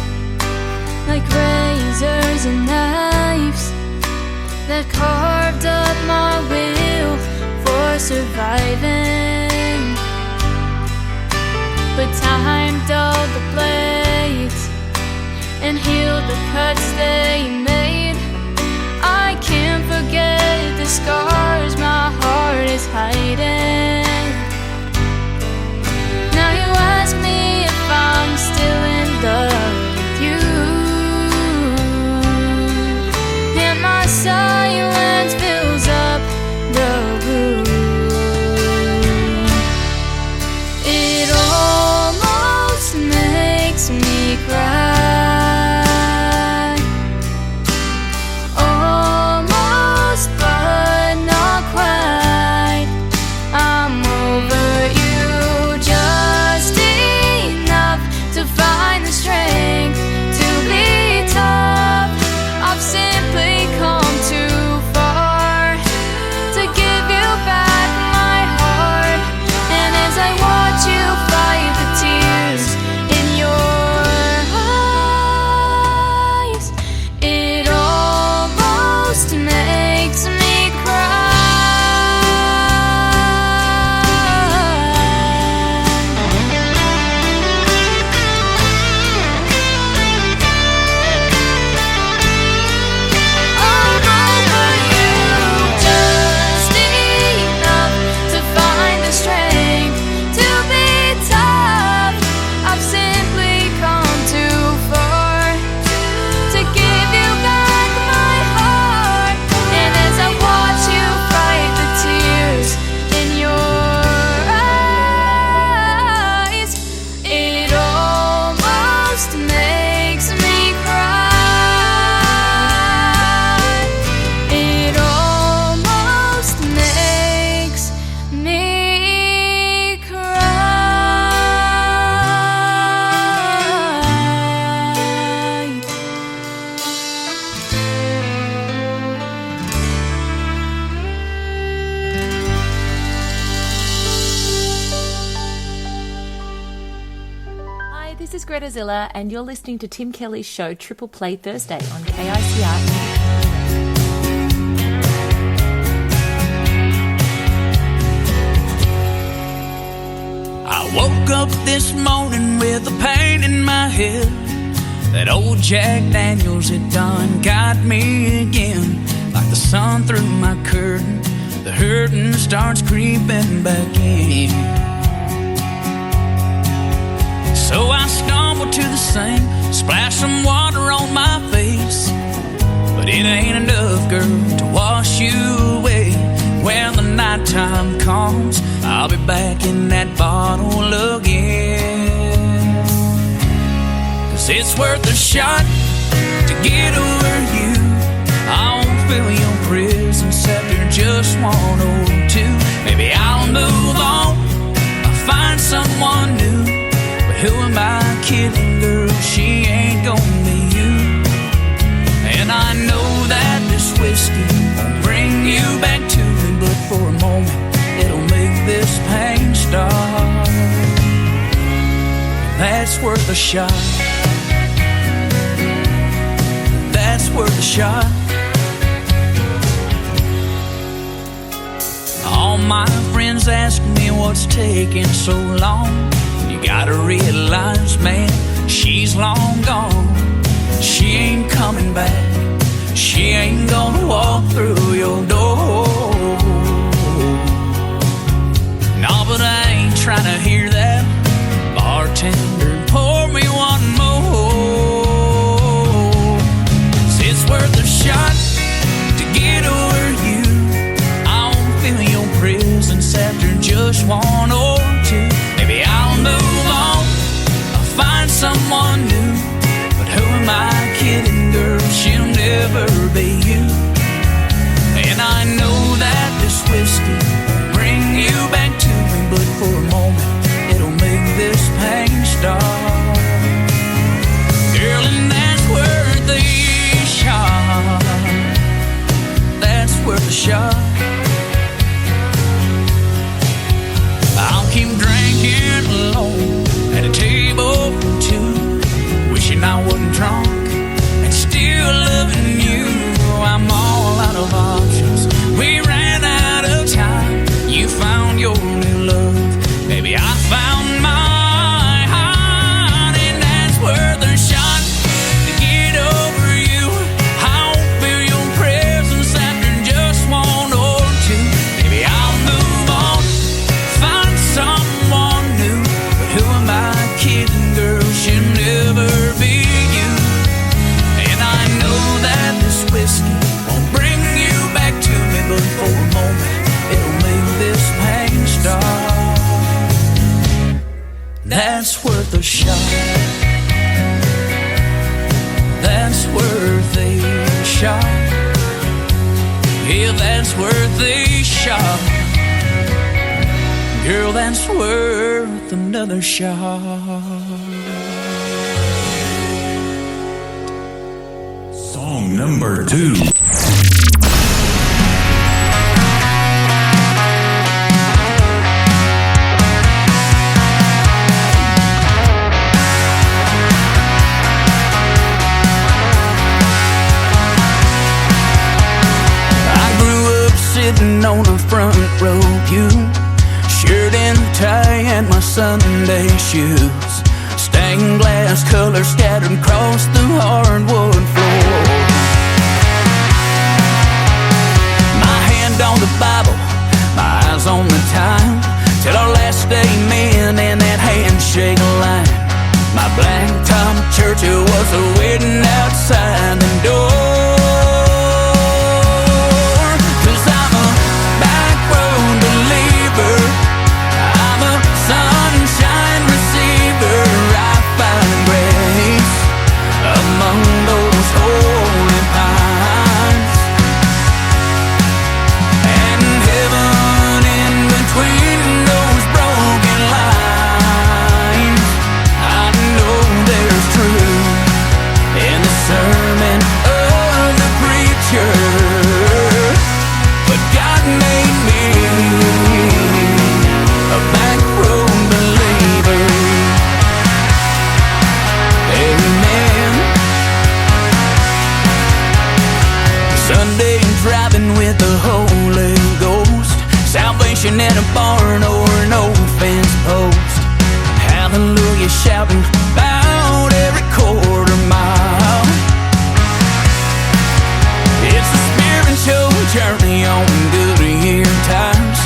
like razors and knives that carved up my will for surviving. But time dulled the blades and healed the cuts they made. I can't forget the scars my heart is hiding. Now you ask me if I'm still in love with you, and my silence fills up the room. Hi, this is Greta Zilla, and you're listening to Tim Kelly's show Triple Play Thursday on KICR. I woke up this morning with a pain in my head. That old Jack Daniels had done got me again. Like the sun through my curtain, the hurting starts creeping back in. So I stumble to the sink, splash some water on my face. But it ain't enough, girl, to wash you away. When the nighttime comes, I'll be back in that bottle again. 'Cause it's worth a shot to get over you. I won't fill your prison after just 1 or 2. Maybe I'll move on, I'll find someone new. But who am I kidding, girl? She ain't gonna be you. And I know that this whiskey won't bring you back to me, but for a moment it'll make this pain stop. That's worth a shot. That's worth a shot. All my friends ask me what's taking so long. You gotta realize, man, she's long gone. She ain't coming back. She ain't gonna walk through your door. No, but I ain't trying to hear that. Bartender, pour me one more. 'Cause it's worth a shot to get over you. I won't fill your prisons after just 1 or 2. Maybe I'll move on, I'll find someone new. But who am I kidding, girl? She'll never be you. And I know that this whiskey won't bring you back to me, but for a moment it'll make this pain stop. Girl, and that's worth a shot. That's worth a shot. I'll keep drinking alone at a table for 2, wishing I wasn't drunk and still loving you. I'm all out of options. We ran out of time. You found your new love. Maybe I found mine, and that's worth a shot to get over you. I won't feel your presence after just 1 or 2. Maybe I'll move on, find someone new. But who am I kidding, girl? She'll never be you. And I know that this whiskey won't bring you back to me, but for a moment it'll make this pain stop. That's worth a shot. That's worth a shot. Yeah, that's worth a shot. Girl, that's worth another shot. Song number 2. Sitting on a front row pew, shirt and tie and my Sunday shoes, stained glass color scattered across the hardwood floor. My hand on the Bible, my eyes on the time, till our last amen and that handshake line. My black-top church, it was waiting outside the door. And heaven in between those broken lines. you shouting about every quarter mile. It's a spiritual journey on Goodyear tires,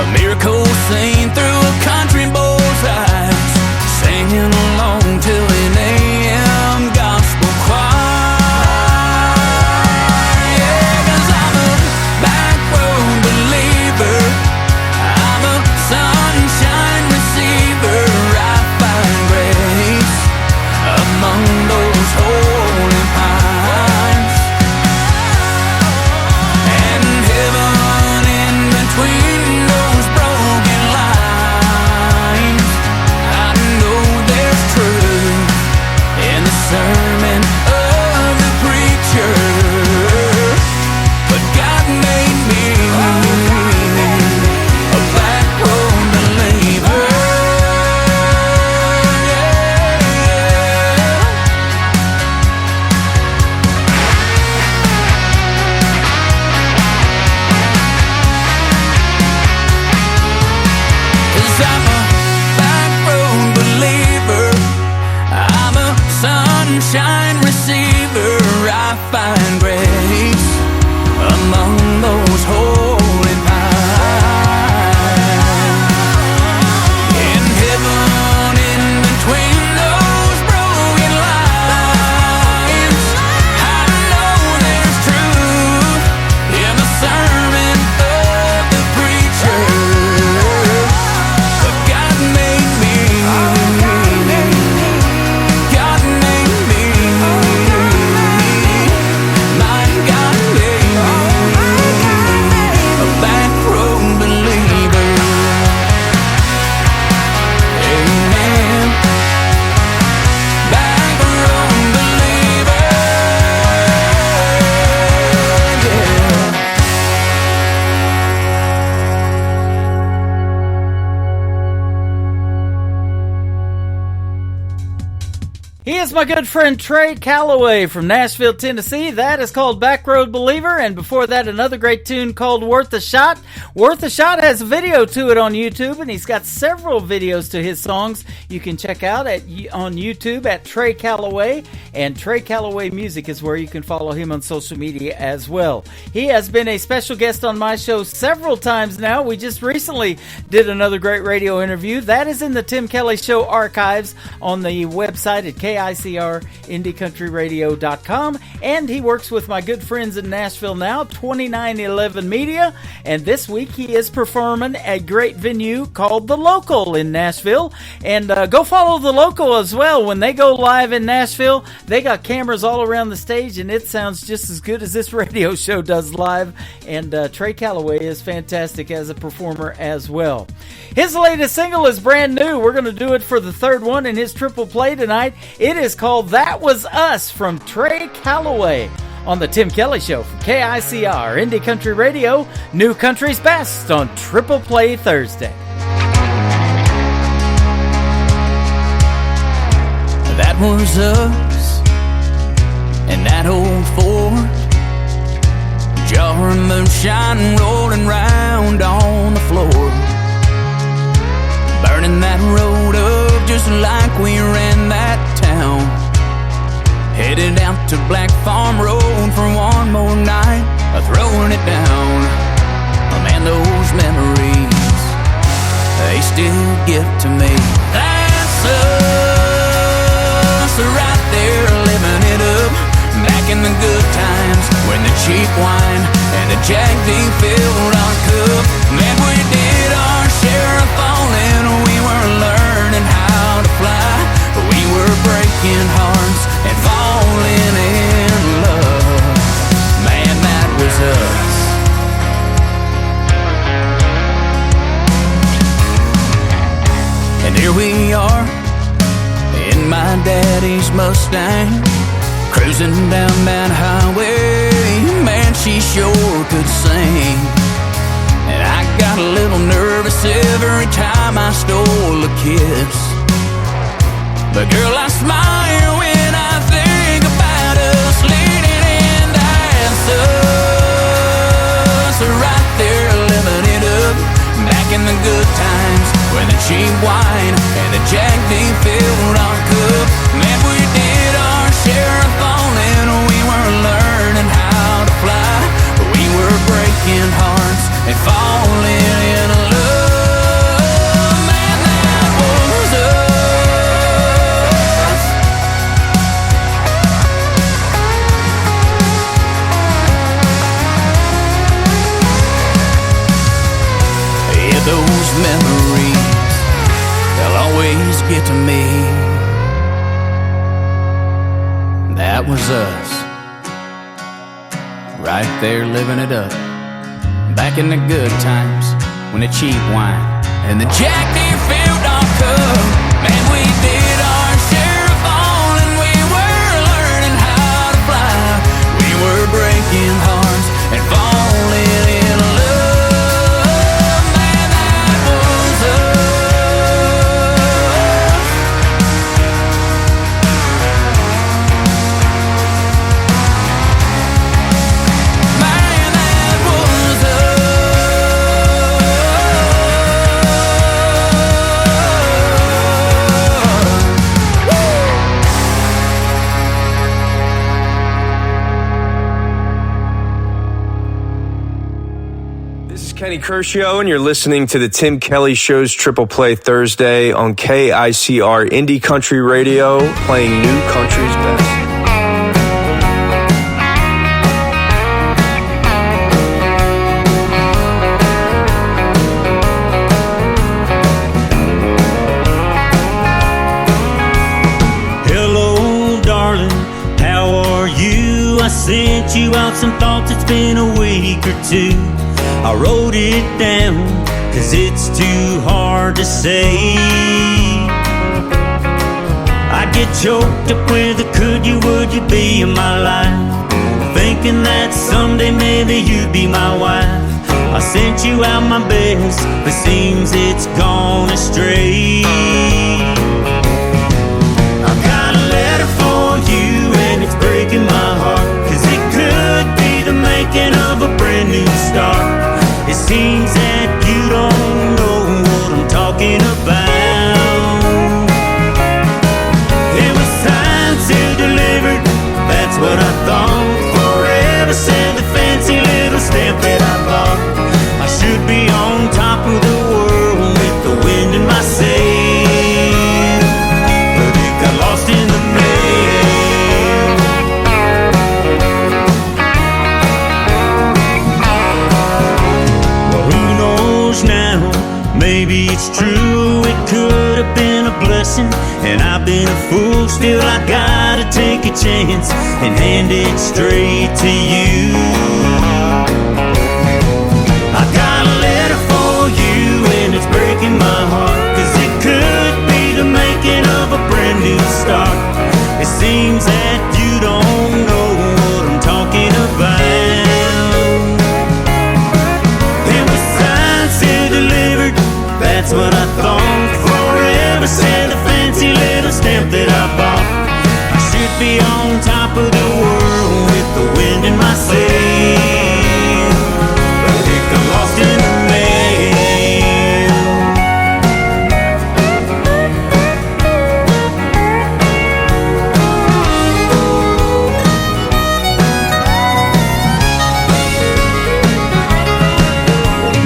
a miracle seen through a country boy's eyes, singing along to an AM gospel choir. Yeah, 'cause I'm a back road believer, I'm a sunshine receiver. I find grace among those holy pines, and heaven in between those broken lines. I know there's truth in the sermon of the preacher, but God made me a back road believer. Cause I'm a back road believer, I'm a sunshine receiver. I find grace among those holy pines, in heaven in between those broken lines. I know there's truth in the sermon of the preacher, but God made me, God made me, my God made me a back road believer. Amen. Back road believer. Yeah. He is my good friend Trey Calloway from Nashville, Tennessee. That is called Back Road Believer. And before that, another great tune called Worth a Shot. Worth a Shot has a video to it on YouTube, and he's got several videos to his songs you can check out on YouTube at Trey Calloway. And Trey Calloway Music is where you can follow him on social media as well. He has been a special guest on my show several times now. We just recently did another great radio interview. That is in the Tim Kelly Show archives on the website at KICR-IndieCountryRadio.com. And he works with my good friends in Nashville now, 2911 Media. And this week he is performing at a great venue called The Local in Nashville. And go follow The Local as well. When they go live in Nashville, they got cameras all around the stage, and it sounds just as good as this radio show does live. And Trey Calloway is fantastic as a performer as well. His latest single is brand new. We're going to do it for the third one in his triple play tonight. It is called That Was Us from Trey Calloway on the Tim Kelly Show from KICR Indie Country Radio, New Country's Best on Triple Play Thursday. That was us in that old Ford, jar of moonshine rolling round on the floor, burning that road up just like we ran that town, headed out to Black Farm Road for one more night of throwing it down. Oh man, those memories, they still get to me. That's us right there living it up, back in the good times when the cheap wine and the Jack D filled our cup. Man, we did our share of falling, we were learning how to fly, we were breaking hearts and falling in love. Man, that was us. And here we are in my daddy's Mustang, cruising down that highway. Man, she sure could sing. And I got a little nervous every time I stole a kiss. But girl, I smile when I think about us leaning in. That's us right there living it up, back in the good times when the cheap wine and the Jack D filled get to me. That was us, right there living it up. Back in the good times, when the cheap wine and the Jack Deerfield on Cup. Man, we did our share of falling. We were learning how to fly. We were breaking hearts and falling in love. Man, that was us. Man, that was us. This is Kenny Kershaw, and you're listening to the Tim Kelly Show's Triple Play Thursday on KICR Indie Country Radio, playing new country's best. Hello, darling, how are you? I sent you out some thoughts, it's been a week or two. I wrote it down, cause it's too hard to say. I get choked up with a could you, would you be in my life, thinking that someday maybe you'd be my wife. I sent you out my best, but seems it's gone astray. I've got a letter for you and it's breaking my heart, cause it could be the making of a brand new start. It seems that you don't know what I'm talking about. It was signed, sealed, delivered, that's what I thought. Forever said the fancy little stamp that I bought. I should be on top of the world with the wind in my sail, but it got lost in the mail. Well, who knows now? Maybe it's true, it could have been a blessing, and I've been a fool. Still I gotta take a chance and hand it straight to you. I got a letter for you and it's breaking my heart, cause it could be the making of a brand new start. It seems that you don't know what I'm talking about. It was signed, sealed, delivered, that's what I thought. Forever said the fancy little stamp that I bought. I should be on top of the world with the wind in my sail, but it got lost in the mail.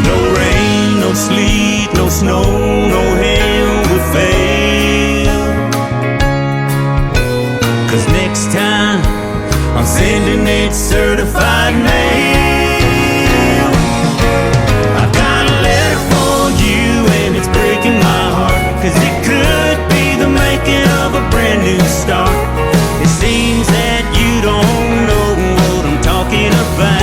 No rain, no sleet, no snow, no hail will fail, cause next time I'm sending it certified mail. I got a letter for you and it's breaking my heart, cause it could be the making of a brand new start. It seems that you don't know what I'm talking about.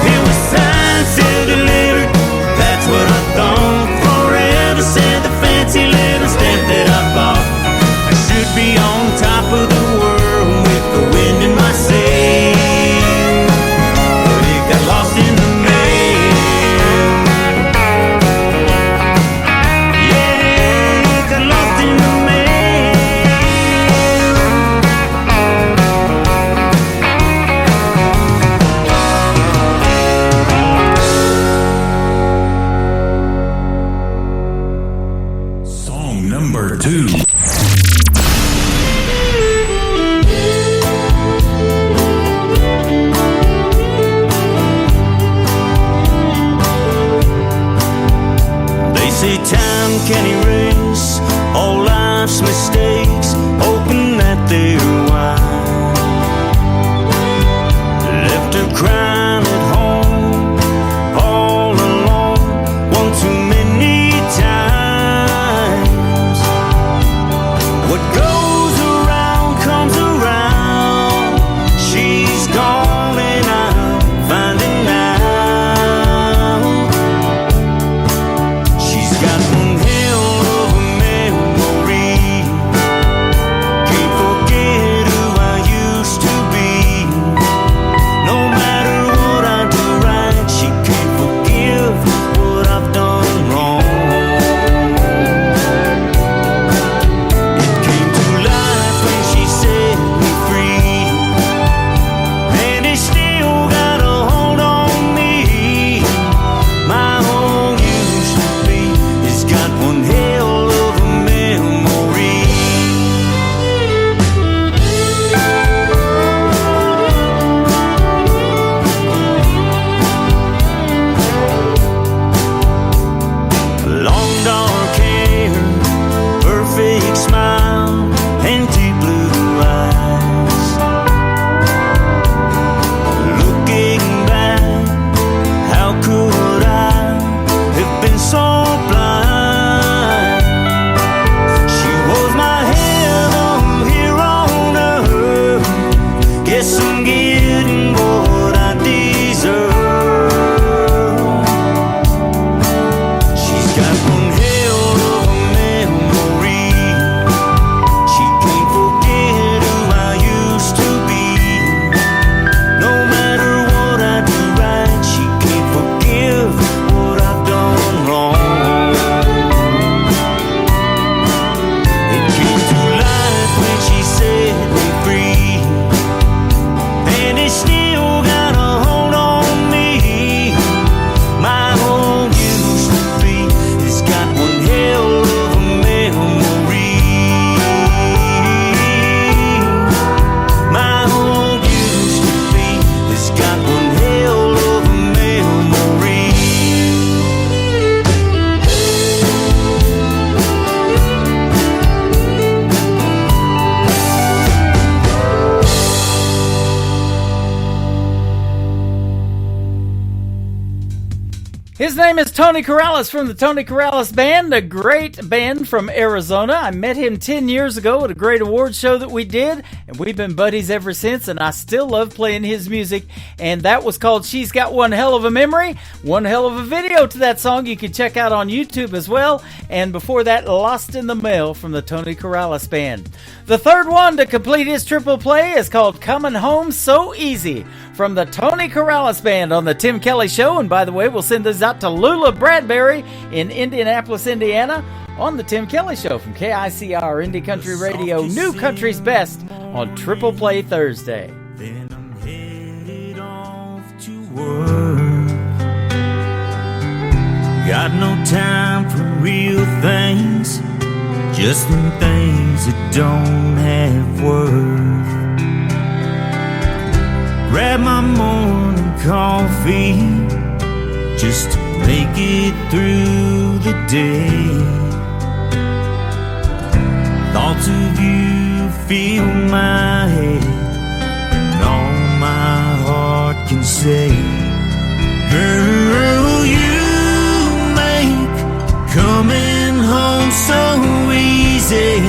It was signed, sealed, delivered, that's what I thought. Forever said the fancy little stamp that I bought. I should be on top of the world with the wind in my sail, but it got lost in the mail. Yeah, it got lost in the Song number 2. They say time can erase all life's mistakes, hoping that they're wise. Left her crying at home, all alone, one too many times. His name is Tony Corrales from the Tony Corrales Band, a great band from Arizona. I met him 10 years ago at a great awards show that we did, and we've been buddies ever since, and I still love playing his music. And that was called She's Got One Hell of a Memory. One hell of a video to that song you can check out on YouTube as well. And before that, Lost in the Mail from the Tony Corrales Band. The third one to complete his triple play is called Coming Home So Easy from the Tony Corrales Band on the Tim Kelly Show. And by the way, we'll send this out to Lula Bradbury in Indianapolis, Indiana on the Tim Kelly Show from KICR Indie Country Radio, New Country's Best on Triple Play Thursday. Then I'm headed off to work. Got no time for real things, just them things that don't have worth. Grab my morning coffee just to make it through the day. Thoughts of you fill my head, and all my heart can say, girl, you make coming home so easy.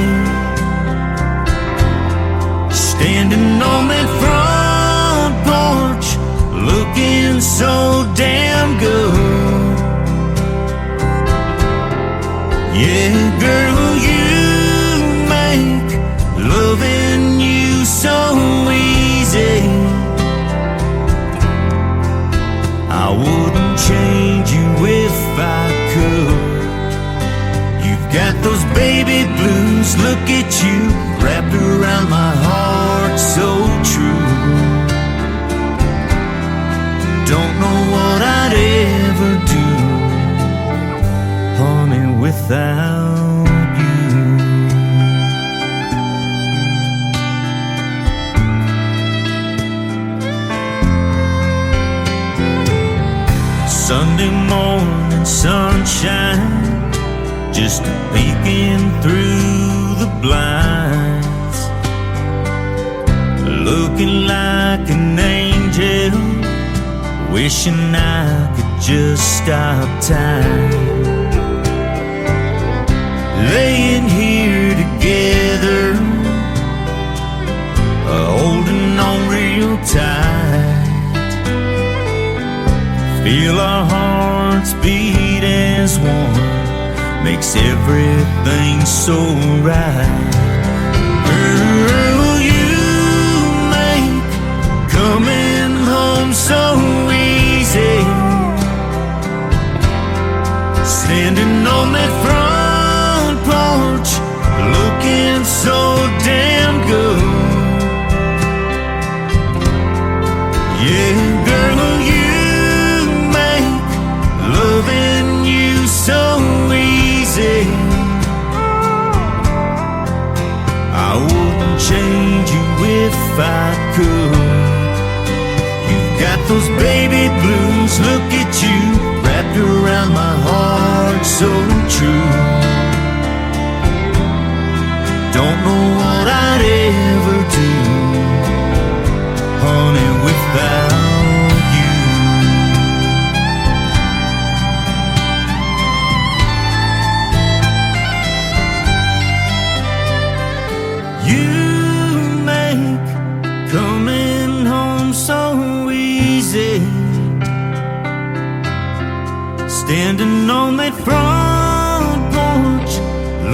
Standing on that front porch, looking so damn good. Yeah, girl, you make loving you so easy. I wouldn't change you if I could. You've got those baby blues, look at you, wrapped around my heart so true. Don't know what I'd ever do, honey, without you. Sunday morning sunshine, just peeking through the blinds, looking like an angel, wishing I could just stop time. Laying here together, holding on real tight. Feel our hearts beat as one, makes everything so right. Girl, you make coming home so easy. Standing on that front porch, looking so damn good. Yeah, girl, you make loving you so easy. I wouldn't change you if I could. You've got those baby blues, look at you, wrapped around my heart so true. Don't know what I'd ever do, honey, without you. You make coming home so easy. Standing on that front porch,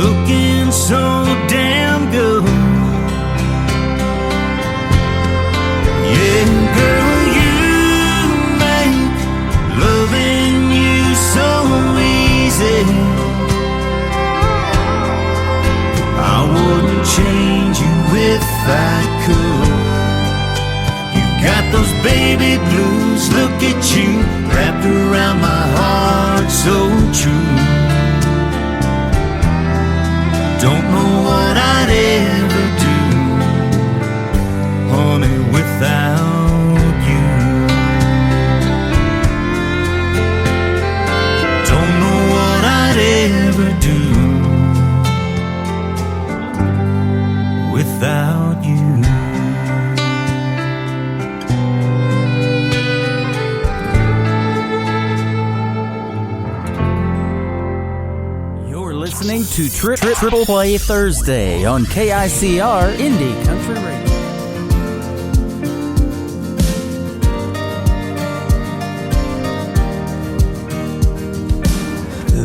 looking so damn good. Yeah, girl, you make loving you so easy. I wouldn't change you if I could. You got those baby blues, look at you, wrapped around my heart so true. Don't know what I'd ever do, honey, without you. Don't know what I'd ever do without you. to Triple Play Thursday on KICR Indie Country Radio.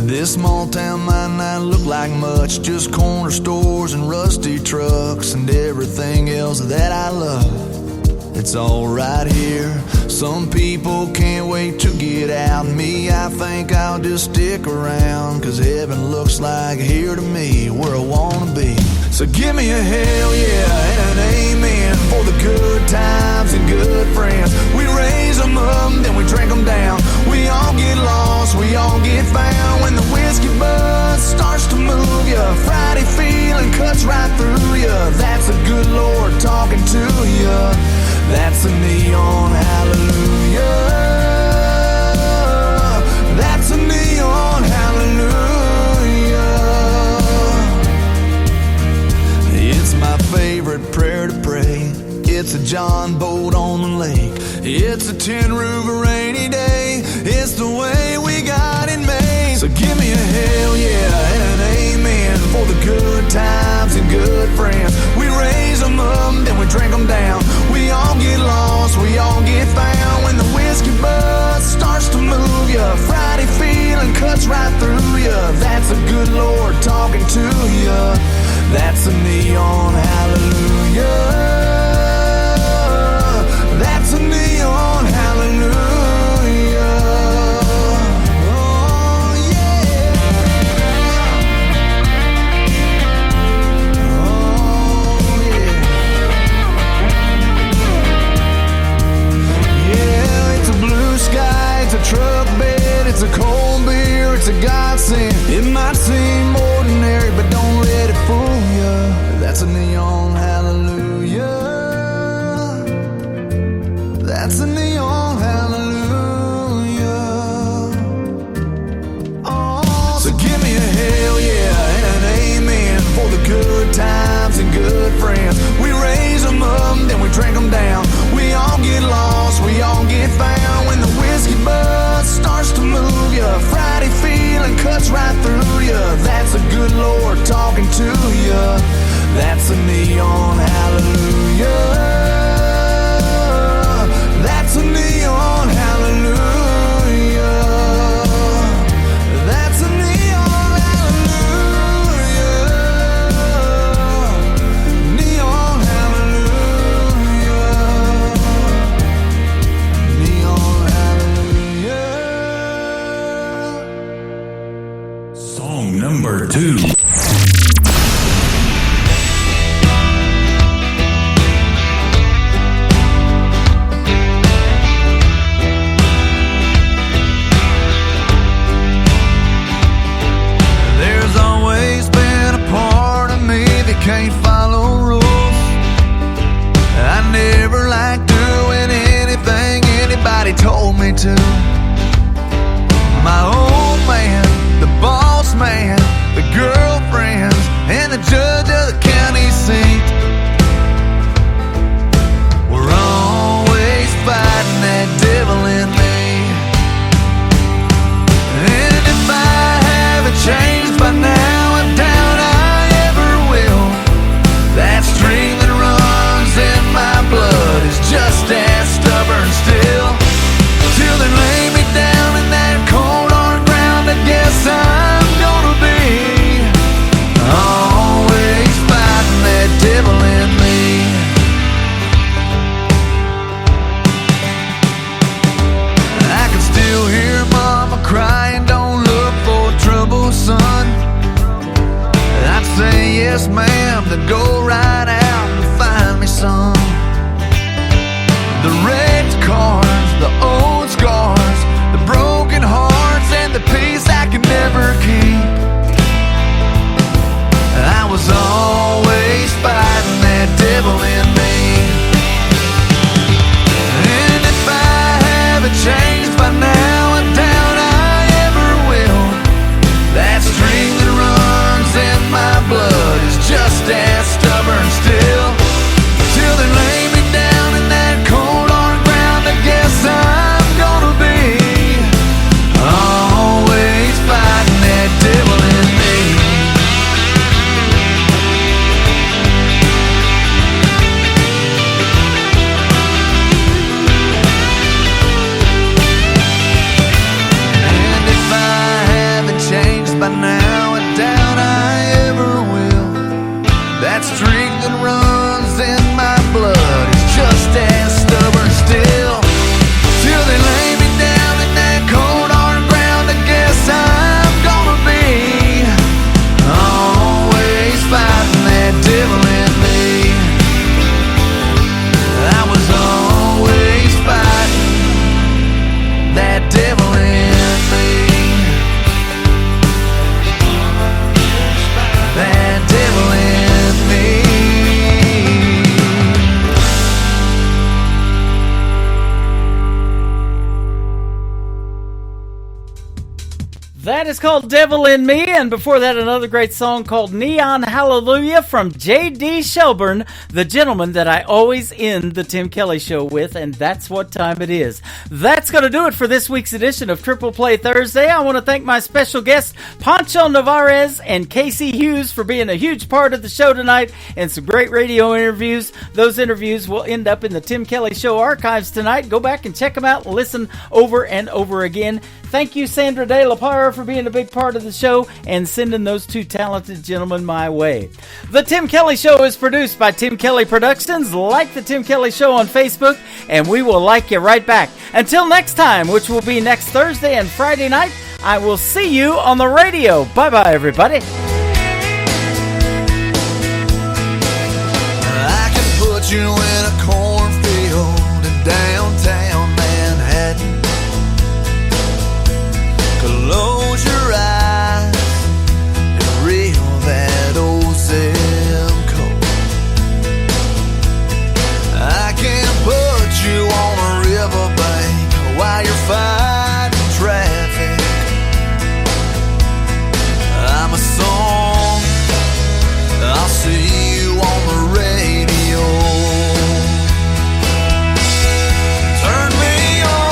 This small town might not look like much, just corner stores and rusty trucks and everything else that I love. It's all right here. Some people can't wait to get out. Me, I think I'll just stick around, 'cause heaven looks like here to me, where I wanna be. So give me a hell yeah and an amen for the good times and good friends. We raise them up, then we drink them down. We all get lost, we all get found. When the whiskey buzz starts to move ya, Friday feeling cuts right through ya. That's a good Lord talking to ya. That's a neon hallelujah. That's a neon hallelujah. It's my favorite prayer to pray. It's a John boat on the lake. It's a tin roof a rainy day. It's the way we got it made. So give me a hell yeah and an amen for the good times and good friends. We raise them up, then we drink them down. We all get lost, we all get found. When the whiskey buzz starts to move ya, Friday feeling cuts right through ya. That's a good Lord talking to ya. That's a neon hallelujah. That's a neon hallelujah. Oh yeah. Oh yeah. Yeah, it's a blue sky, it's a truck bed, it's a cold beer, it's a godsend. It might seem ordinary, but don't let it fool ya. That's a neon hallelujah. That's a neon hallelujah. Oh, so give me a hell yeah and an amen for the good times and good friends. We raise them up, then we drink them down. We all get lost, we all get found. When the whiskey buzz starts to move ya, Friday feeling cuts right through ya. That's a good Lord talking to ya. That's a neon hallelujah. That's a neon hallelujah. That's a neon hallelujah. Neon hallelujah. Neon hallelujah. Song number 2. Can't follow rules. I never liked doing anything anybody told me to. My old man, the boss man, the girlfriends, and the judge of the county seat. We're always fighting that devil in me. And if I haven't changed by now, I'm down that stream that runs in my blood is just as stubborn still. Till they lay me down in that cold hard ground, I guess I'm gonna be always fighting that devil in me. I can still hear mama crying, don't look for trouble, son. I'd say yes ma'am, then go right out and find me some. The red cars, the old scars, the broken hearts, and the peace I can never keep. I was always fighting that devil in me. And if I haven't changed by now, I'm down I ever will. That stream that runs in my blood is just as stubborn still. Till they lay me down in that cold hard ground, I guess I'm gonna be always fighting that devil in me. That is called Devil in Me, and before that, another great song called Neon Hallelujah from J.D. Shelburne, the gentleman that I always end the Tim Kelly Show with, and that's what time it is. That's going to do it for this week's edition of Triple Play Thursday. I want to thank my special guests, Pancho Navarez and Casey Hughes, for being a huge part of the show tonight, and some great radio interviews. Those interviews will end up in the Tim Kelly Show archives tonight. Go back and check them out and listen over and over again. Thank you, Sandra De La Parra, for being a big part of the show and sending those two talented gentlemen my way. The Tim Kelly Show is produced by Tim Kelly Productions. Like the Tim Kelly Show on Facebook, and we will like you right back. Until next time, which will be next Thursday and Friday night, I will see you on the radio. Bye-bye, everybody. I can put you in a cornfield in downtown Manhattan. Close your eyes and reel that old zip code. I can put you on a riverbank while you're fighting traffic. I'm a song, I'll see you on the radio. Turn me on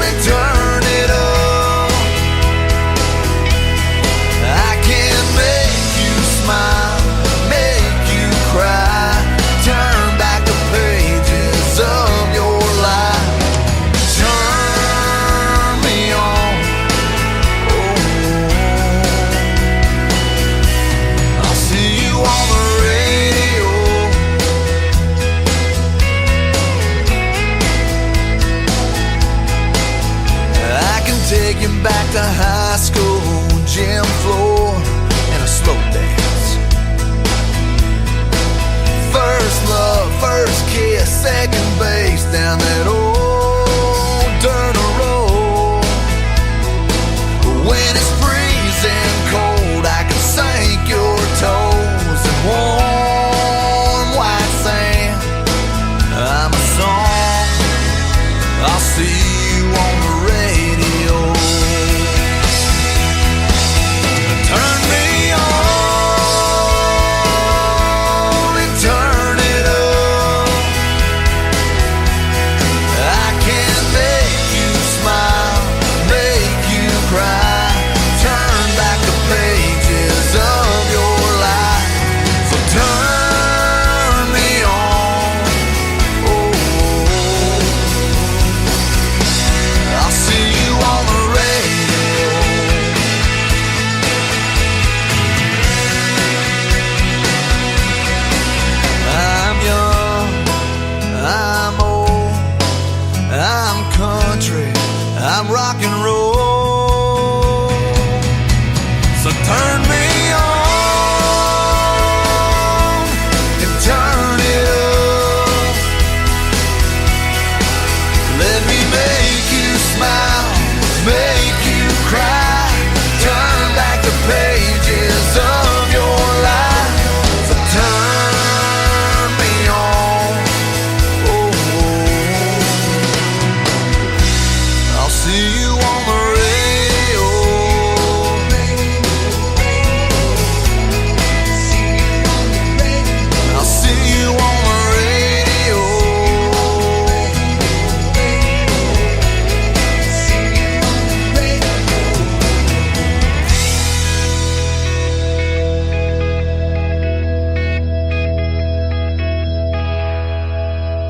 and turn it up. I can make you smile, make you cry, turn back the pages of your life. Turn me on, oh, I'll see you on the radio. I can take you back to high school, gym floor, and a slow dance. First love, first kiss, second base down that old dirt road. When it's freezing cold, I can sink your toes in warm white sand. I'm a song, I'll see you on the radio. Turn me on and turn it up. I can make you smile, make you cry, turn back the pages of your life. So turn me on, oh, I'll see you on the radio. I'm young, I'm old, I'm country, I'm rock and roll. So turn me on and turn it up. Let me make you smile, make you cry, turn back the pages of your life. So turn me on, oh, I'll see you